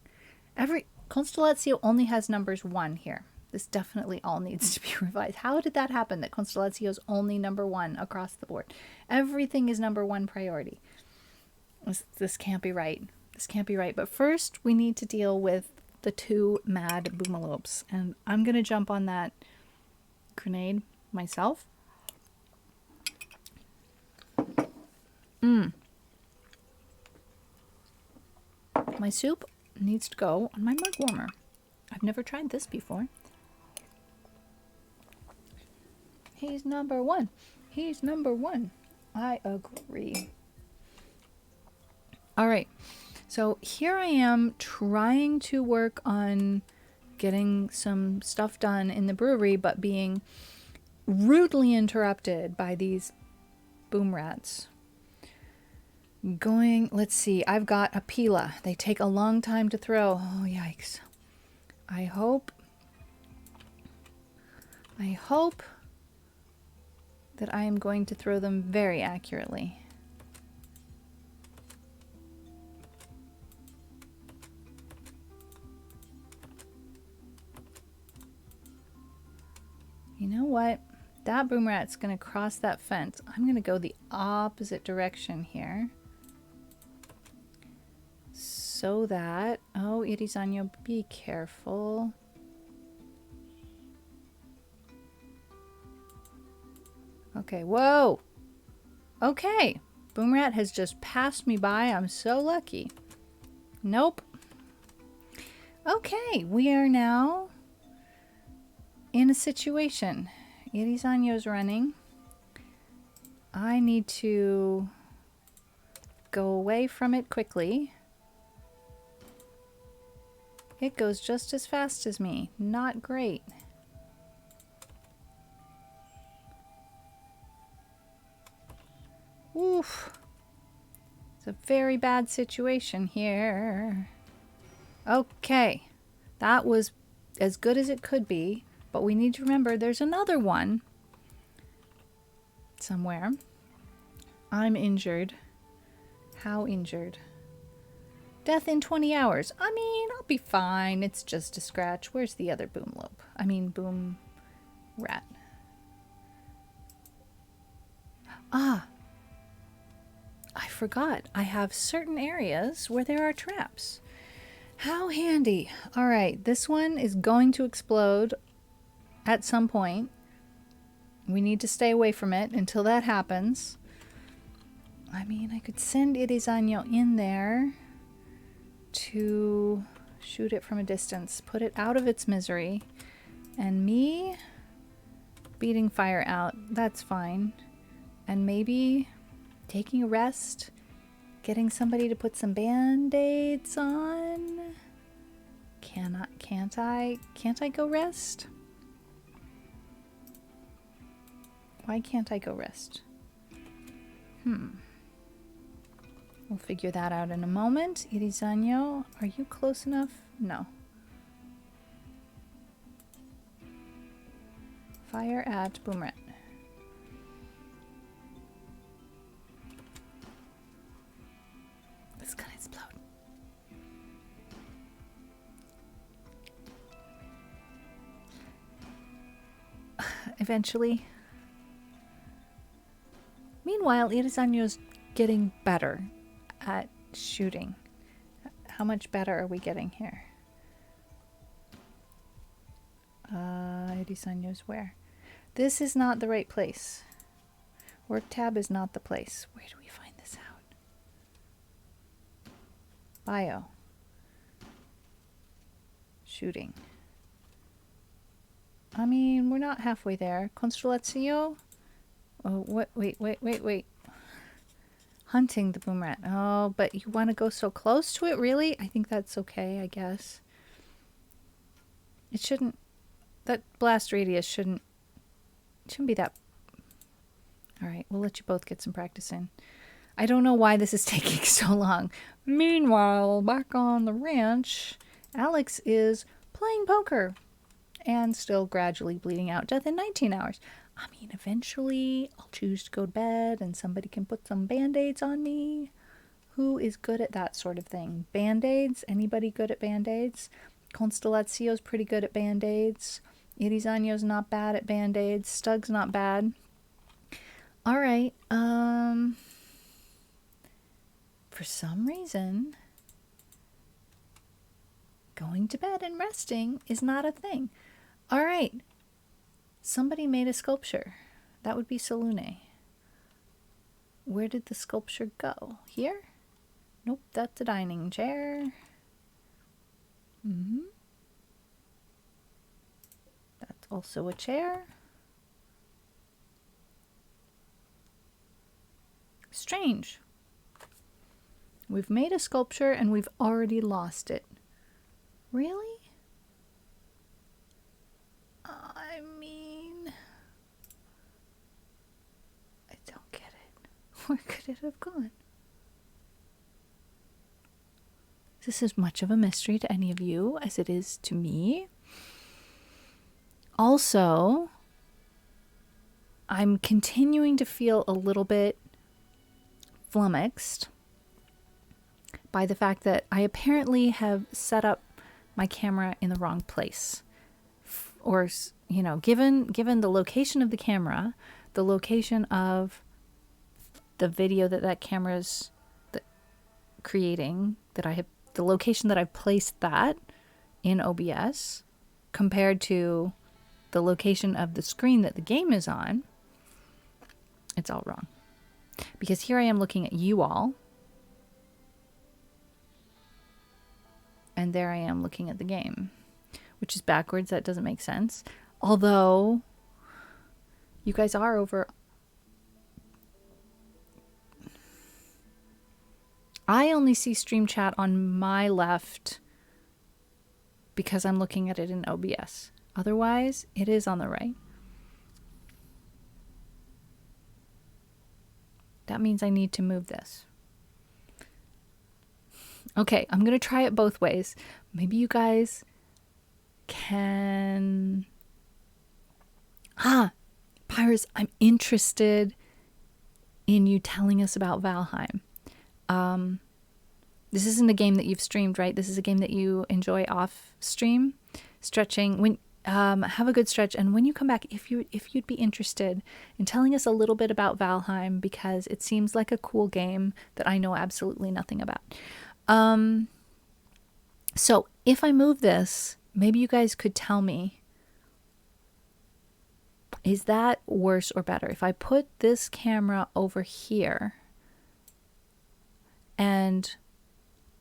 Constellatio only has numbers 1 here. This definitely all needs to be revised. How did that happen that Constellatio is only number 1 across the board? Everything is number 1 priority. This can't be right. This can't be right. But first, we need to deal with the 2 mad boomalopes. And I'm going to jump on that grenade myself. My soup needs to go on my mug warmer. I've never tried this before. He's number 1. He's number 1. I agree. All right. So here I am trying to work on getting some stuff done in the brewery, but being rudely interrupted by these boom rats. Let's see, I've got a pila. They take a long time to throw. Oh, yikes. I hope that I am going to throw them very accurately. You know what? That boom rat's going to cross that fence. I'm going to go the opposite direction here. So that... Oh, Irizanyo, be careful. Okay, whoa! Okay, boom rat has just passed me by. I'm so lucky. Nope. Okay, we are now in a situation. Irizanyo's running. I need to go away from it quickly. It goes just as fast as me. Not great. Oof. It's a very bad situation here. Okay. That was as good as it could be. But we need to remember there's another one somewhere. I'm injured. How injured? Death in 20 hours. I mean, I'll be fine. It's just a scratch. Where's the other boom rat? Ah, I forgot. I have certain areas where there are traps. How handy. All right, this one is going to explode at some point. We need to stay away from it until that happens. I mean, I could send Irizanyo in there to shoot it from a distance, put it out of its misery, and me beating fire out, that's fine. And maybe taking a rest, getting somebody to put some band-aids on. Can't I go rest? Why can't I go rest? We'll figure that out in a moment. Irizanyo, are you close enough? No. Fire at Boomrat. It's gonna explode. Eventually. Meanwhile, Irizanyo's getting better at shooting. How much better are we getting here? Irizanyo's where? This is not the right place. Work tab is not the place. Where do we find this out? Bio. Shooting. I mean, we're not halfway there. Constellatio? Oh, wait. Hunting the boom rat. Oh, but you want to go so close to it? Really? I think that's okay, I guess. It shouldn't, that blast radius shouldn't be that. All right, we'll let you both get some practice in. I don't know why this is taking so long. Meanwhile, back on the ranch, Alex is playing poker and still gradually bleeding out. Death in 19 hours. I mean, eventually I'll choose to go to bed and somebody can put some band-aids on me. Who is good at that sort of thing? Band-aids? Anybody good at band-aids? Constellazio's pretty good at band-aids. Irizanyo's not bad at band-aids. Stug's not bad. All right. For some reason, going to bed and resting is not a thing. All right. Somebody made a sculpture. That would be Salune. Where did the sculpture go? Here? Nope, that's a dining chair. That's also a chair. Strange. We've made a sculpture and we've already lost it. Really? I mean, I don't get it. Where could it have gone? Is this as much of a mystery to any of you as it is to me? Also, I'm continuing to feel a little bit flummoxed by the fact that I apparently have set up my camera in the wrong place. Or, you know, given the location of the camera, the location of the video that camera's creating, the location that I've placed that in OBS compared to the location of the screen that the game is on, it's all wrong. Because here I am looking at you all, and there I am looking at the game, which is backwards. That doesn't make sense. Although, you guys are over. I only see stream chat on my left because I'm looking at it in OBS. Otherwise, it is on the right. That means I need to move this. Okay, I'm going to try it both ways. Maybe you guys can... Pyrus, I'm interested in you telling us about Valheim. This isn't a game that you've streamed, right? This is a game that you enjoy off stream. Stretching. Have a good stretch, and when you come back, if you'd be interested in telling us a little bit about Valheim, because it seems like a cool game that I know absolutely nothing about. So if I move this, maybe you guys could tell me, is that worse or better? If I put this camera over here and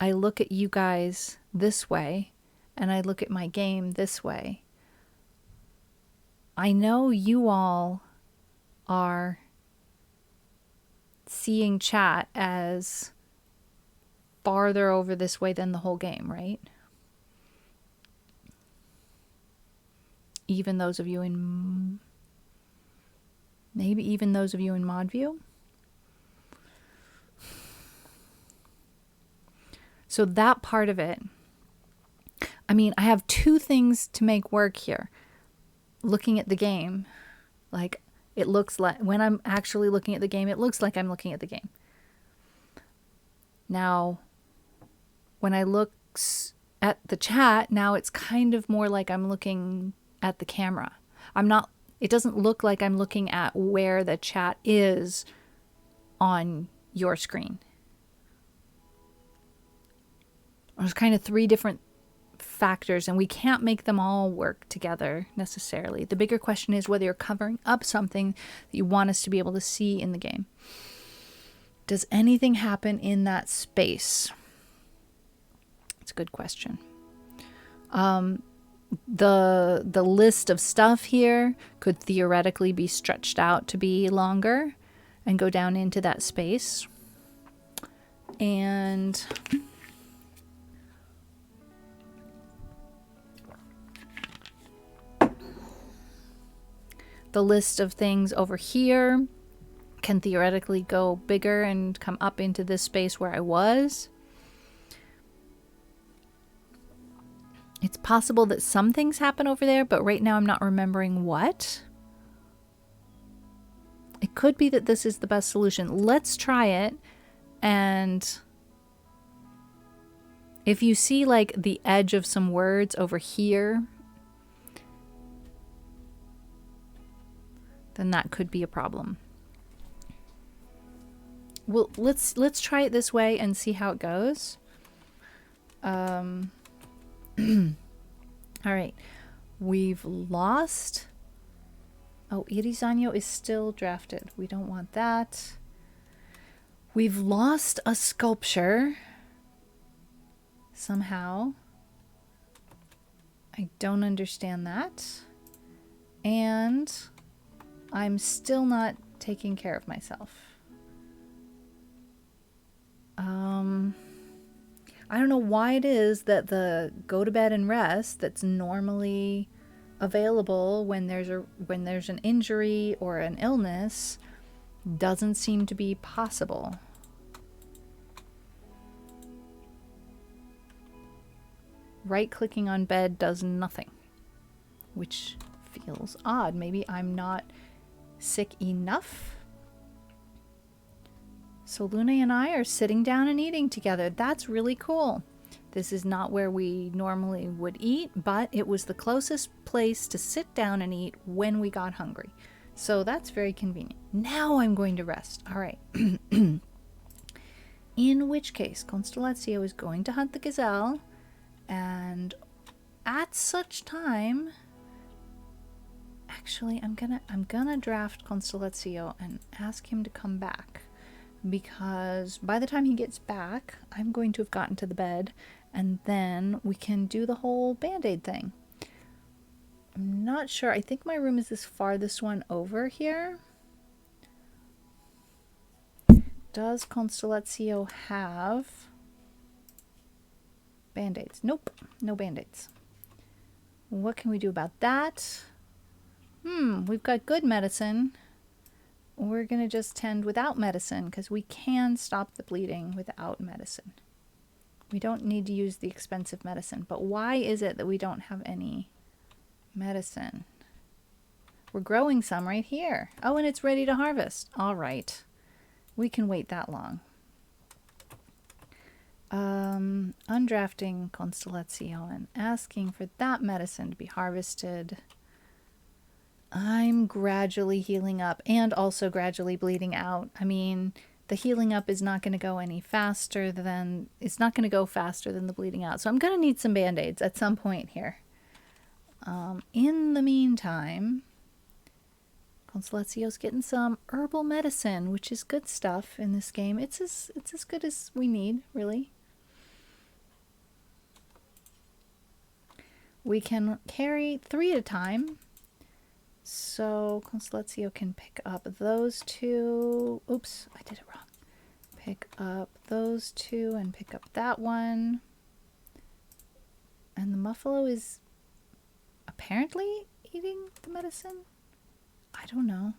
I look at you guys this way and I look at my game this way, I know you all are seeing chat as farther over this way than the whole game, right? Even those of you in... Maybe even those of you in mod view? So that part of it... I mean, I have two things to make work here. Looking at the game, like, it looks like... When I'm actually looking at the game, it looks like I'm looking at the game. Now, when I look at the chat, now it's kind of more like I'm looking at the camera. It doesn't look like I'm looking at where the chat is on your screen. There's kind of three different factors, and we can't make them all work together necessarily. The bigger question is whether you're covering up something that you want us to be able to see in the game. Does anything happen in that space? It's a good question. The list of stuff here could theoretically be stretched out to be longer and go down into that space. And the list of things over here can theoretically go bigger and come up into this space where I was. It's possible that some things happen over there, but right now I'm not remembering what. It could be that this is the best solution. Let's try it. And if you see like the edge of some words over here, then that could be a problem. Well, let's try it this way and see how it goes. All right, we've lost. Oh, Irizanyo is still drafted. We don't want that. We've lost a sculpture somehow. I don't understand that. And I'm still not taking care of myself. I don't know why it is that the go to bed and rest that's normally available when there's an injury or an illness doesn't seem to be possible. Right-clicking on bed does nothing, which feels odd. Maybe I'm not sick enough. So Luna and I are sitting down and eating together. That's really cool. This is not where we normally would eat, but it was the closest place to sit down and eat when we got hungry. So that's very convenient. Now I'm going to rest. All right. In which case, Constellatio is going to hunt the gazelle, and at such time, actually, I'm gonna draft Constellatio and ask him to come back. Because by the time he gets back, I'm going to have gotten to the bed, and then we can do the whole band-aid thing. I'm not sure. I think my room is this farthest one over here. Does Constellatio have band-aids? Nope, no band-aids. What can we do about that? We've got good medicine. We're going to just tend without medicine because we can stop the bleeding without medicine. We don't need to use the expensive medicine. But why is it that we don't have any medicine? We're growing some right here. Oh, and it's ready to harvest. All right. We can wait that long. Undrafting Constellatio and asking for that medicine to be harvested. I'm gradually healing up and also gradually bleeding out. I mean, the healing up is not going to go any faster than, it's not going to go faster than the bleeding out. So I'm going to need some band-aids at some point here. In the meantime, Constellatio's getting some herbal medicine, which is good stuff in this game. It's as good as we need, really. We can carry 3 at a time. So Constellatio can pick up those 2. Oops, I did it wrong. Pick up those 2 and pick up that one. And the muffalo is apparently eating the medicine? I don't know.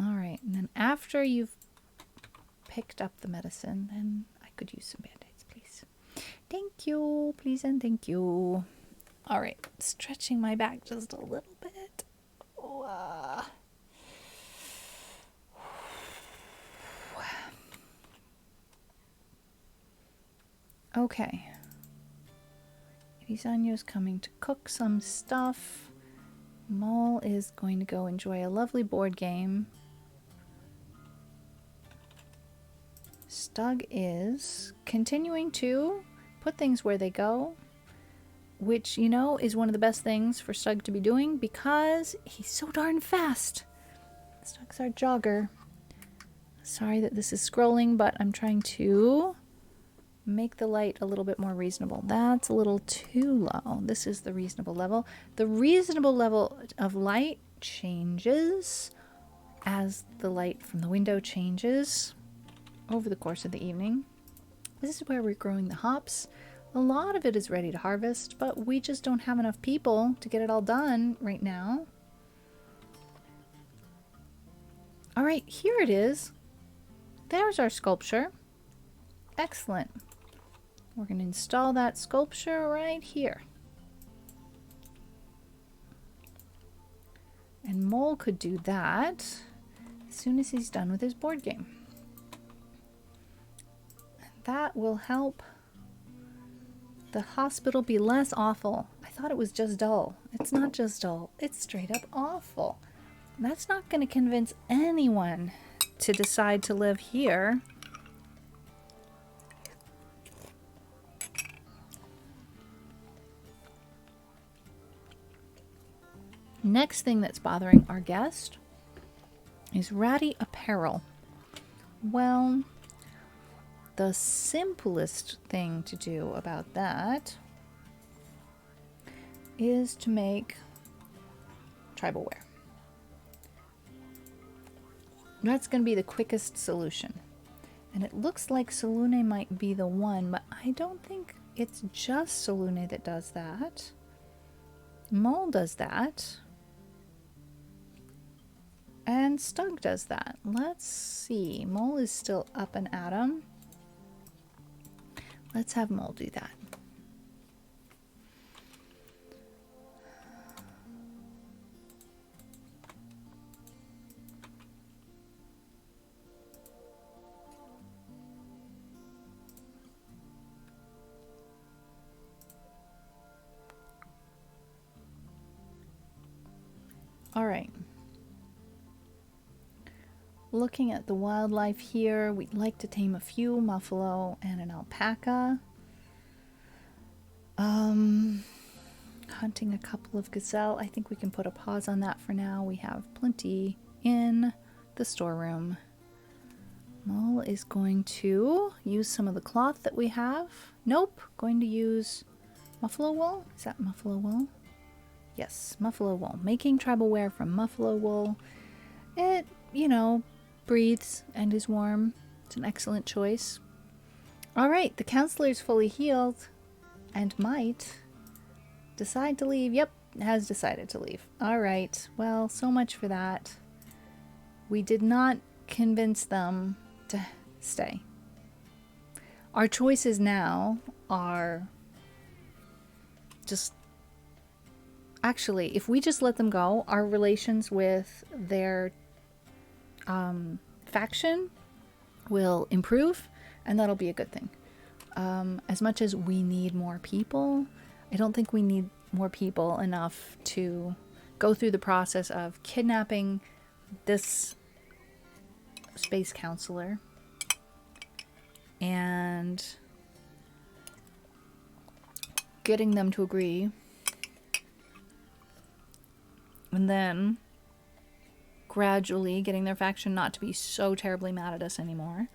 All right, and then after you've picked up the medicine, then I could use some band-aids, please. Thank you, please and thank you. All right, stretching my back just a little bit. Okay. Irizanyo's coming to cook some stuff. Mole is going to go enjoy a lovely board game. Stug is continuing to put things where they go, which, you know, is one of the best things for Stug to be doing because he's so darn fast. Stug's our jogger. Sorry that this is scrolling, but I'm trying to make the light a little bit more reasonable. That's a little too low. This is the reasonable level. The reasonable level of light changes as the light from the window changes over the course of the evening. This is where we're growing the hops. A lot of it is ready to harvest, but we just don't have enough people to get it all done right now. All right, here it is. There's our sculpture. Excellent. We're going to install that sculpture right here. And Mole could do that as soon as he's done with his board game. That will help the hospital be less awful. I thought it was just dull. It's not just dull. It's straight up awful. That's not going to convince anyone to decide to live here. Next thing that's bothering our guest is ratty apparel. Well, the simplest thing to do about that is to make tribal wear. That's going to be the quickest solution. And it looks like Salune might be the one, but I don't think it's just Salune that does that. Mole does that. And Stug does that. Let's see. Mole is still up and at 'em. Let's have Mole do that. All right. Looking at the wildlife here, we'd like to tame a few muffalo and an alpaca. Hunting a couple of gazelle. I think we can put a pause on that for now. We have plenty in the storeroom. Mole is going to use some of the cloth that we have. Nope, going to use muffalo wool. Is that muffalo wool? Yes, muffalo wool. Making tribal wear from muffalo wool. It, you know, breathes and is warm. It's an excellent choice. All right, the counselor is fully healed and might decide to leave. Yep, has decided to leave. All right, well, so much for that. We did not convince them to stay. Our choices now are just... Actually, if we just let them go, our relations with their faction will improve, and that'll be a good thing. As much as we need more people, I don't think we need more people enough to go through the process of kidnapping this space counselor and getting them to agree, and then gradually getting their faction not to be so terribly mad at us anymore.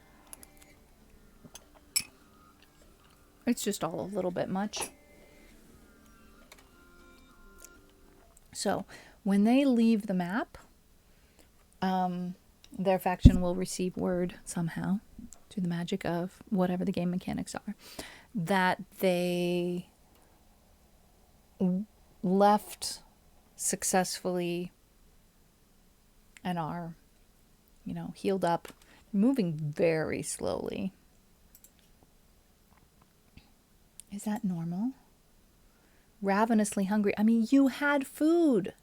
It's just all a little bit much. So when they leave the map, their faction will receive word somehow, through the magic of whatever the game mechanics are, that they left successfully and are, you know, healed up, moving very slowly. Is that normal? Ravenously hungry. I mean, you had food.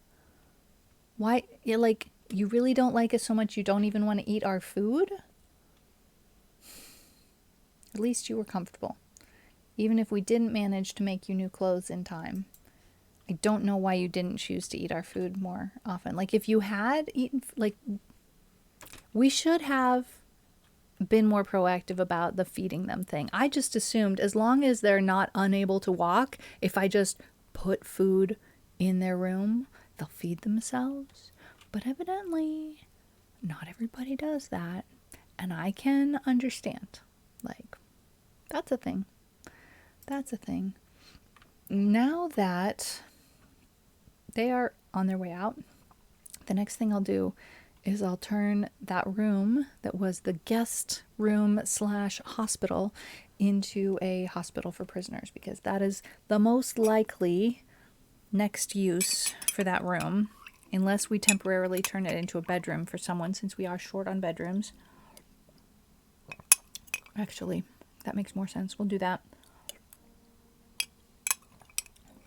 Why? You're like, you really don't like us so much you don't even want to eat our food? At least you were comfortable. Even if we didn't manage to make you new clothes in time. I don't know why you didn't choose to eat our food more often. Like, if you had eaten, like, we should have been more proactive about the feeding them thing. I just assumed as long as they're not unable to walk, if I just put food in their room, they'll feed themselves. But evidently, not everybody does that. And I can understand. Like, that's a thing. That's a thing. Now that they are on their way out, the next thing I'll do is I'll turn that room that was the guest room / hospital into a hospital for prisoners, because that is the most likely next use for that room unless we temporarily turn it into a bedroom for someone, since we are short on bedrooms. Actually, that makes more sense. We'll do that.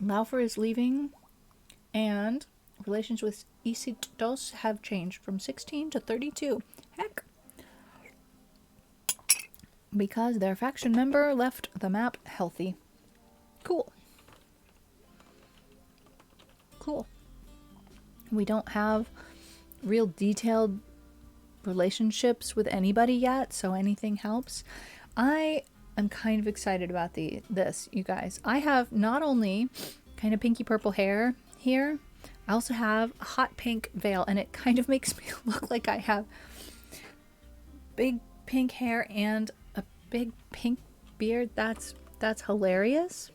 Laufer is leaving, and relations with Isitos have changed from 16 to 32. Heck! Because their faction member left the map healthy. Cool. Cool. We don't have real detailed relationships with anybody yet, so anything helps. I am kind of excited about this, you guys. I have not only kind of pinky purple hair here, I also have a hot pink veil, and it kind of makes me look like I have big pink hair and a big pink beard. That's hilarious.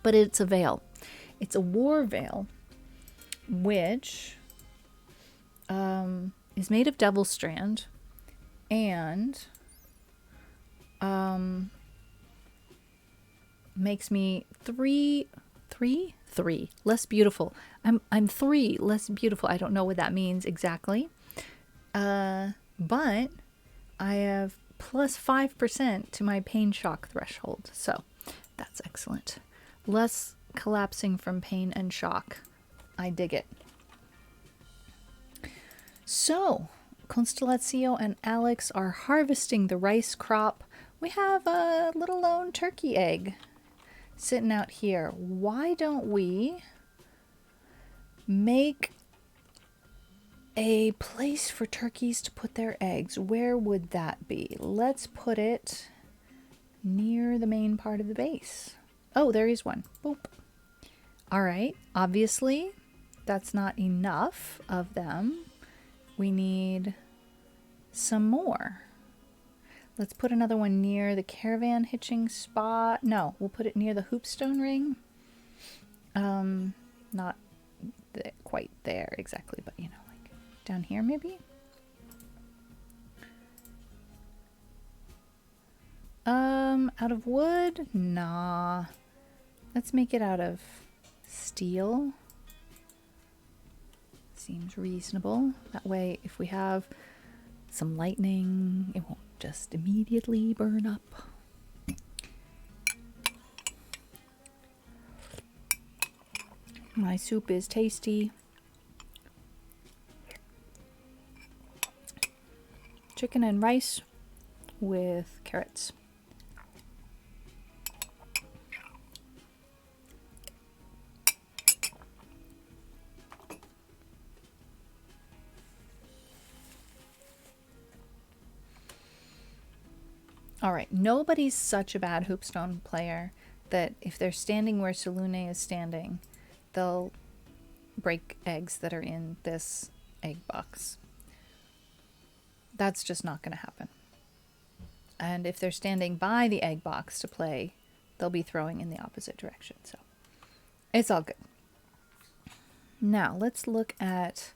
But it's a veil. It's a war veil, which is made of devil strand and makes me three less beautiful. I'm 3 less beautiful. I don't know what that means exactly. But I have plus 5% to my pain shock threshold. So that's excellent. Less collapsing from pain and shock. I dig it. So, Constellazio and Alex are harvesting the rice crop. We have a little lone turkey egg sitting out here. Why don't we make a place for turkeys to put their eggs? Where would that be? Let's put it near the main part of the base. Oh, there is one. Boop. All right. Obviously, that's not enough of them. We need some more. Let's put another one near the caravan hitching spot. No, we'll put it near the hoopstone ring. Not quite there exactly, but you know, like down here maybe. Out of wood? Nah. Let's make it out of steel. Seems reasonable. That way, if we have some lightning, it won't just immediately burn up. My soup is tasty. Chicken and rice with carrots. All right, nobody's such a bad hoopstone player that if they're standing where Salune is standing, they'll break eggs that are in this egg box. That's just not going to happen. And if they're standing by the egg box to play, they'll be throwing in the opposite direction. So it's all good. Now let's look at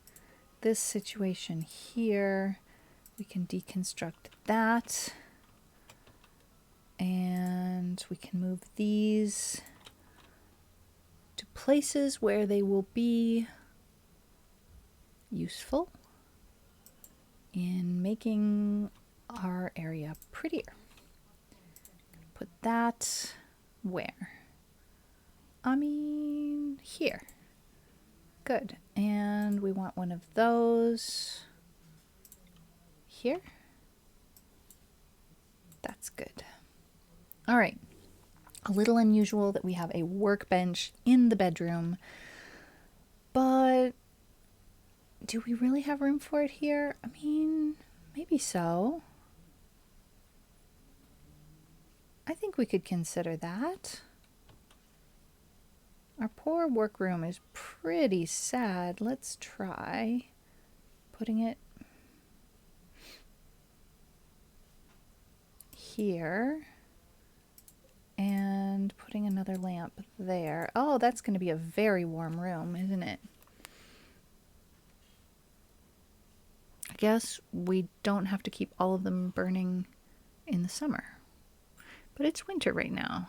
this situation here. We can deconstruct that. And we can move these to places where they will be useful in making our area prettier. Put that where? I mean, here. Good. And we want one of those here. That's good. All right. A little unusual that we have a workbench in the bedroom, but do we really have room for it here? I mean, maybe so. I think we could consider that. Our poor workroom is pretty sad. Let's try putting it here. And putting another lamp there. Oh, that's going to be a very warm room, isn't it? I guess we don't have to keep all of them burning in the summer. But it's winter right now.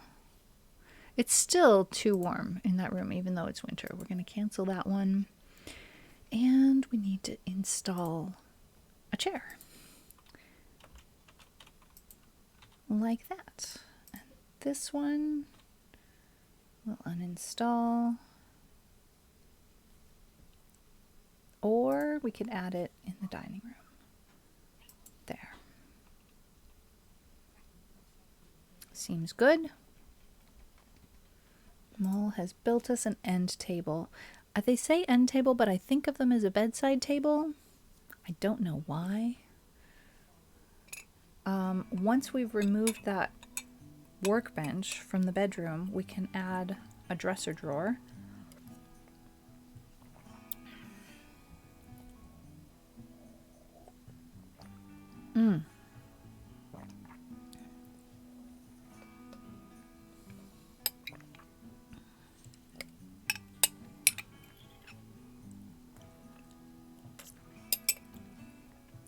It's still too warm in that room, even though it's winter. We're going to cancel that one. And we need to install a chair. Like that. And this one we'll uninstall. Or we could add it in the dining room. There. Seems good. Mole has built us an end table. They say end table, but I think of them as a bedside table. I don't know why. Once we've removed that workbench from the bedroom, we can add a dresser drawer.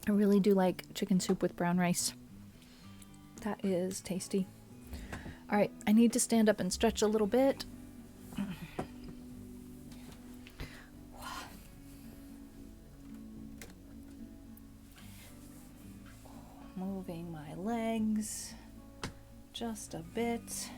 I really do like chicken soup with brown rice. That is tasty. All right, I need to stand up and stretch a little bit. Moving my legs just a bit.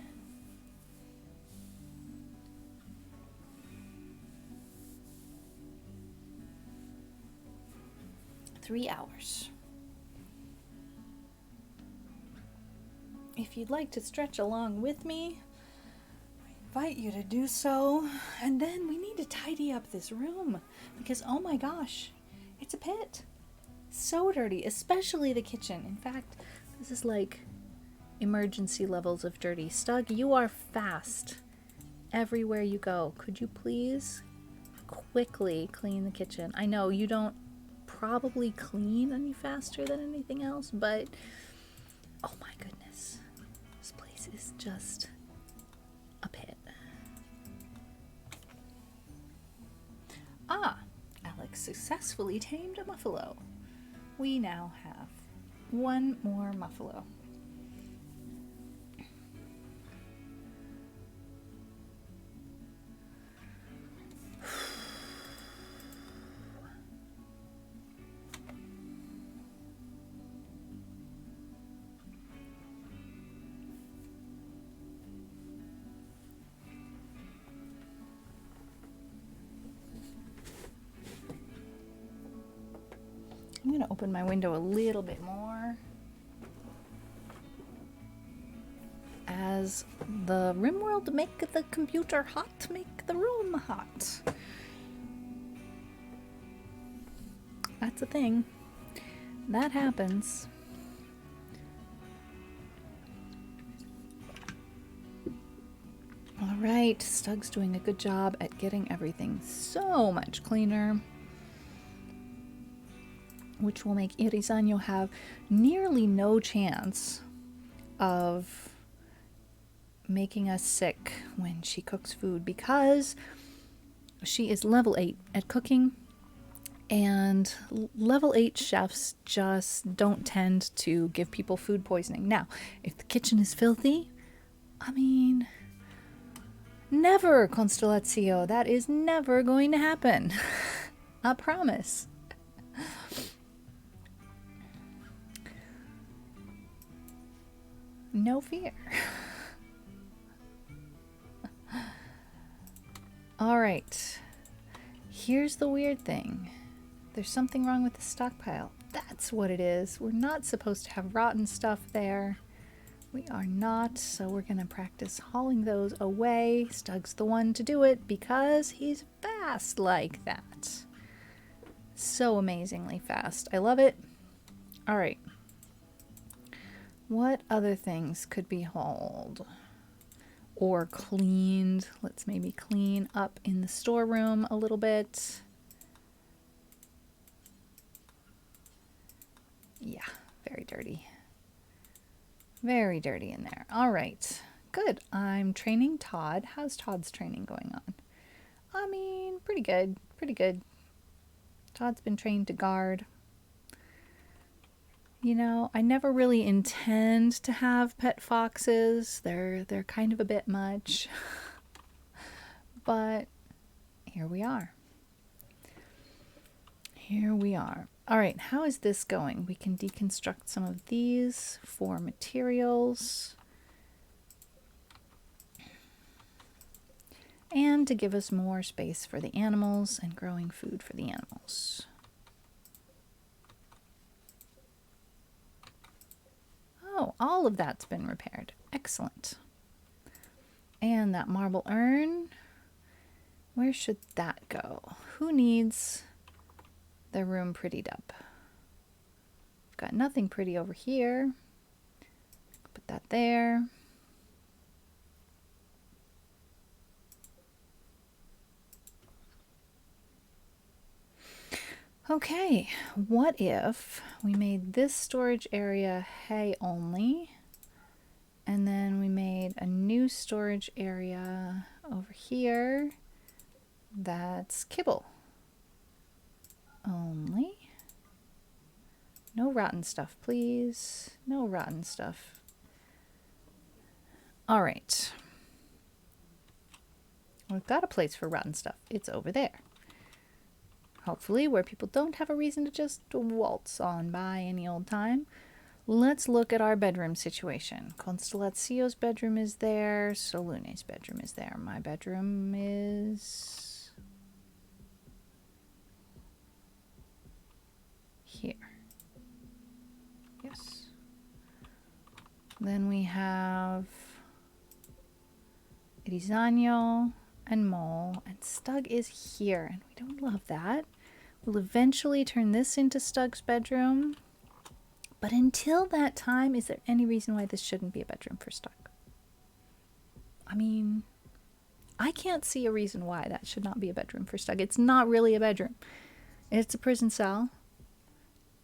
Three hours. If you'd like to stretch along with me, I invite you to do so. And then we need to tidy up this room because, oh my gosh, it's a pit. So dirty, especially the kitchen. In fact, this is like emergency levels of dirty. Stug, you are fast everywhere you go. Could you please quickly clean the kitchen? I know you don't probably clean any faster than anything else, but oh my goodness, this place is just a pit. Alex successfully tamed a muffalo. We now have one more muffalo. I'm going to open my window a little bit more as the RimWorld make the computer hot, make the room hot. That's a thing. That happens. All right, Stug's doing a good job at getting everything so much cleaner, which will make Irisanyo have nearly no chance of making us sick when she cooks food because she is level 8 at cooking, and level 8 chefs just don't tend to give people food poisoning. Now, if the kitchen is filthy, I mean, never, Constellatio. That is never going to happen. I promise. No fear. All right. Here's the weird thing. There's something wrong with the stockpile. That's what it is. We're not supposed to have rotten stuff there. We are not, so we're going to practice hauling those away. Stug's the one to do it because he's fast like that. So amazingly fast. I love it. All right. What other things could be hauled or cleaned? Let's maybe clean up in the storeroom a little bit. Yeah, very dirty. Very dirty in there. All right, good. I'm training Todd. How's Todd's training going on? I mean, pretty good, pretty good. Todd's been trained to guard. You know, I never really intend to have pet foxes. They're kind of a bit much. But here we are. Here we are. All right, how is this going? We can deconstruct some of these for materials. And to give us more space for the animals and growing food for the animals. Oh, all of that's been repaired. Excellent. And that marble urn, where should that go? Who needs their room prettied up? We've got nothing pretty over here. Put that there. Okay, what if we made this storage area hay only, and then we made a new storage area over here that's kibble only. No rotten stuff, please. No rotten stuff. All right. We've got a place for rotten stuff. It's over there. Hopefully where people don't have a reason to just waltz on by any old time. Let's look at our bedroom situation. Constellazio's bedroom is there. Solune's bedroom is there. My bedroom is here. Yes. Then we have Irizano and Mole, and Stug is here, and we don't love that. We'll eventually turn this into Stug's bedroom, but until that time, is there any reason why this shouldn't be a bedroom for Stug? I mean, I can't see a reason why that should not be a bedroom for Stug. It's not really a bedroom. It's a prison cell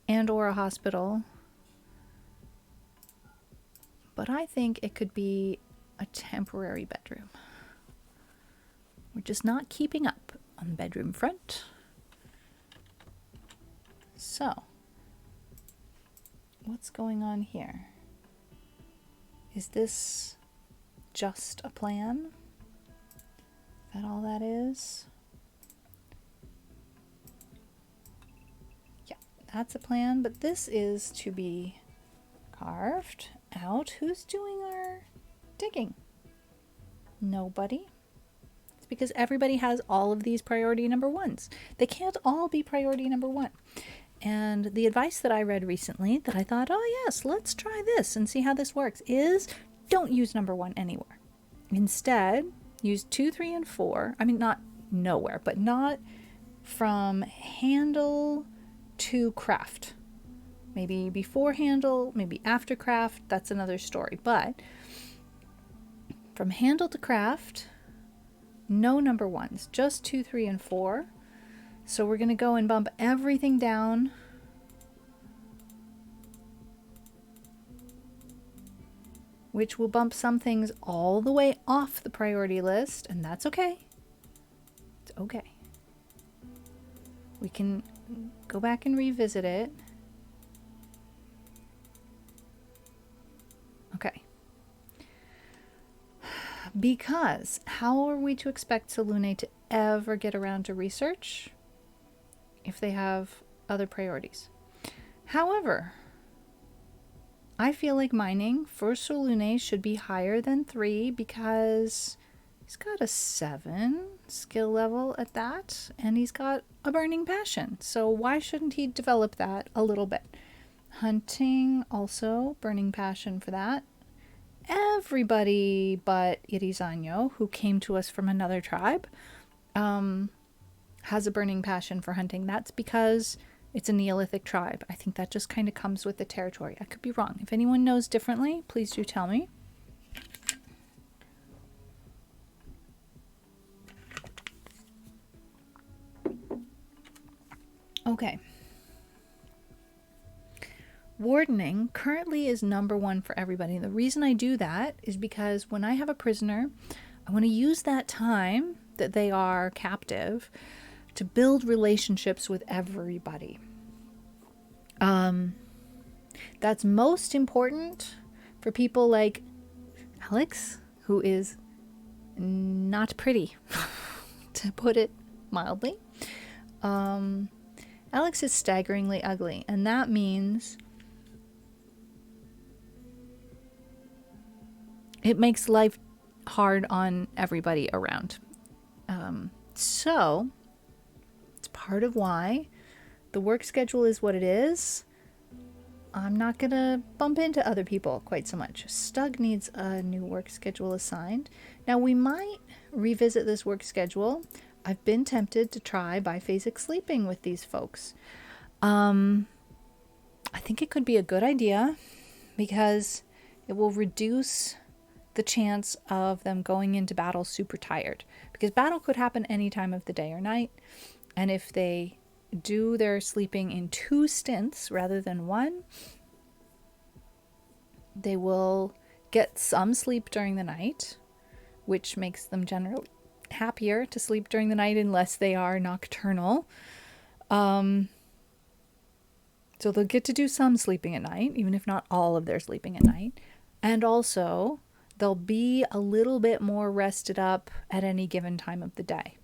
and or a hospital, but I think it could be a temporary bedroom. We're just not keeping up on the bedroom front. So, what's going on here? Is this just a plan? Is that all that is? Yeah, that's a plan, but this is to be carved out. Who's doing our digging? Nobody. Because everybody has all of these priority number ones. They can't all be priority number one. And the advice that I read recently that I thought, oh yes, let's try this and see how this works, is don't use number one anywhere. Instead, use 2, 3, and 4. I mean, not nowhere, but not from handle to craft. Maybe before handle, maybe after craft, that's another story. But from handle to craft, no number ones, just 2, 3, and 4. So we're going to go and bump everything down which will bump some things all the way off the priority list, and that's okay. It's okay. We can go back and revisit it. Okay. Because how are we to expect Salune to ever get around to research if they have other priorities? However, I feel like mining for Salune should be higher than 3 because he's got a 7 skill level at that, and he's got a burning passion. So why shouldn't he develop that a little bit? Hunting, also burning passion for that. Everybody but Irizano, who came to us from another tribe, has a burning passion for hunting. That's because it's a Neolithic tribe. I think that just kind of comes with the territory. I could be wrong. If anyone knows differently, please do tell me. Okay. Wardening currently is number 1 for everybody. The reason I do that is because when I have a prisoner, I want to use that time that they are captive to build relationships with everybody. That's most important for people like Alex, who is not pretty, to put it mildly. Alex is staggeringly ugly, and that means it makes life hard on everybody around. So it's part of why the work schedule is what it is. I'm not going to bump into other people quite so much. Stug needs a new work schedule assigned. Now, we might revisit this work schedule. I've been tempted to try biphasic sleeping with these folks. I think it could be a good idea because it will reduce the chance of them going into battle super tired. Because battle could happen any time of the day or night. And if they do their sleeping in 2 stints rather than 1, they will get some sleep during the night, which makes them generally happier to sleep during the night unless they are nocturnal. So they'll get to do some sleeping at night, even if not all of their sleeping at night. And also, they'll be a little bit more rested up at any given time of the day.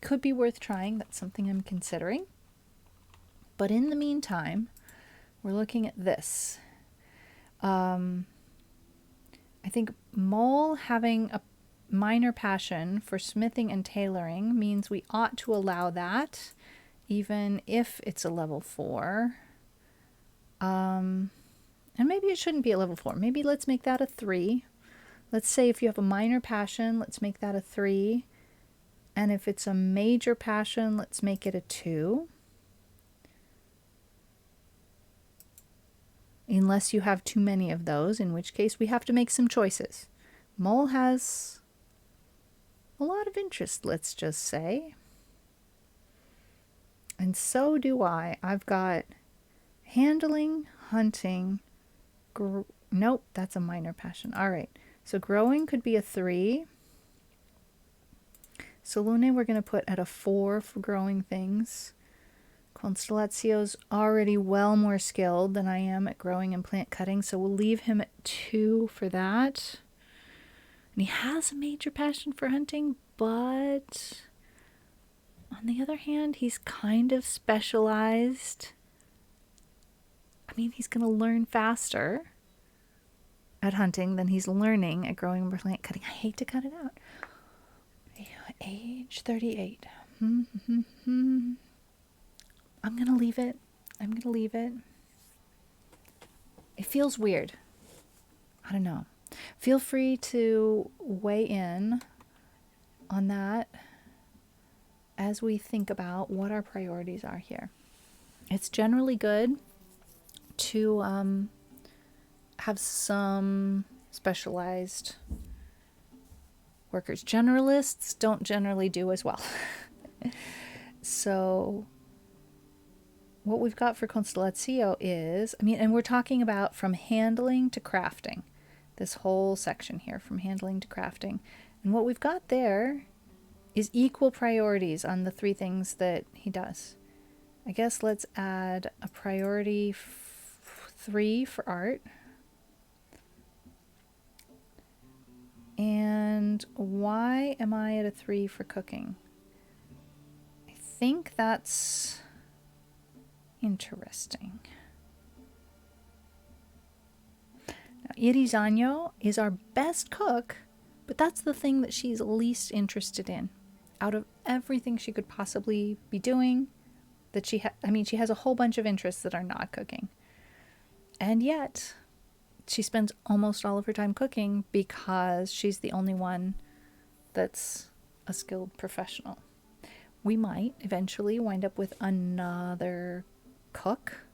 Could be worth trying. That's something I'm considering. But in the meantime, we're looking at this. I think Mole having a minor passion for smithing and tailoring means we ought to allow that, even if it's a level 4. And maybe it shouldn't be a level 4. Maybe let's make that a 3. Let's say if you have a minor passion, let's make that a 3. And if it's a major passion, let's make it a 2. Unless you have too many of those, in which case we have to make some choices. Mole has a lot of interest, let's just say. And so do I. I've got handling, hunting, nope, that's a minor passion. All right, so growing could be a 3. Solune we're going to put at a 4 for growing things. Constellazio's already well more skilled than I am at growing and plant cutting, so we'll leave him at 2 for that. And he has a major passion for hunting, but on the other hand, he's kind of specialized. I mean, he's going to learn faster at hunting than he's learning at growing and plant cutting. I hate to cut it out. Age 38. I'm going to leave it. It feels weird. I don't know. Feel free to weigh in on that as we think about what our priorities are here. It's generally good to have some specialized workers. Generalists don't generally do as well. So what we've got for Constellazio is, and we're talking about from handling to crafting. This whole section here, from handling to crafting. And what we've got there is equal priorities on the 3 things that he does. I guess let's add a priority 3 for art. And why am I at a 3 for cooking? I think that's interesting. Now, Irizano is our best cook, but that's the thing that she's least interested in. Out of everything she could possibly be doing, that she has a whole bunch of interests that are not cooking. And yet, she spends almost all of her time cooking because she's the only one that's a skilled professional. We might eventually wind up with another cook,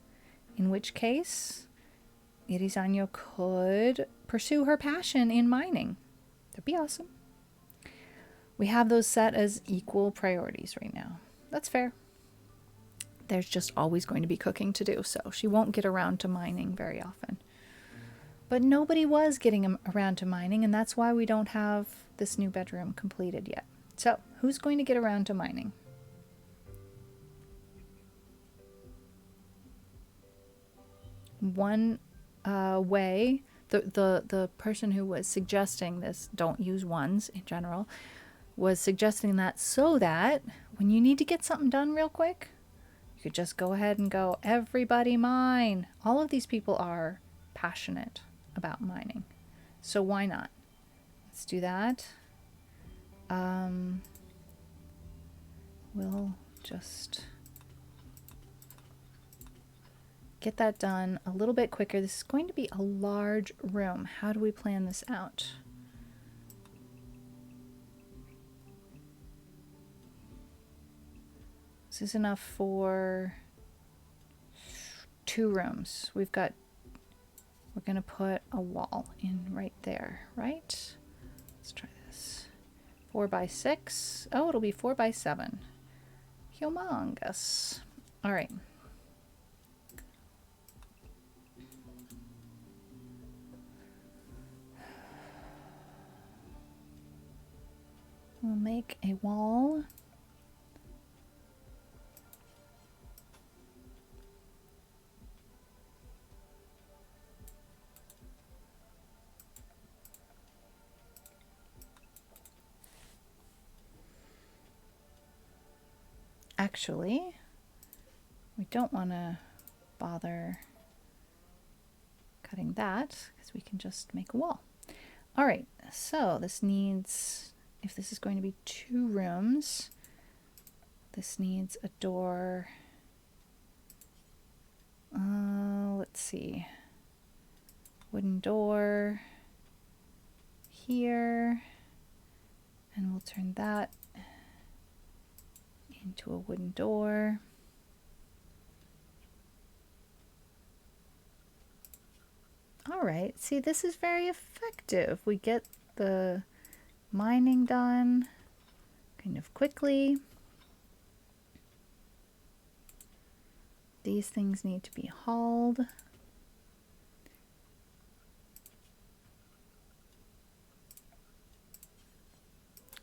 in which case Irizano could pursue her passion in mining. That'd be awesome. We have those set as equal priorities right now. That's fair. There's just always going to be cooking to do, so she won't get around to mining very often. But nobody was getting around to mining, and that's why we don't have this new bedroom completed yet. So, who's going to get around to mining? one way, the person who was suggesting this, don't use ones in general, was suggesting that so that when you need to get something done real quick, you could just go ahead and go, everybody mine. All of these people are passionate about mining. So why not? Let's do that. We'll just get that done a little bit quicker. This is going to be a large room. How do we plan this out? This is enough for 2 rooms. We're gonna put a wall in right there, right? Let's try this. 4 by 6. Oh, it'll be 4 by 7. Humongous. All right. We'll make a wall. Actually, we don't want to bother cutting that because we can just make a wall. All right, so this needs, if this is going to be 2 rooms, this needs a door. Let's see. Wooden door here, and we'll turn that into a wooden door. All right, see, this is very effective. We get the mining done kind of quickly. These things need to be hauled.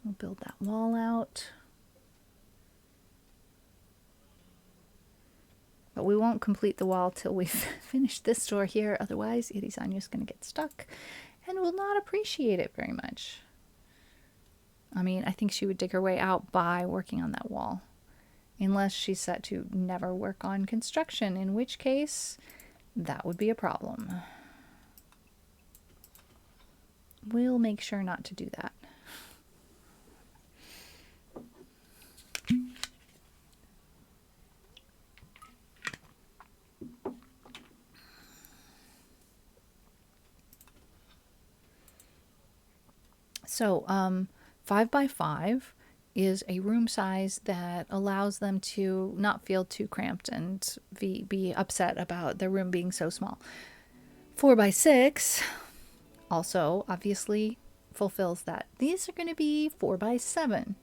We'll build that wall out. But we won't complete the wall till we've finished this door here. Otherwise, Irisanya's going to get stuck and will not appreciate it very much. I mean, I think she would dig her way out by working on that wall. Unless she's set to never work on construction, in which case, that would be a problem. We'll make sure not to do that. So 5 by 5 is a room size that allows them to not feel too cramped and be upset about their room being so small. 4 by 6 also obviously fulfills that. These are going to be 4 by 7.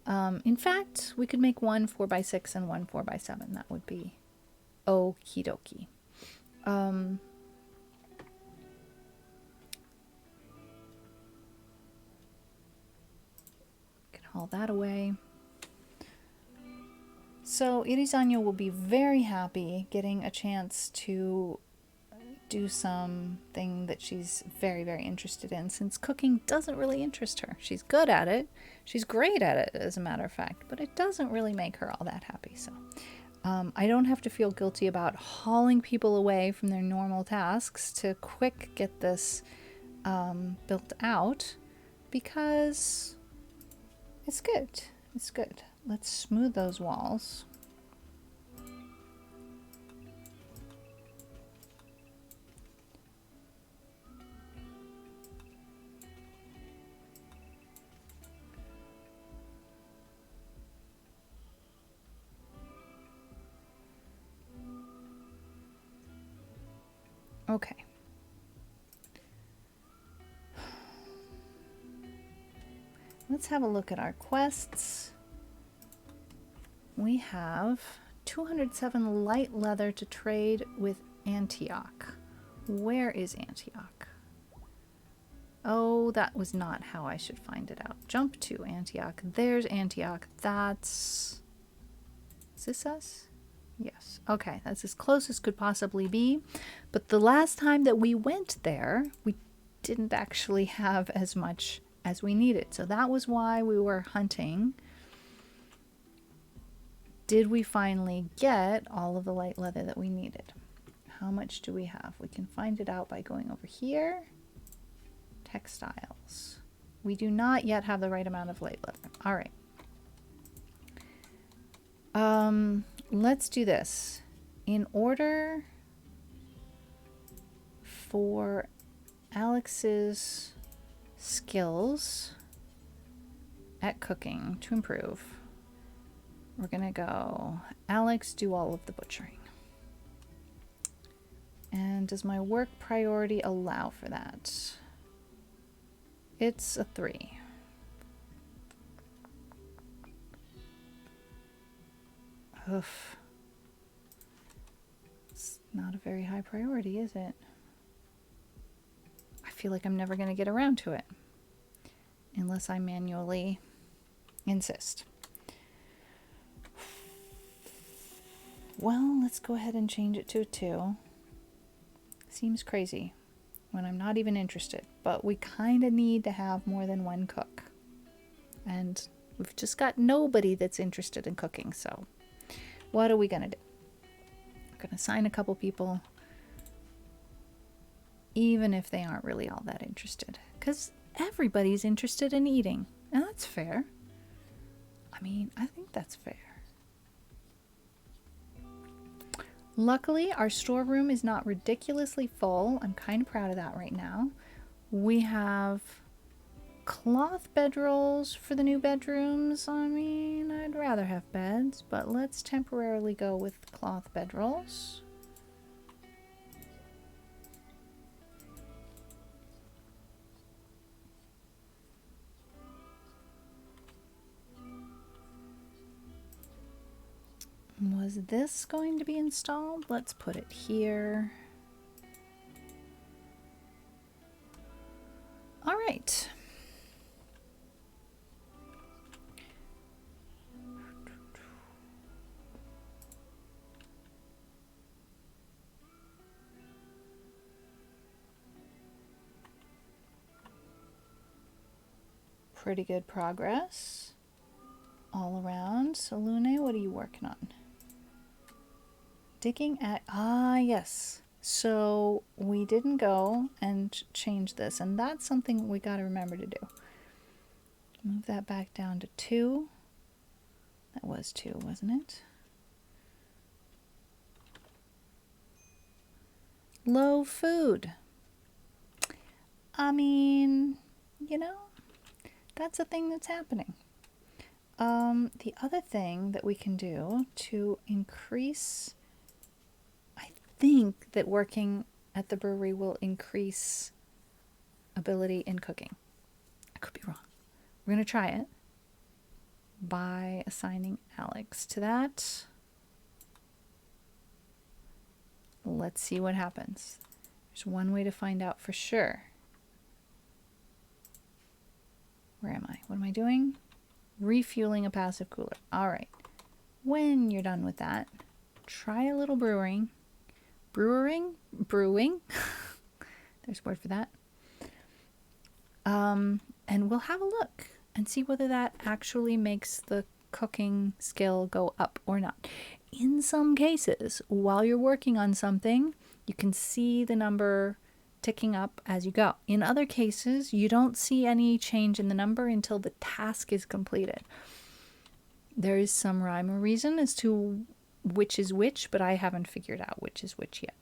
In fact, we could make one 4 by 6 and one 4 by 7. That would be okie dokie. Haul that away. So Irizanya will be very happy getting a chance to do something that she's very, very interested in, since cooking doesn't really interest her. She's good at it. She's great at it, as a matter of fact, but it doesn't really make her all that happy. So I don't have to feel guilty about hauling people away from their normal tasks to quick get this built out, because it's good. It's good. Let's smooth those walls. Okay. Let's have a look at our quests. We have 207 light leather to trade with Antioch. Where is Antioch? Oh, that was not how I should find it out. Jump to Antioch. There's Antioch. That's... Is this us? Yes. Okay, that's as close as could possibly be. But the last time that we went there, we didn't actually have as much as we needed. So that was why we were hunting. Did we finally get all of the light leather that we needed? How much do we have? We can find it out by going over here. Textiles. We do not yet have the right amount of light leather. All right. Let's do this. In order for Alex's skills at cooking to improve, we're gonna go, Alex, do all of the butchering. And does my work priority allow for that? It's a 3. Oof. It's not a very high priority, is it? I feel like I'm never going to get around to it unless I manually insist. Well, let's go ahead and change it to a 2. Seems crazy when I'm not even interested, but we kind of need to have more than one cook. And we've just got nobody that's interested in cooking, so what are we going to do? We're going to assign a couple people, even if they aren't really all that interested, because everybody's interested in eating, and that's fair. I mean, I think that's fair. Luckily, our storeroom is not ridiculously full. I'm kind of proud of that right now. We have cloth bedrolls for the new bedrooms. I mean, I'd rather have beds, but let's temporarily go with cloth bedrolls. Was this going to be installed? Let's put it here. All right. Pretty good progress all around. So Lune, what are you working on? Digging at, yes. So we didn't go and change this, and that's something we got to remember to do. Move that back down to 2. That was 2, wasn't it? Low food. I mean, you know, that's a thing that's happening. The other thing that we can do to increase, I think that working at the brewery will increase ability in cooking. I could be wrong. We're going to try it by assigning Alex to that. Let's see what happens. There's one way to find out for sure. Where am I? What am I doing? Refueling a passive cooler. All right. When you're done with that, try a little brewing. Brewing? There's a word for that. And we'll have a look and see whether that actually makes the cooking skill go up or not. In some cases, while you're working on something, you can see the number ticking up as you go. In other cases, you don't see any change in the number until the task is completed. There is some rhyme or reason as to which is which, but I haven't figured out which is which yet.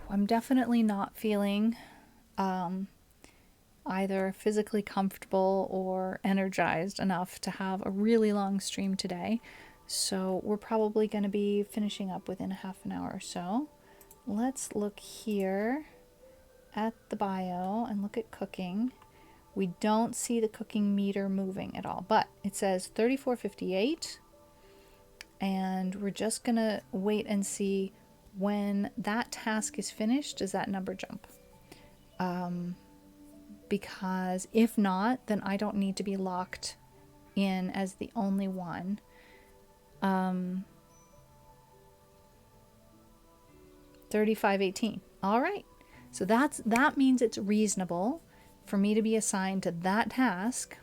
I'm definitely not feeling either physically comfortable or energized enough to have a really long stream today. So we're probably going to be finishing up within a half an hour or so. Let's look here at the bio and look at cooking. We don't see the cooking meter moving at all, but it says 34:58, and we're just going to wait and see when that task is finished. Does that number jump? because if not, then I don't need to be locked in as the only one. 3518. All right. So that means it's reasonable for me to be assigned to that task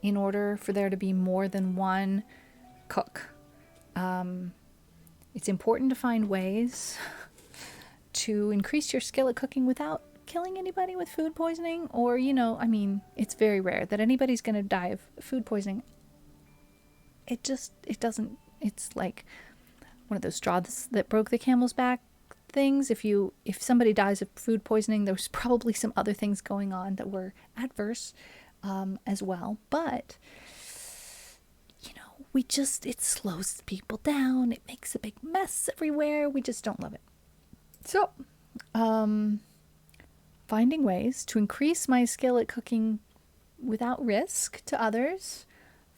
in order for there to be more than one cook. It's important to find ways to increase your skill at cooking without killing anybody with food poisoning, or, I mean, it's very rare that anybody's going to die of food poisoning. It doesn't, it's like one of those straws that broke the camel's back things. If somebody dies of food poisoning, there's probably some other things going on that were adverse as well. But it slows people down. It makes a big mess everywhere. We just don't love it. So, finding ways to increase my skill at cooking without risk to others.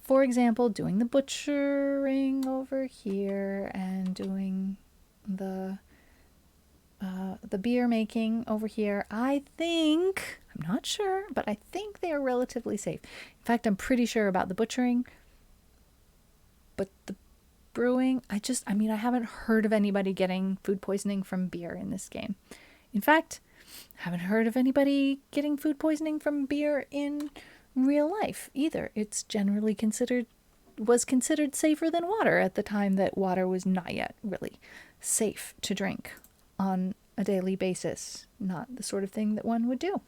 For example, doing the butchering over here and doing the beer making over here. I'm not sure, but I think they are relatively safe. In fact, I'm pretty sure about the butchering. But the brewing, I haven't heard of anybody getting food poisoning from beer in this game. In fact, I haven't heard of anybody getting food poisoning from beer in real life either. It's generally was considered safer than water at the time that water was not yet really safe to drink on a daily basis. Not the sort of thing that one would do.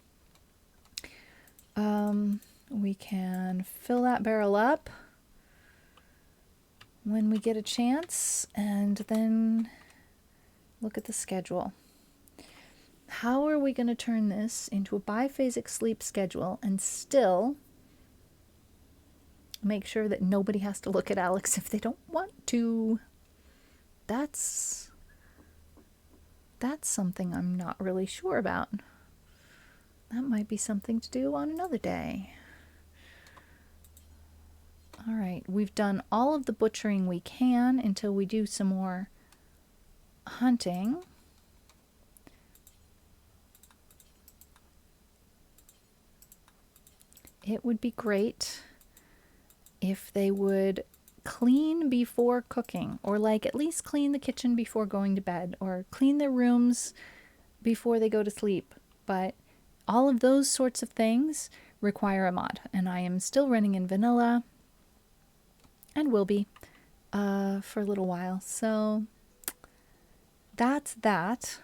We can fill that barrel up when we get a chance, and then look at the schedule. How are we going to turn this into a biphasic sleep schedule and still make sure that nobody has to look at Alex if they don't want to? That's something I'm not really sure about. That might be something to do on another day. All right, we've done all of the butchering we can until we do some more hunting. It would be great if they would clean before cooking, or at least clean the kitchen before going to bed, or clean their rooms before they go to sleep. But all of those sorts of things require a mod, and I am still running in vanilla. And will be for a little while. So that's that.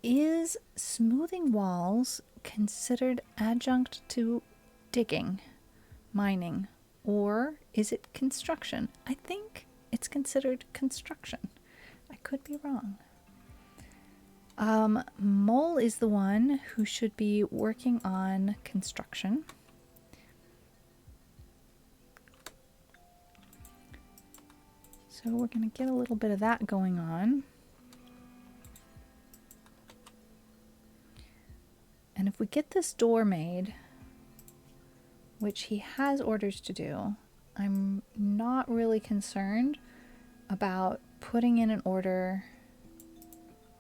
Is smoothing walls considered adjunct to digging, mining, or is it construction? I think it's considered construction. I could be wrong. Mole is the one who should be working on construction. So we're going to get a little bit of that going on. And if we get this door made, which he has orders to do, I'm not really concerned about putting in an order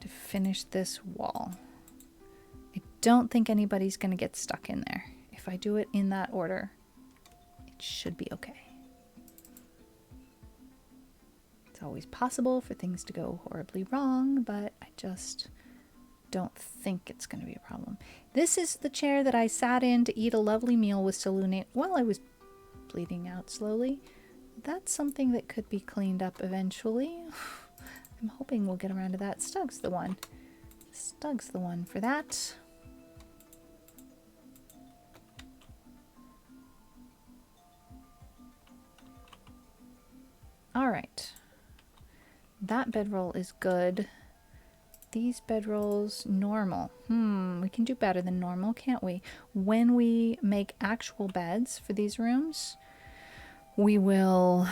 to finish this wall. I don't think anybody's going to get stuck in there. If I do it in that order, it should be okay. It's always possible for things to go horribly wrong, but I just don't think it's going to be a problem. This is the chair that I sat in to eat a lovely meal with Salune while I was bleeding out slowly. That's something that could be cleaned up eventually. I'm hoping we'll get around to that. Stug's the one. Stug's the one for that. All right. That bedroll is good. These bedrolls, normal. We can do better than normal, can't we? When we make actual beds for these rooms, we will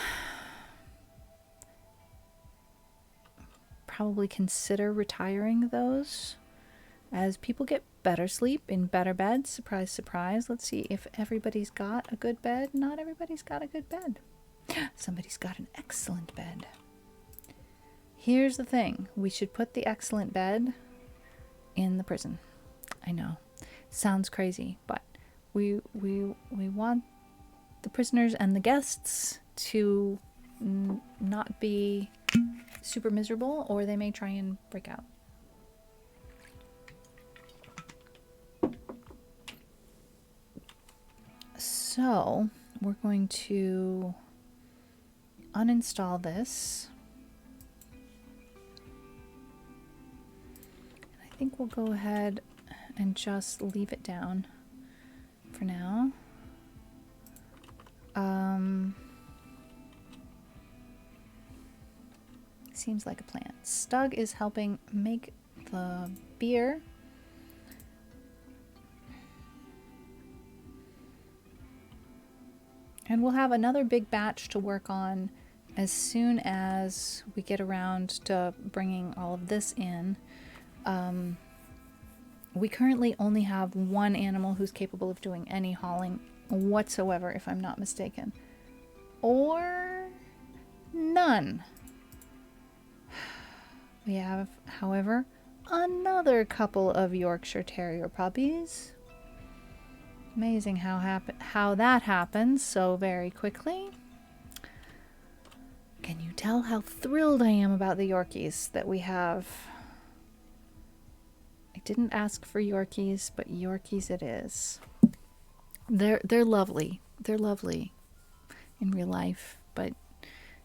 probably consider retiring those as people get better sleep in better beds. Surprise, surprise. Let's see if everybody's got a good bed. Not everybody's got a good bed. Somebody's got an excellent bed. Here's the thing. We should put the excellent bed in the prison. I know. Sounds crazy, but we want the prisoners and the guests to not be super miserable, or they may try and break out. So we're going to uninstall this. And I think we'll go ahead and just leave it down for now. Seems like a plan. Stug is helping make the beer. And we'll have another big batch to work on as soon as we get around to bringing all of this in. We currently only have one animal who's capable of doing any hauling whatsoever, if I'm not mistaken. Or none. We have, however, another couple of Yorkshire Terrier puppies. Amazing how that happens so very quickly. Can you tell how thrilled I am about the Yorkies that we have? I didn't ask for Yorkies, but Yorkies it is. They're lovely. They're lovely in real life, but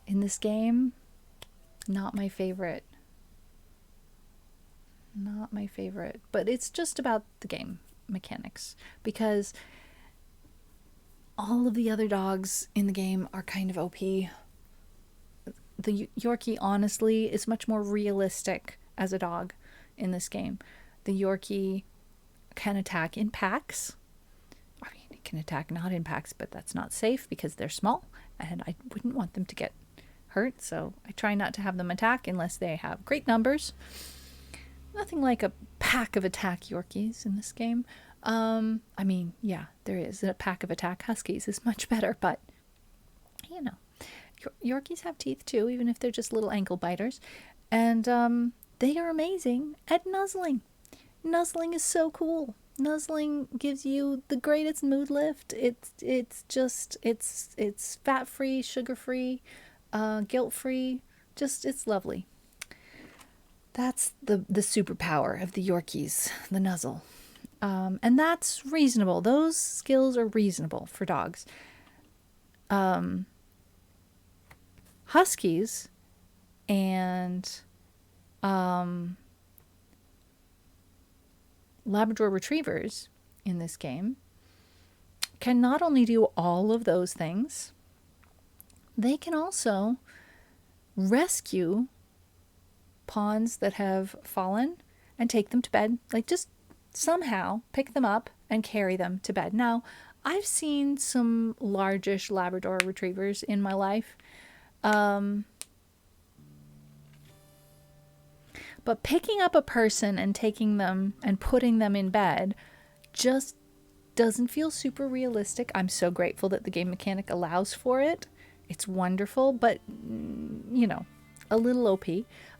in this game, not my favorite. Not my favorite, but it's just about the game mechanics, because all of the other dogs in the game are kind of OP. The Yorkie, honestly, is much more realistic as a dog in this game. The Yorkie can attack in packs. I mean, it can attack not in packs, but that's not safe because they're small, and I wouldn't want them to get hurt, so I try not to have them attack unless they have great numbers. Nothing like a pack of attack Yorkies in this game. I mean, yeah, there is. A pack of attack Huskies is much better, but, you know. Yorkies have teeth too, even if they're just little ankle biters. And they are amazing at nuzzling. Nuzzling is so cool. Nuzzling gives you the greatest mood lift. It's fat-free, sugar-free, guilt-free. Just, it's lovely. That's the superpower of the Yorkies, the nuzzle. And that's reasonable. Those skills are reasonable for dogs. Huskies and Labrador Retrievers in this game can not only do all of those things, they can also rescue pawns that have fallen and take them to bed. Like, just somehow pick them up and carry them to bed. Now, I've seen some largish Labrador Retrievers in my life. But picking up a person and taking them and putting them in bed just doesn't feel super realistic. I'm so grateful that the game mechanic allows for it. It's wonderful, but, you know, a little OP.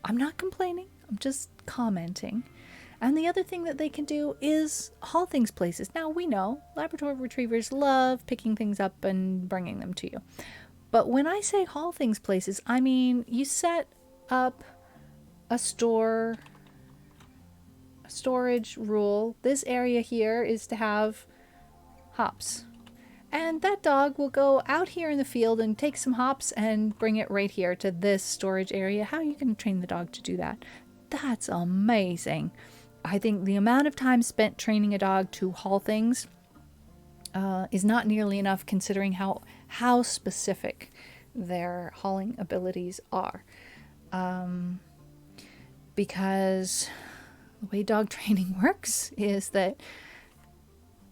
I'm not complaining. I'm just commenting. And the other thing that they can do is haul things places. Now, we know Labrador Retrievers love picking things up and bringing them to you. But when I say haul things places, I mean you set up a storage rule. This area here is to have hops. And that dog will go out here in the field and take some hops and bring it right here to this storage area. How are you going to train the dog to do that? That's amazing. I think the amount of time spent training a dog to haul things is not nearly enough, considering how specific their hauling abilities are. Because the way dog training works is that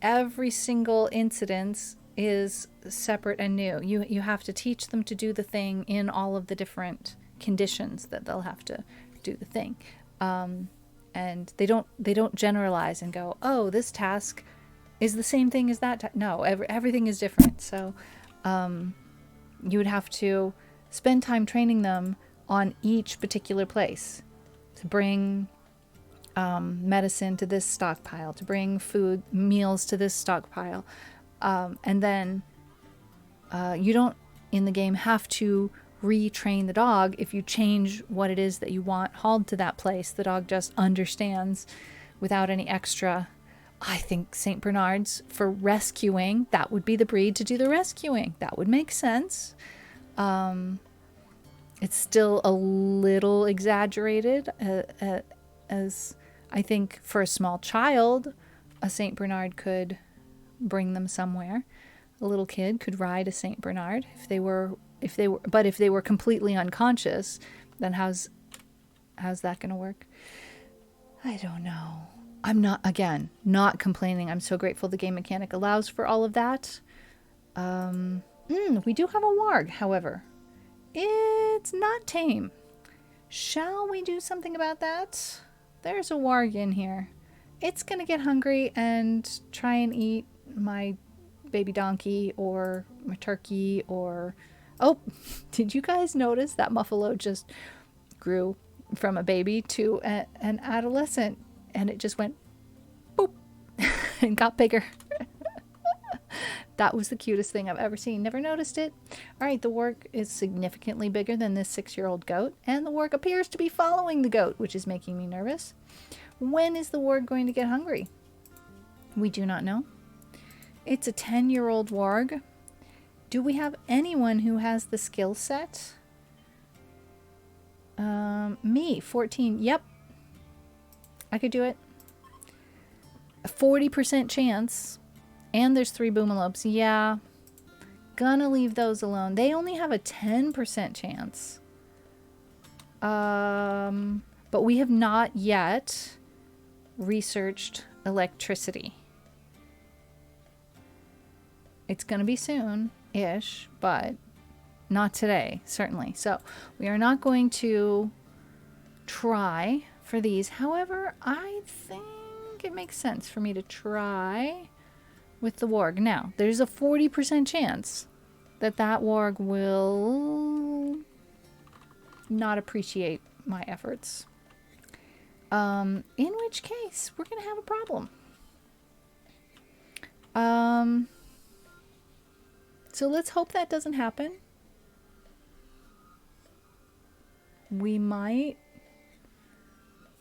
every single incident is separate and new. You have to teach them to do the thing in all of the different conditions that they'll have to do the thing. And they don't generalize and go, oh, this task is the same thing as that. No, everything is different. So you would have to spend time training them on each particular place, to bring medicine to this stockpile, to bring food, meals to this stockpile. And then you don't, in the game, have to retrain the dog. If you change what it is that you want hauled to that place, the dog just understands without any extra. I think St. Bernards for rescuing, that would be the breed to do the rescuing. That would make sense. It's still a little exaggerated, as I think for a small child, a St. Bernard could bring them somewhere. A little kid could ride a St. Bernard if they were completely unconscious, then how's that going to work? I don't know. I'm not complaining. I'm so grateful the game mechanic allows for all of that. We do have a warg, however. It's not tame. Shall we do something about that? There's a warg in here. It's going to get hungry and try and eat my baby donkey or my turkey or... Oh, did you guys notice that Muffalo just grew from a baby to an adolescent, and it just went boop and got bigger. That was the cutest thing I've ever seen. Never noticed it. All right, the warg is significantly bigger than this 6-year-old goat, and the warg appears to be following the goat, which is making me nervous. When is the warg going to get hungry? We do not know. It's a 10-year-old warg. Do we have anyone who has the skill set? Me, 14. Yep. I could do it. A 40% chance. And there's 3 boomalopes. Yeah. Gonna leave those alone. They only have a 10% chance. But we have not yet researched electricity. It's gonna be soon-ish, but not today, certainly. So we are not going to try for these. However, I think it makes sense for me to try with the warg. Now, there's a 40% chance that warg will not appreciate my efforts. In which case, we're going to have a problem. So let's hope that doesn't happen. We might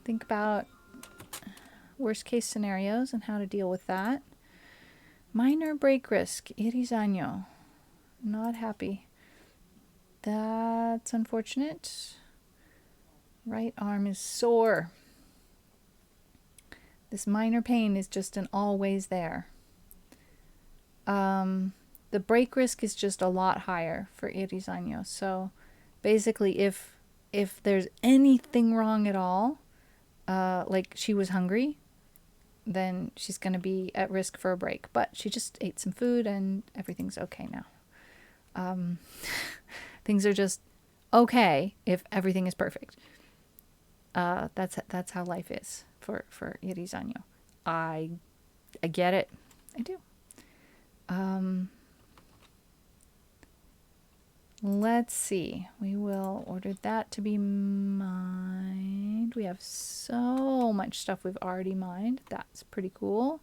think about worst case scenarios and how to deal with that. Minor break risk, iris año. Not happy. That's unfortunate. Right arm is sore. This minor pain is just an always there. The break risk is just a lot higher for iris año. So basically if there's anything wrong at all, like she was hungry, then she's going to be at risk for a break. But she just ate some food and everything's okay now. Things are just okay if everything is perfect. That's how life is for iris año. I get it. I do. Let's see. We will order that to be mined. We have so much stuff we've already mined. That's pretty cool.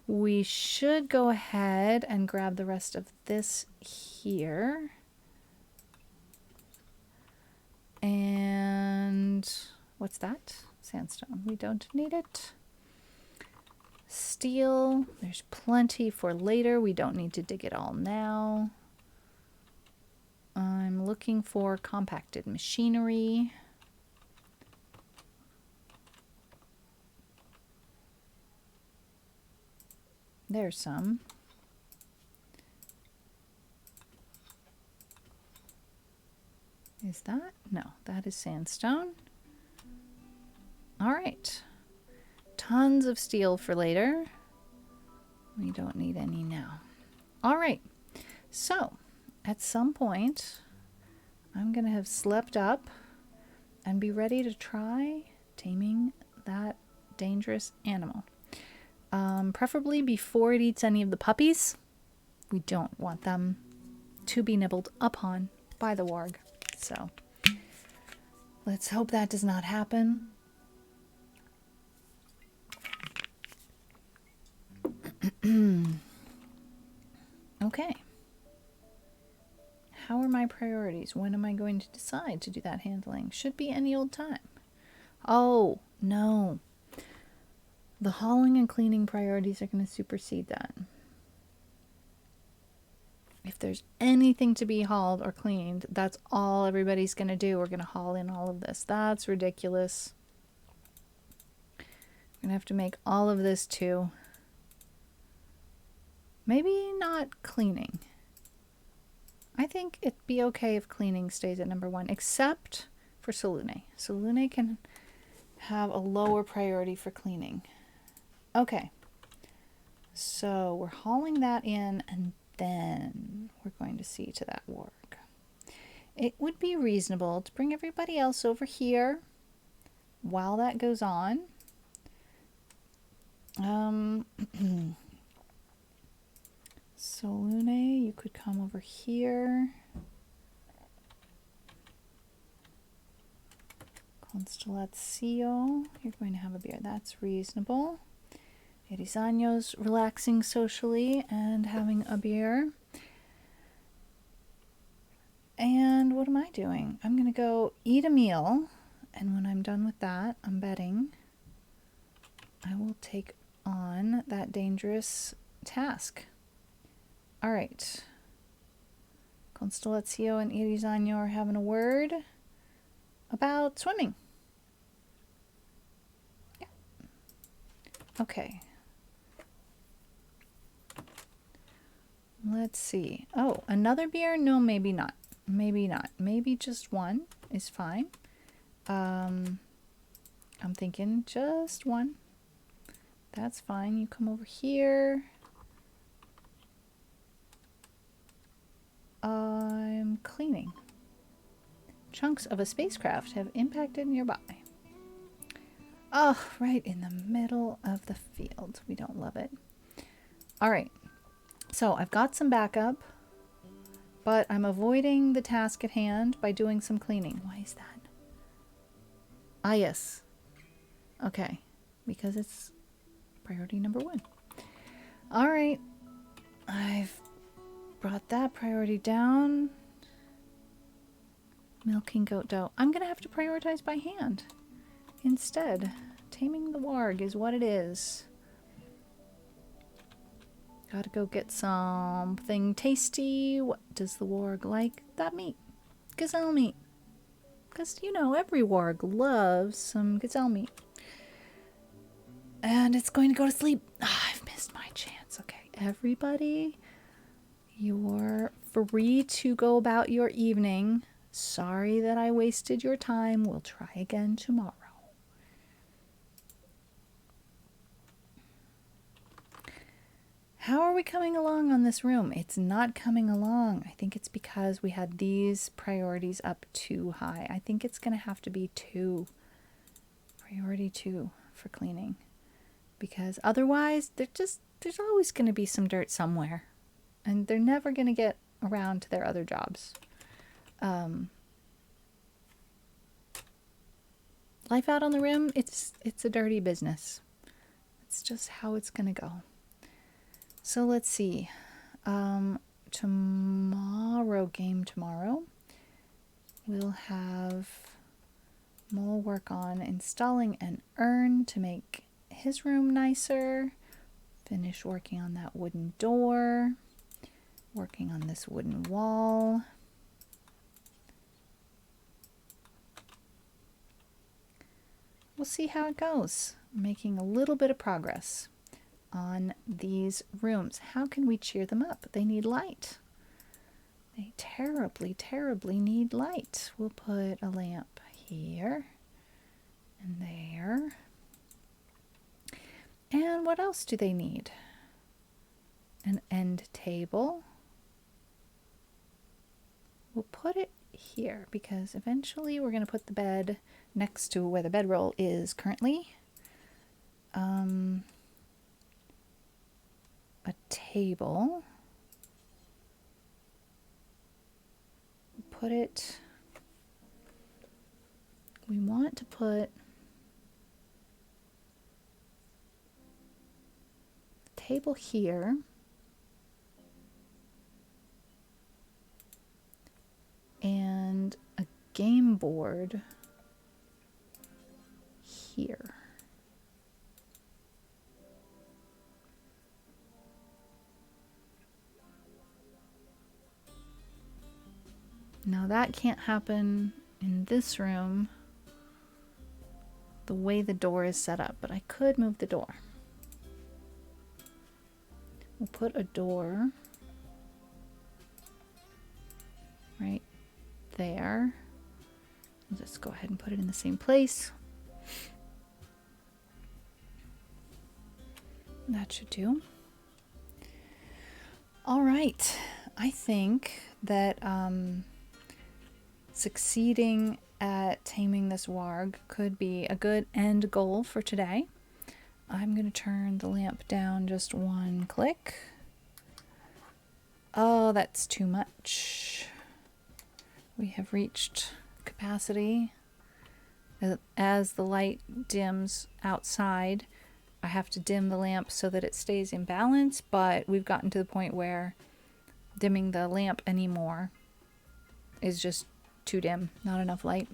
We should go ahead and grab the rest of this here. And what's that? Sandstone. We don't need it. Steel. There's plenty for later. We don't need to dig it all now. I'm looking for compacted machinery. There's some. Is that? No, that is sandstone. All right. Tons of steel for later. We don't need any now. All right. So, at some point, I'm going to have slept up and be ready to try taming that dangerous animal. Preferably before it eats any of the puppies. We don't want them to be nibbled upon by the warg. So, Let's hope that does not happen. Okay. How are my priorities? When am I going to decide to do that handling? Should be any old time. Oh, no. The hauling and cleaning priorities are going to supersede that. If there's anything to be hauled or cleaned, that's all everybody's going to do. We're going to haul in all of this. That's ridiculous. We're going to have to make all of this too. Maybe not cleaning. I think it'd be okay if cleaning stays at number 1, except for Salune. Salune can have a lower priority for cleaning. Okay. So we're hauling that in, and then we're going to see to that warg. It would be reasonable to bring everybody else over here while that goes on. Salune, you could come over here. Constellazio, you're going to have a beer. That's reasonable. Erizano's relaxing socially and having a beer. And what am I doing? I'm going to go eat a meal. And when I'm done with that, I'm betting I will take on that dangerous task. All right. Constellazio and Erizano are having a word about swimming. Yeah. Okay. Let's see. Oh, another beer? No, maybe not. Maybe not. Maybe just one is fine. I'm thinking just one. That's fine. You come over here. I'm cleaning. Chunks of a spacecraft have impacted nearby. Oh, right in the middle of the field. We don't love it. All right. So I've got some backup, but I'm avoiding the task at hand by doing some cleaning. Why is that? Ah, yes. Okay. Because it's priority number 1. All right. I've brought that priority down. Milking goat dough. I'm going to have to prioritize by hand instead. Taming the warg is what it is. Gotta go get something tasty. What does the warg like? That meat. Gazelle meat. Because, you know, every warg loves some gazelle meat. And it's going to go to sleep. Oh, I've missed my chance. Okay, everybody, you're free to go about your evening. Sorry that I wasted your time. We'll try again tomorrow. How are we coming along on this room? It's not coming along. I think it's because we had these priorities up too high. I think it's going to have to be 2. Priority 2 for cleaning. Because otherwise, there's always going to be some dirt somewhere. And they're never going to get around to their other jobs. Life out on the rim, it's a dirty business. It's just how it's going to go. So let's see. Game tomorrow, we'll have Mole work on installing an urn to make his room nicer. Finish working on that wooden door. Working on this wooden wall. We'll see how it goes. Making a little bit of progress on these rooms. How can we cheer them up? They need light. They terribly, terribly need light. We'll put a lamp here and there. And what else do they need? An end table. We'll put it here because eventually we're going to put the bed next to where the bedroll is currently. A table. Put it we want to put the table here. And a game board here. Now that can't happen in this room the way the door is set up, but I could move the door. We'll put a door right there. I'll just go ahead and put it in the same place. That should do. All right, I think that succeeding at taming this warg could be a good end goal for today. I'm going to turn the lamp down just one click. Oh, that's too much. We have reached capacity. As the light dims outside, I have to dim the lamp so that it stays in balance, but we've gotten to the point where dimming the lamp anymore is just too dim, not enough light.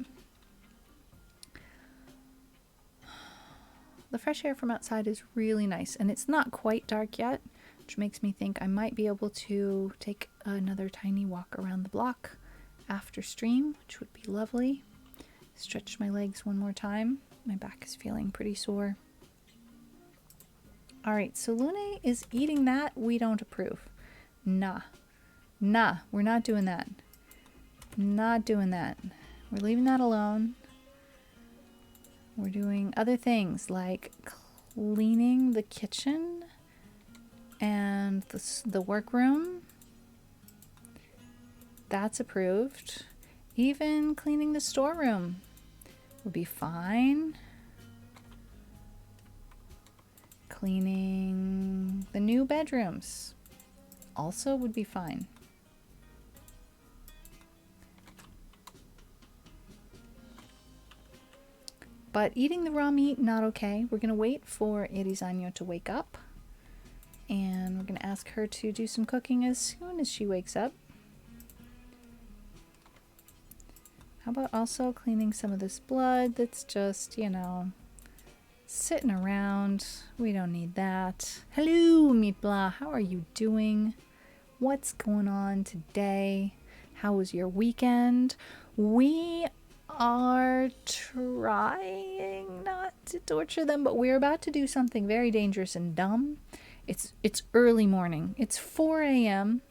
The fresh air from outside is really nice, and it's not quite dark yet, which makes me think I might be able to take another tiny walk around the block after stream, which would be lovely. Stretch my legs one more time. My back is feeling pretty sore. All right, so Lune is eating that. We don't approve. Nah, we're not doing that. Not doing that. We're leaving that alone. We're doing other things like cleaning the kitchen and the workroom. That's approved. Even cleaning the storeroom would be fine. Cleaning the new bedrooms also would be fine. But eating the raw meat, not okay. We're going to wait for Erizano to wake up. And we're going to ask her to do some cooking as soon as she wakes up. How about also cleaning some of this blood that's just, you know, sitting around. We don't need that. Hello, Meatbla. How are you doing? What's going on today? How was your weekend? We are trying not to torture them, but we're about to do something very dangerous and dumb. It's early morning. It's 4 a.m.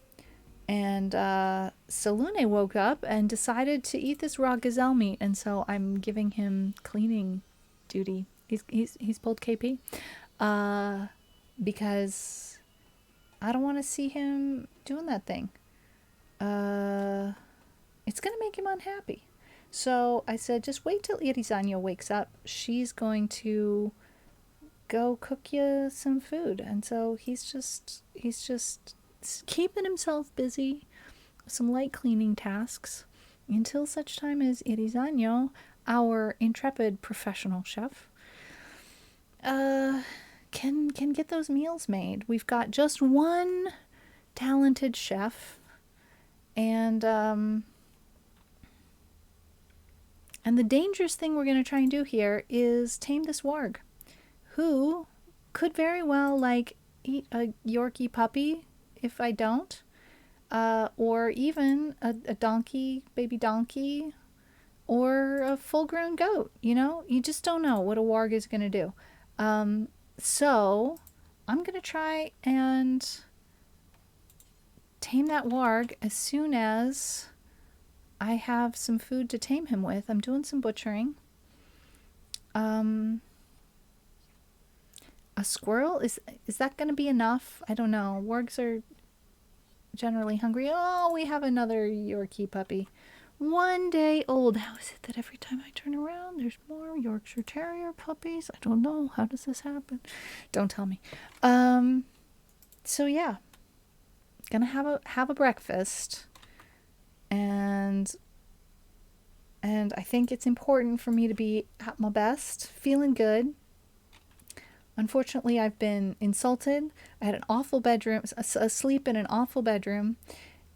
and Salune woke up and decided to eat this raw gazelle meat, and so I'm giving him cleaning duty. He's pulled KP because I don't want to see him doing that thing. It's gonna make him unhappy. So I said, just wait till Erizano wakes up. She's going to go cook you some food. And so he's just keeping himself busy with some light cleaning tasks until such time as Erizano, our intrepid professional chef, can get those meals made. We've got just one talented chef, and the dangerous thing we're going to try and do here is tame this warg, who could very well, like, eat a Yorkie puppy if I don't, or even a donkey, baby donkey, or a full-grown goat. You know, you just don't know what a warg is going to do. So I'm going to try and tame that warg as soon as I have some food to tame him with. I'm doing some butchering. A squirrel, is that going to be enough? I don't know. Wargs are generally hungry. Oh, we have another Yorkie puppy. 1 day old. How is it that every time I turn around, there's more Yorkshire Terrier puppies? I don't know. How does this happen? Don't tell me. So yeah, gonna have a breakfast, and And I think it's important for me to be at my best, feeling good. Unfortunately, I've been insulted. I had an awful bedroom, asleep in an awful bedroom,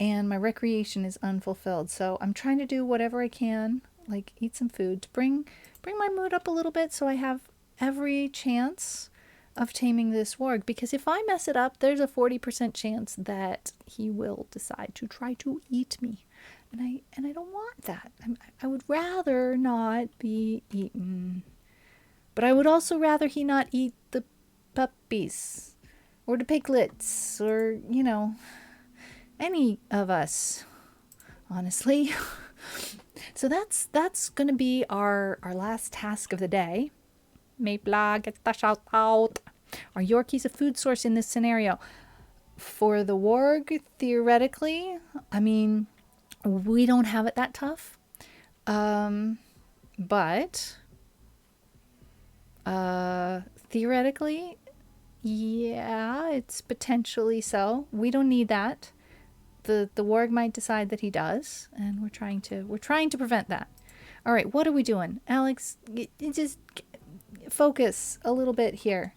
and my recreation is unfulfilled. So I'm trying to do whatever I can, like eat some food, to bring my mood up a little bit so I have every chance of taming this warg. Because if I mess it up, there's a 40% chance that he will decide to try to eat me. And I don't want that. I would rather not be eaten. But I would also rather he not eat the puppies or the piglets or, any of us, honestly. So that's going to be our last task of the day. Maple, get the shout out. Are Yorkies a food source in this scenario? For the warg, theoretically, I mean, we don't have it that tough. But theoretically, yeah, it's potentially so. We don't need that. The warg might decide that he does, and we're trying to prevent that. All right, what are we doing, Alex? Just focus a little bit here.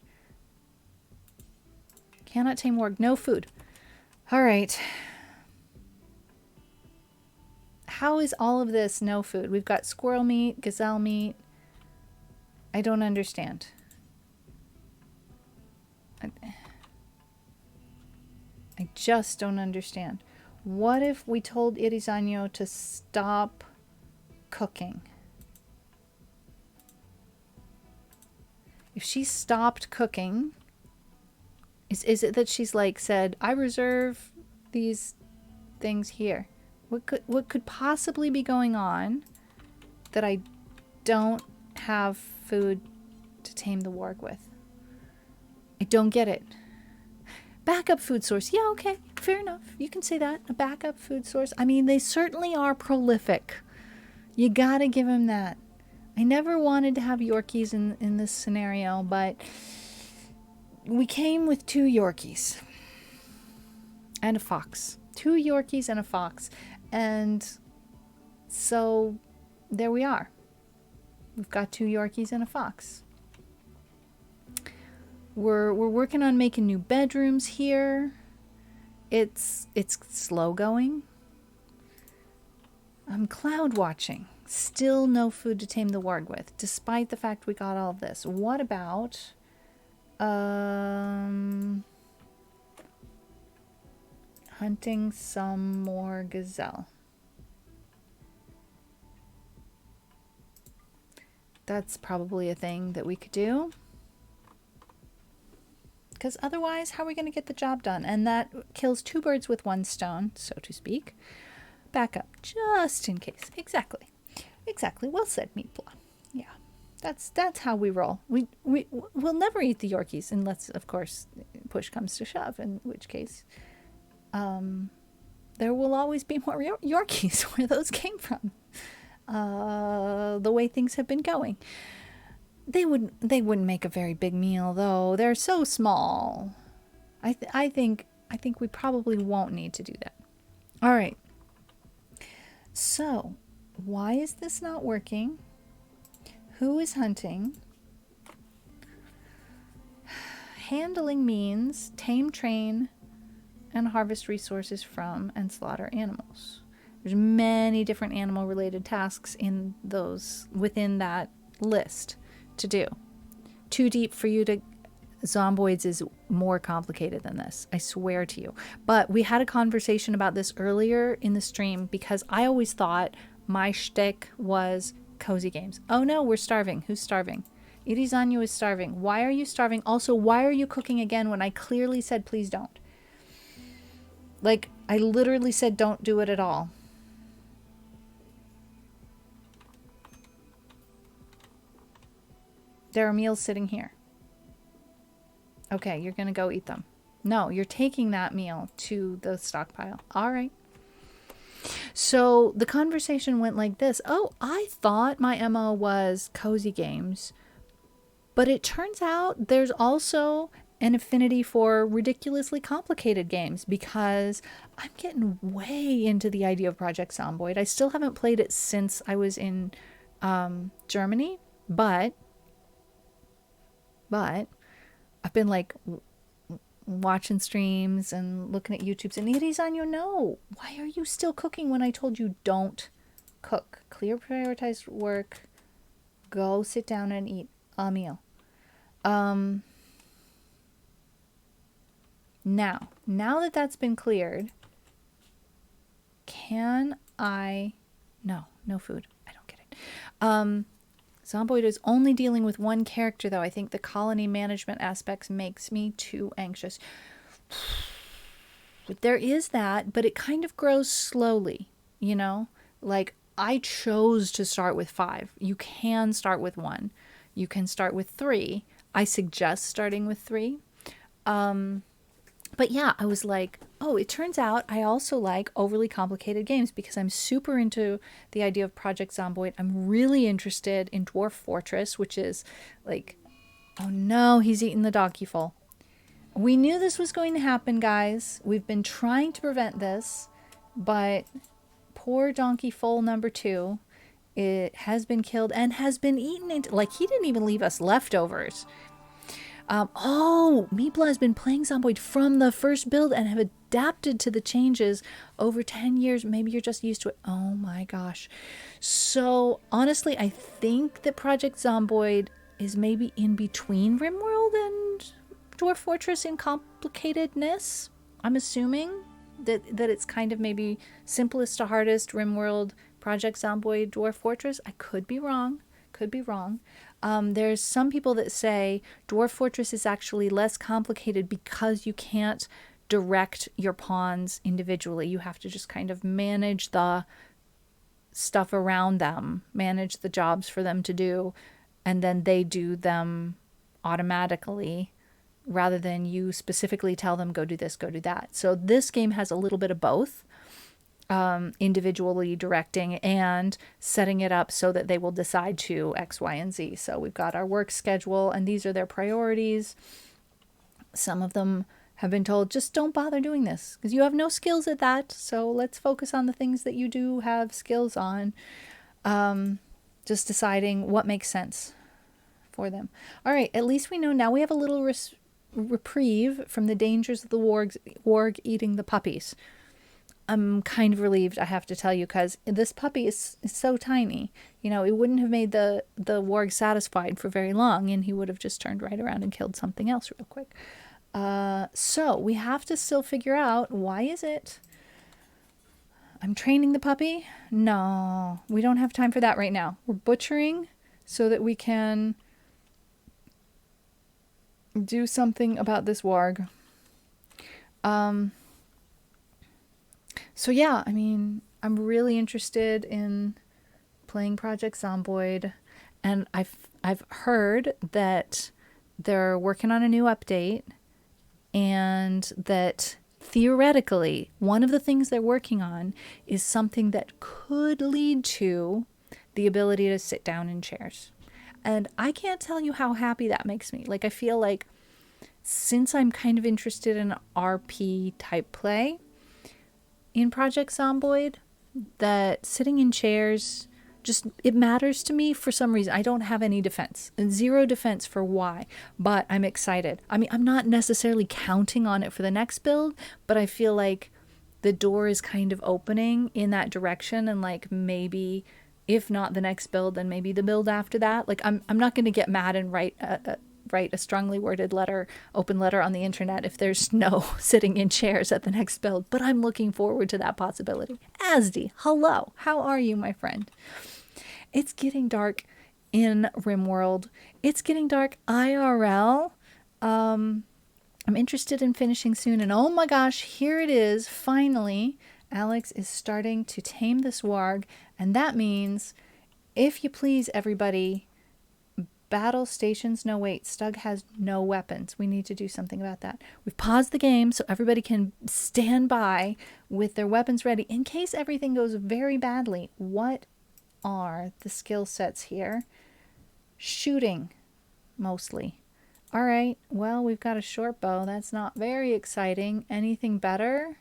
Cannot tame warg. No food. All right. How is all of this no food? We've got squirrel meat, gazelle meat. I don't understand. I just don't understand. What if we told Irizanyo to stop cooking? If she stopped cooking, is it that she's like said, I reserve these things here? What could possibly be going on that I don't have food to tame the warg with? I don't get it. Backup food source. Yeah, okay, fair enough. You can say that. A backup food source. I mean, they certainly are prolific. You gotta give them that. I never wanted to have Yorkies in this scenario, but we came with 2 Yorkies and a fox. 2 Yorkies and a fox. And so there we are. We've got 2 Yorkies and a fox. We're working on making new bedrooms here. It's slow going. I'm cloud watching. Still no food to tame the warg with, despite the fact we got all of this. What about hunting some more gazelle? That's probably a thing that we could do. Because otherwise, how are we going to get the job done? And that kills 2 birds with 1 stone, so to speak. Back up, just in case. Exactly. Well said, Meatpla. Yeah, that's how we roll. We'll never eat the Yorkies unless, of course, push comes to shove. In which case, there will always be more Yorkies where those came from. The way things have been going. They wouldn't make a very big meal though. They're so small. I think we probably won't need to do that. All right. So, why is this not working? Who is hunting? Handling means tame, train, and harvest resources from and slaughter animals. There's many different animal related tasks within that list to do. Too deep for you to... Zomboids is more complicated than this, I swear to you. But we had a conversation about this earlier in the stream because I always thought my shtick was cozy games. Oh no, we're starving. Who's starving? Irizanyo is starving. Why are you starving? Also, why are you cooking again when I clearly said please don't? Like, I literally said don't do it at all. There are meals sitting here. Okay, you're going to go eat them. No, you're taking that meal to the stockpile. All right. So the conversation went like this. Oh, I thought my MO was cozy games. But it turns out there's also an affinity for ridiculously complicated games because I'm getting way into the idea of Project Zomboid. I still haven't played it since I was in Germany, but I've been like watching streams and looking at YouTubes, and it is on you. No, why are you still cooking when I told you don't cook? Clear prioritized work. Go sit down and eat a meal. Now that that's been cleared, can I... No food. I don't get it. Zomboid is only dealing with one character, though. I think the colony management aspects makes me too anxious. There is that, but it kind of grows slowly, you know? Like, I chose to start with 5. You can start with 1. You can start with 3. I suggest starting with 3. But yeah, I was like, oh, it turns out I also like overly complicated games because I'm super into the idea of Project Zomboid. I'm really interested in Dwarf Fortress, which is like, oh no, he's eating the donkey full. We knew this was going to happen, guys. We've been trying to prevent this, but poor donkey full number 2, it has been killed and has been eaten into, like, he didn't even leave us leftovers. Meepla has been playing Zomboid from the first build and have adapted to the changes over 10 years. Maybe you're just used to it. Oh my gosh. So honestly, I think that Project Zomboid is maybe in between RimWorld and Dwarf Fortress in complicatedness. I'm assuming that it's kind of maybe simplest to hardest RimWorld, Project Zomboid, Dwarf Fortress. I could be wrong. There's some people that say Dwarf Fortress is actually less complicated because you can't direct your pawns individually. You have to just kind of manage the stuff around them, manage the jobs for them to do, and then they do them automatically rather than you specifically tell them, go do this, go do that. So this game has a little bit of both. Individually directing and setting it up so that they will decide to X, Y, and Z. So we've got our work schedule, and these are their priorities. Some of them have been told, just don't bother doing this because you have no skills at that. So let's focus on the things that you do have skills on. Just deciding what makes sense for them. All right, at least we know now we have a little reprieve from the dangers of the warg eating the puppies. I'm kind of relieved, I have to tell you, because this puppy is so tiny. You know, it wouldn't have made the warg satisfied for very long, and he would have just turned right around and killed something else real quick. So we have to still figure out, why is it I'm training the puppy? No, we don't have time for that right now. We're butchering so that we can do something about this warg. So yeah, I mean, I'm really interested in playing Project Zomboid, and I've heard that they're working on a new update, and that theoretically one of the things they're working on is something that could lead to the ability to sit down in chairs. And I can't tell you how happy that makes me. Like, I feel like since I'm kind of interested in RP type play in Project Zomboid, that sitting in chairs, just, it matters to me for some reason. I don't have any defense, and zero defense for why, but I'm excited. I mean, I'm not necessarily counting on it for the next build, but I feel like the door is kind of opening in that direction, and like maybe if not the next build, then maybe the build after that. Like, I'm not going to get mad and write a strongly worded letter, open letter on the internet if there's no sitting in chairs at the next build, but I'm looking forward to that possibility. Asdi, hello, how are you, my friend? It's getting dark in RimWorld. It's getting dark IRL. I'm interested in finishing soon, and oh my gosh, here it is, finally. Alex is starting to tame this warg, and that means, if you please, everybody, battle stations. No, wait, Stug has no weapons. We need to do something about that. We've paused the game so everybody can stand by with their weapons ready in case everything goes very badly. What are the skill sets here? Shooting, mostly. All right, well, we've got a short bow. That's not very exciting. Anything better?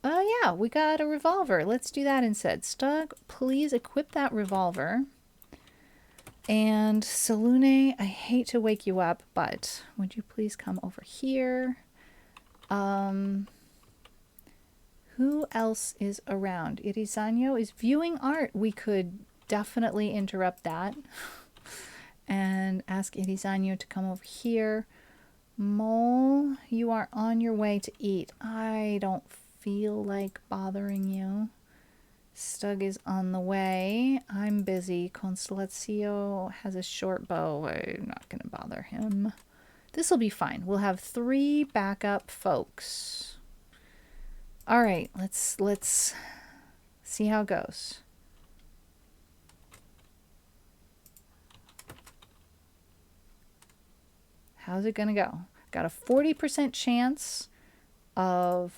Yeah, we got a revolver. Let's do that instead. Stug, please equip that revolver. And Salune, I hate to wake you up, but would you please come over here? Who else is around? Irizanyo is viewing art. We could definitely interrupt that and ask Irizanyo to come over here. Mole, you are on your way to eat. I don't feel like bothering you. Stug is on the way. I'm busy. Constellazio has a short bow. I'm not going to bother him. This will be fine. We'll have 3 backup folks. All right, let's see how it goes. How's it going to go? Got a 40% chance of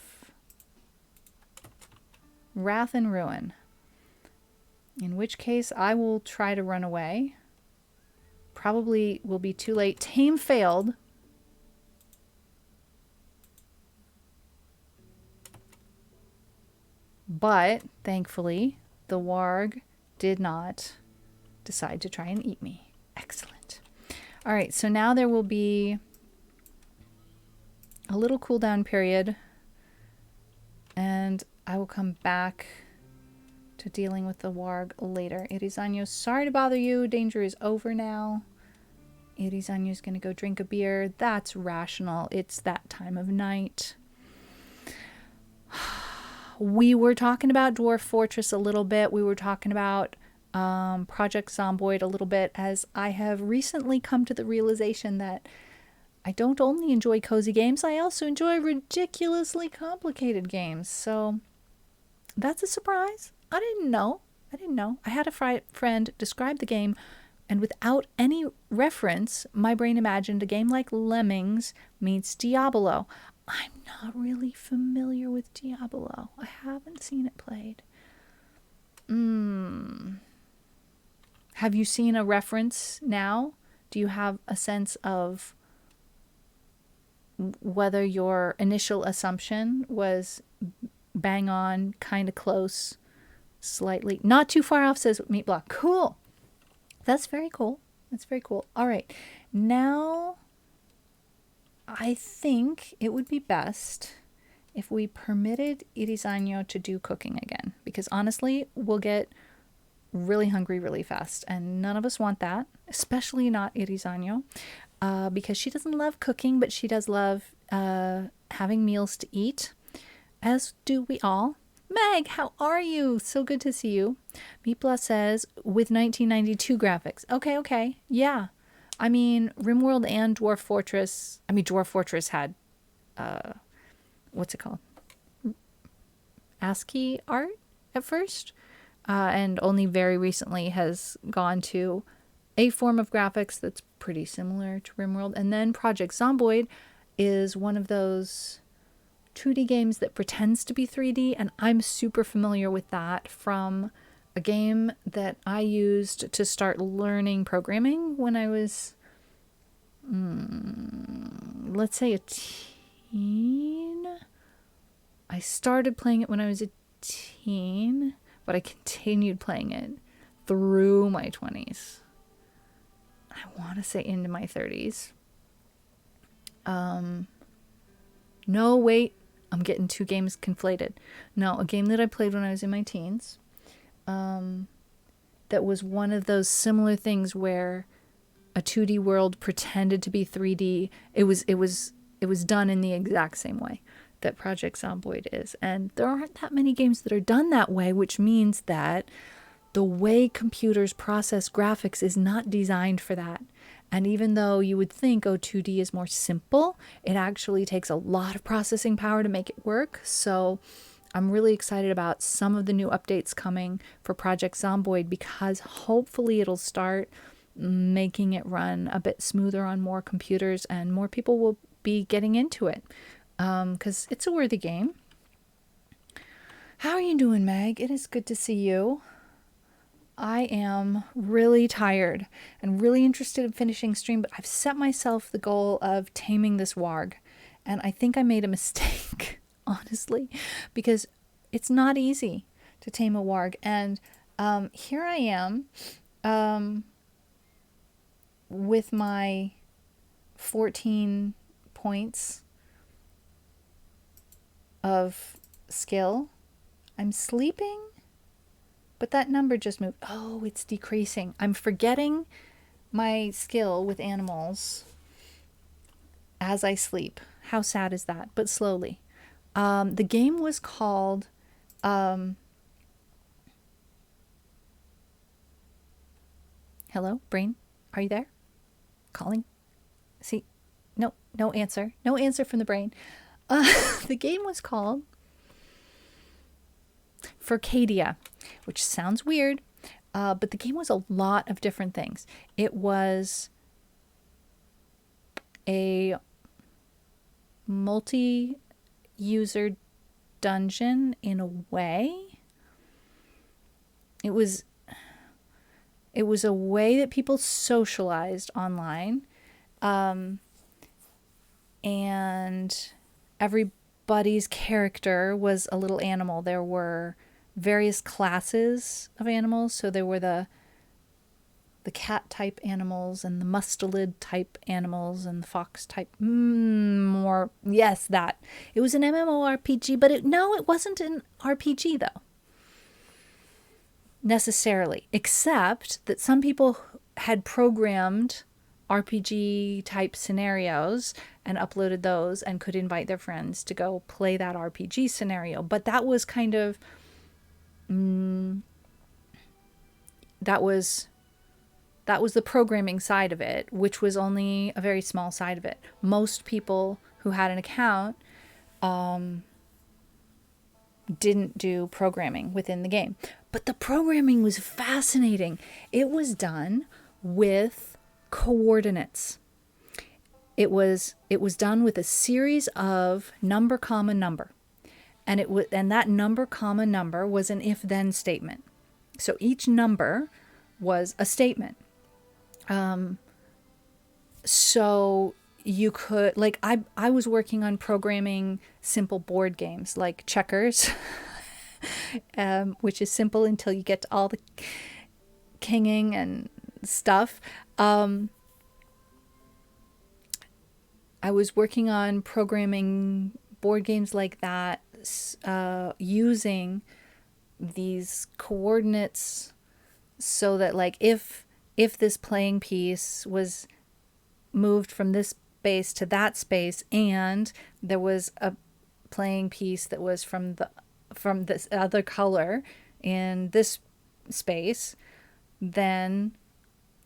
Wrath and Ruin. In which case, I will try to run away. Probably will be too late. Tame failed. But, thankfully, the warg did not decide to try and eat me. Excellent. All right, so now there will be a little cooldown period. And I will come back to dealing with the warg later. Irizanyo, sorry to bother you. Danger is over now. Irizanyo is going to go drink a beer. That's rational. It's that time of night. We were talking about Dwarf Fortress a little bit. We were talking about Project Zomboid a little bit, as I have recently come to the realization that I don't only enjoy cozy games, I also enjoy ridiculously complicated games. So that's a surprise. I didn't know. I had a friend describe the game, and without any reference, my brain imagined a game like Lemmings meets Diablo. I'm not really familiar with Diablo. I haven't seen it played. Have you seen a reference now? Do you have a sense of whether your initial assumption was bang on, kind of close, slightly not too far off, says Meat Block. Cool. That's very cool. All right. Now, I think it would be best if we permitted Irizanyo to do cooking again. Because honestly, we'll get really hungry really fast. And none of us want that. Especially not Irizanyo. Because she doesn't love cooking, but she does love having meals to eat. As do we all. Meg, how are you? So good to see you. Meepla says, with 1992 graphics. Okay. Yeah. I mean, RimWorld and Dwarf Fortress. Dwarf Fortress had, what's it called? ASCII art at first. And only very recently has gone to a form of graphics that's pretty similar to RimWorld. And then Project Zomboid is one of those 2D games that pretends to be 3D, and I'm super familiar with that from a game that I used to start learning programming when I was, let's say, a teen. I started playing it when I was a teen, but I continued playing it through my 20s. I want to say into my 30s. No, wait. I'm getting 2 games conflated. No, a game that I played when I was in my teens. That was one of those similar things where a 2D world pretended to be 3D. It was done in the exact same way that Project Zomboid is. And there aren't that many games that are done that way, which means that the way computers process graphics is not designed for that. And even though you would think, 2D is more simple, it actually takes a lot of processing power to make it work. So I'm really excited about some of the new updates coming for Project Zomboid, because hopefully it'll start making it run a bit smoother on more computers and more people will be getting into it. Because it's a worthy game. How are you doing, Meg? It is good to see you. I am really tired and really interested in finishing stream, but I've set myself the goal of taming this warg. And I think I made a mistake, honestly, because it's not easy to tame a warg. And here I am with my 14 points of skill. I'm sleeping, but that number just moved. Oh, it's decreasing. I'm forgetting my skill with animals as I sleep. How sad is that? But slowly. The game was called hello, brain? Are you there? Calling? See? No answer. No answer from the brain. The game was called Furcadia, which sounds weird, but the game was a lot of different things. It was a multi-user dungeon in a way. It was a way that people socialized online, and everybody's character was a little animal. There were various classes of animals. So there were the cat type animals and the mustelid type animals and the fox type more. Yes, that. It was an MMORPG, but it wasn't an RPG though. Necessarily, except that some people had programmed RPG type scenarios and uploaded those and could invite their friends to go play that RPG scenario. But that was kind of that was the programming side of it, which was only a very small side of it. Most people who had an account didn't do programming within the game. But the programming was fascinating. It was done with coordinates. It was done with a series of number, comma, number. And that number, comma, number was an if-then statement. So each number was a statement. So you could, like, I was working on programming simple board games like checkers, which is simple until you get to all the kinging and stuff. I was working on programming board games like that, using these coordinates so that, like, if this playing piece was moved from this space to that space and there was a playing piece that was from this other color in this space, then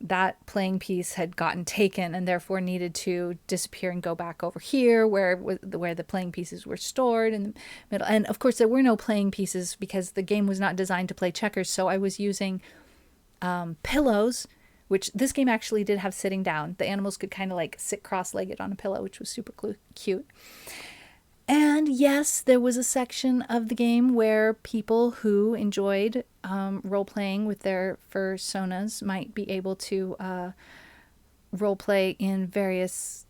that playing piece had gotten taken and therefore needed to disappear and go back over here where the playing pieces were stored in the middle. And of course there were no playing pieces because the game was not designed to play checkers. So I was using pillows, which this game actually did have sitting down. The animals could kind of like sit cross-legged on a pillow, which was super cute. And yes, there was a section of the game where people who enjoyed role-playing with their fursonas might be able to role-play in various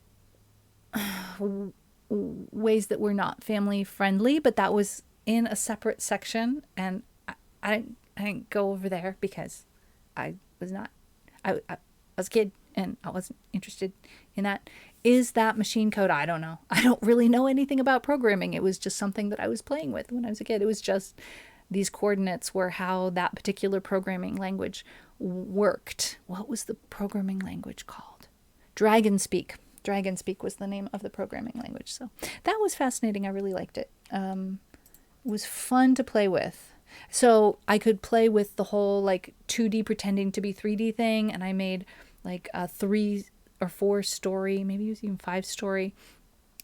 ways that were not family-friendly, but that was in a separate section, and I didn't go over there because I was a kid and I wasn't interested in that. Is that machine code? I don't know. I don't really know anything about programming. It was just something that I was playing with when I was a kid. It was just these coordinates were how that particular programming language worked. What was the programming language called? Dragonspeak. Dragonspeak was the name of the programming language. So that was fascinating. I really liked it. It was fun to play with. So I could play with the whole like 2D pretending to be 3D thing, and I made like a 3 or 4 story, maybe it was even 5 story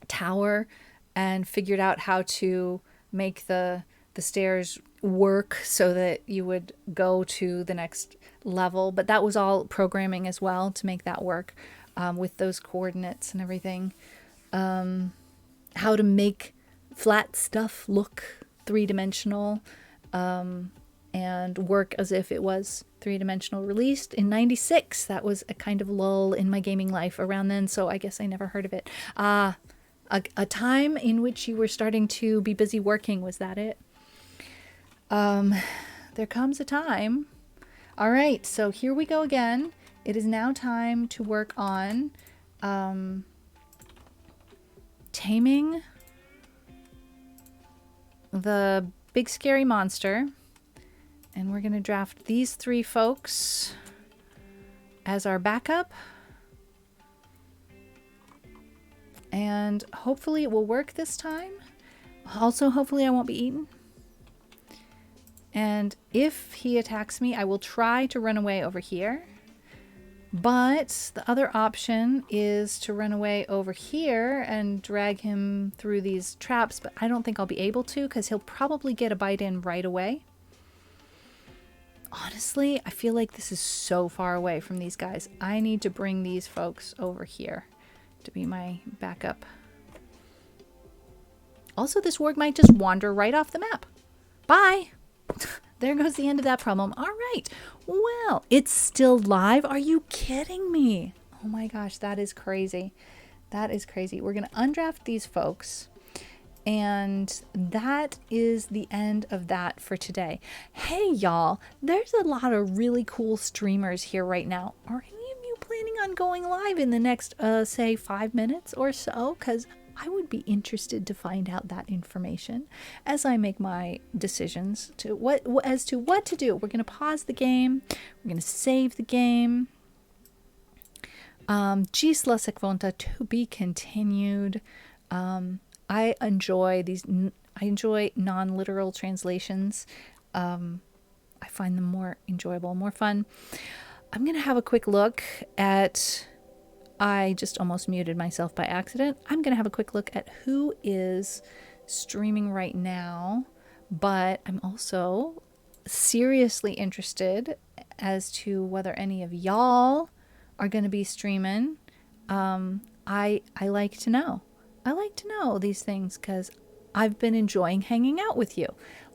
tower, and figured out how to make the stairs work so that you would go to the next level. But that was all programming as well to make that work, with those coordinates and everything. How to make flat stuff look 3-dimensional. and work as if it was three-dimensional. Released in 96. That was a kind of lull in my gaming life around then, so I guess I never heard of it. A time in which you were starting to be busy working, was that it? There comes a time. All right, so here we go again. It is now time to work on taming the big scary monster. And we're going to draft these three folks as our backup. And hopefully it will work this time. Also, hopefully I won't be eaten. And if he attacks me, I will try to run away over here. But the other option is to run away over here and drag him through these traps. But I don't think I'll be able to because he'll probably get a bite in right away. Honestly, I feel like this is so far away from these guys. I need to bring these folks over here to be my backup. Also, this warg might just wander right off the map. Bye! There goes the end of that problem. All right. Well, it's still live. Are you kidding me? Oh my gosh, that is crazy. That is crazy. We're going to undraft these folks. And that is the end of that for today. Hey, y'all, there's a lot of really cool streamers here right now. Are any of you planning on going live in the next, say, 5 minutes or so? Because I would be interested to find out that information as I make my decisions as to what to do. We're going to pause the game. We're going to save the game. Gis la sekvonta to be continued. I enjoy these. I enjoy non-literal translations. I find them more enjoyable, more fun. I'm going to have a quick look at... I just almost muted myself by accident. I'm going to have a quick look at who is streaming right now, but I'm also seriously interested as to whether any of y'all are going to be streaming. I like to know. I like to know these things because I've been enjoying hanging out with you.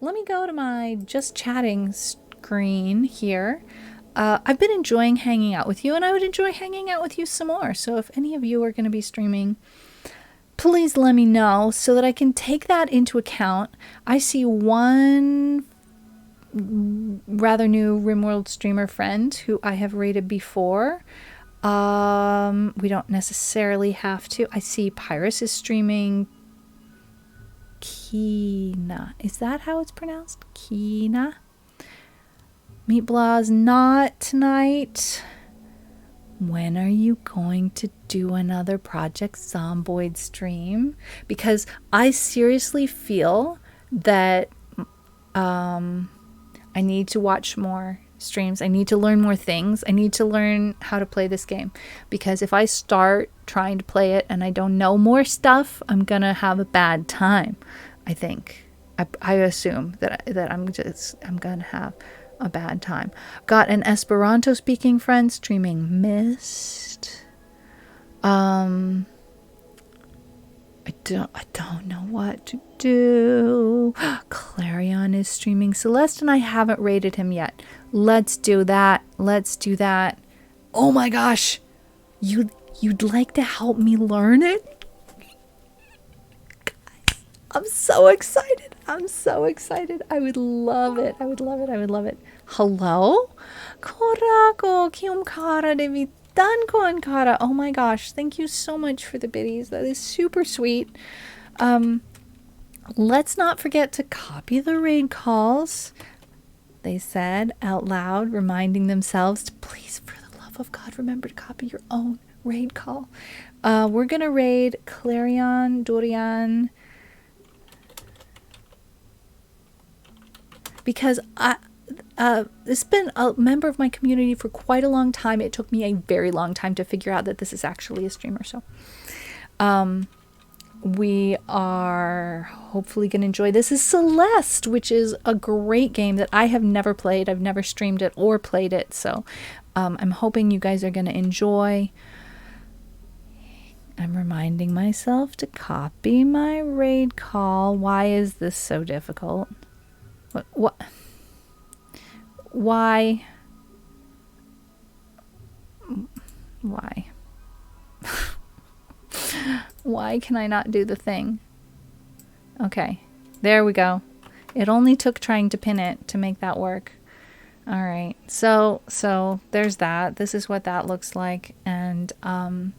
Let me go to my just chatting screen here. I've been enjoying hanging out with you, and I would enjoy hanging out with you some more. So if any of you are going to be streaming, please let me know so that I can take that into account. I see one rather new RimWorld streamer friend who I have rated before. We don't necessarily have to. I see Pyrus is streaming Kina. Is that how it's pronounced? Kina? Meat Blah's not tonight. When are you going to do another Project Zomboid stream? Because I seriously feel that I need to watch more streams. I need to learn more things. I need to learn how to play this game. Because if I start trying to play it and I don't know more stuff, I'm going to have a bad time, I think. I assume that I'm going to have a bad time. Got an Esperanto speaking friend streaming Mist. I don't know what to do. Clarion is streaming Celeste and I haven't rated him yet. Let's do that. Let's do that. Oh my gosh. You'd like to help me learn it? Guys, I'm so excited. I'm so excited. I would love it. I would love it. I would love it. Hello? Korako Kyumkara Devi Danko Ankara. Oh my gosh. Thank you so much for the biddies. That is super sweet. Let's not forget to copy the raid calls. They said out loud, reminding themselves to please, for the love of God, remember to copy your own raid call. We're going to raid Clarion, Dorian, because it's been a member of my community for quite a long time. It took me a very long time to figure out that this is actually a streamer. So we are hopefully going to enjoy. This is Celeste, which is a great game that I have never played. I've never streamed it or played it. So I'm hoping you guys are going to enjoy. I'm reminding myself to copy my raid call. Why is this so difficult? What? Why? Why? Why can I not do the thing? Okay, there we go. It only took trying to pin it to make that work. All right, so there's that. This is what that looks like. And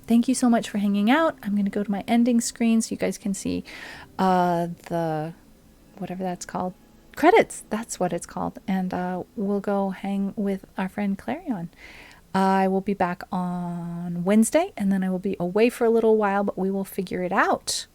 thank you so much for hanging out. I'm going to go to my ending screen so you guys can see the, whatever that's called, credits. That's what it's called. And we'll go hang with our friend Clarion. I will be back on Wednesday, and then I will be away for a little while, but we will figure it out.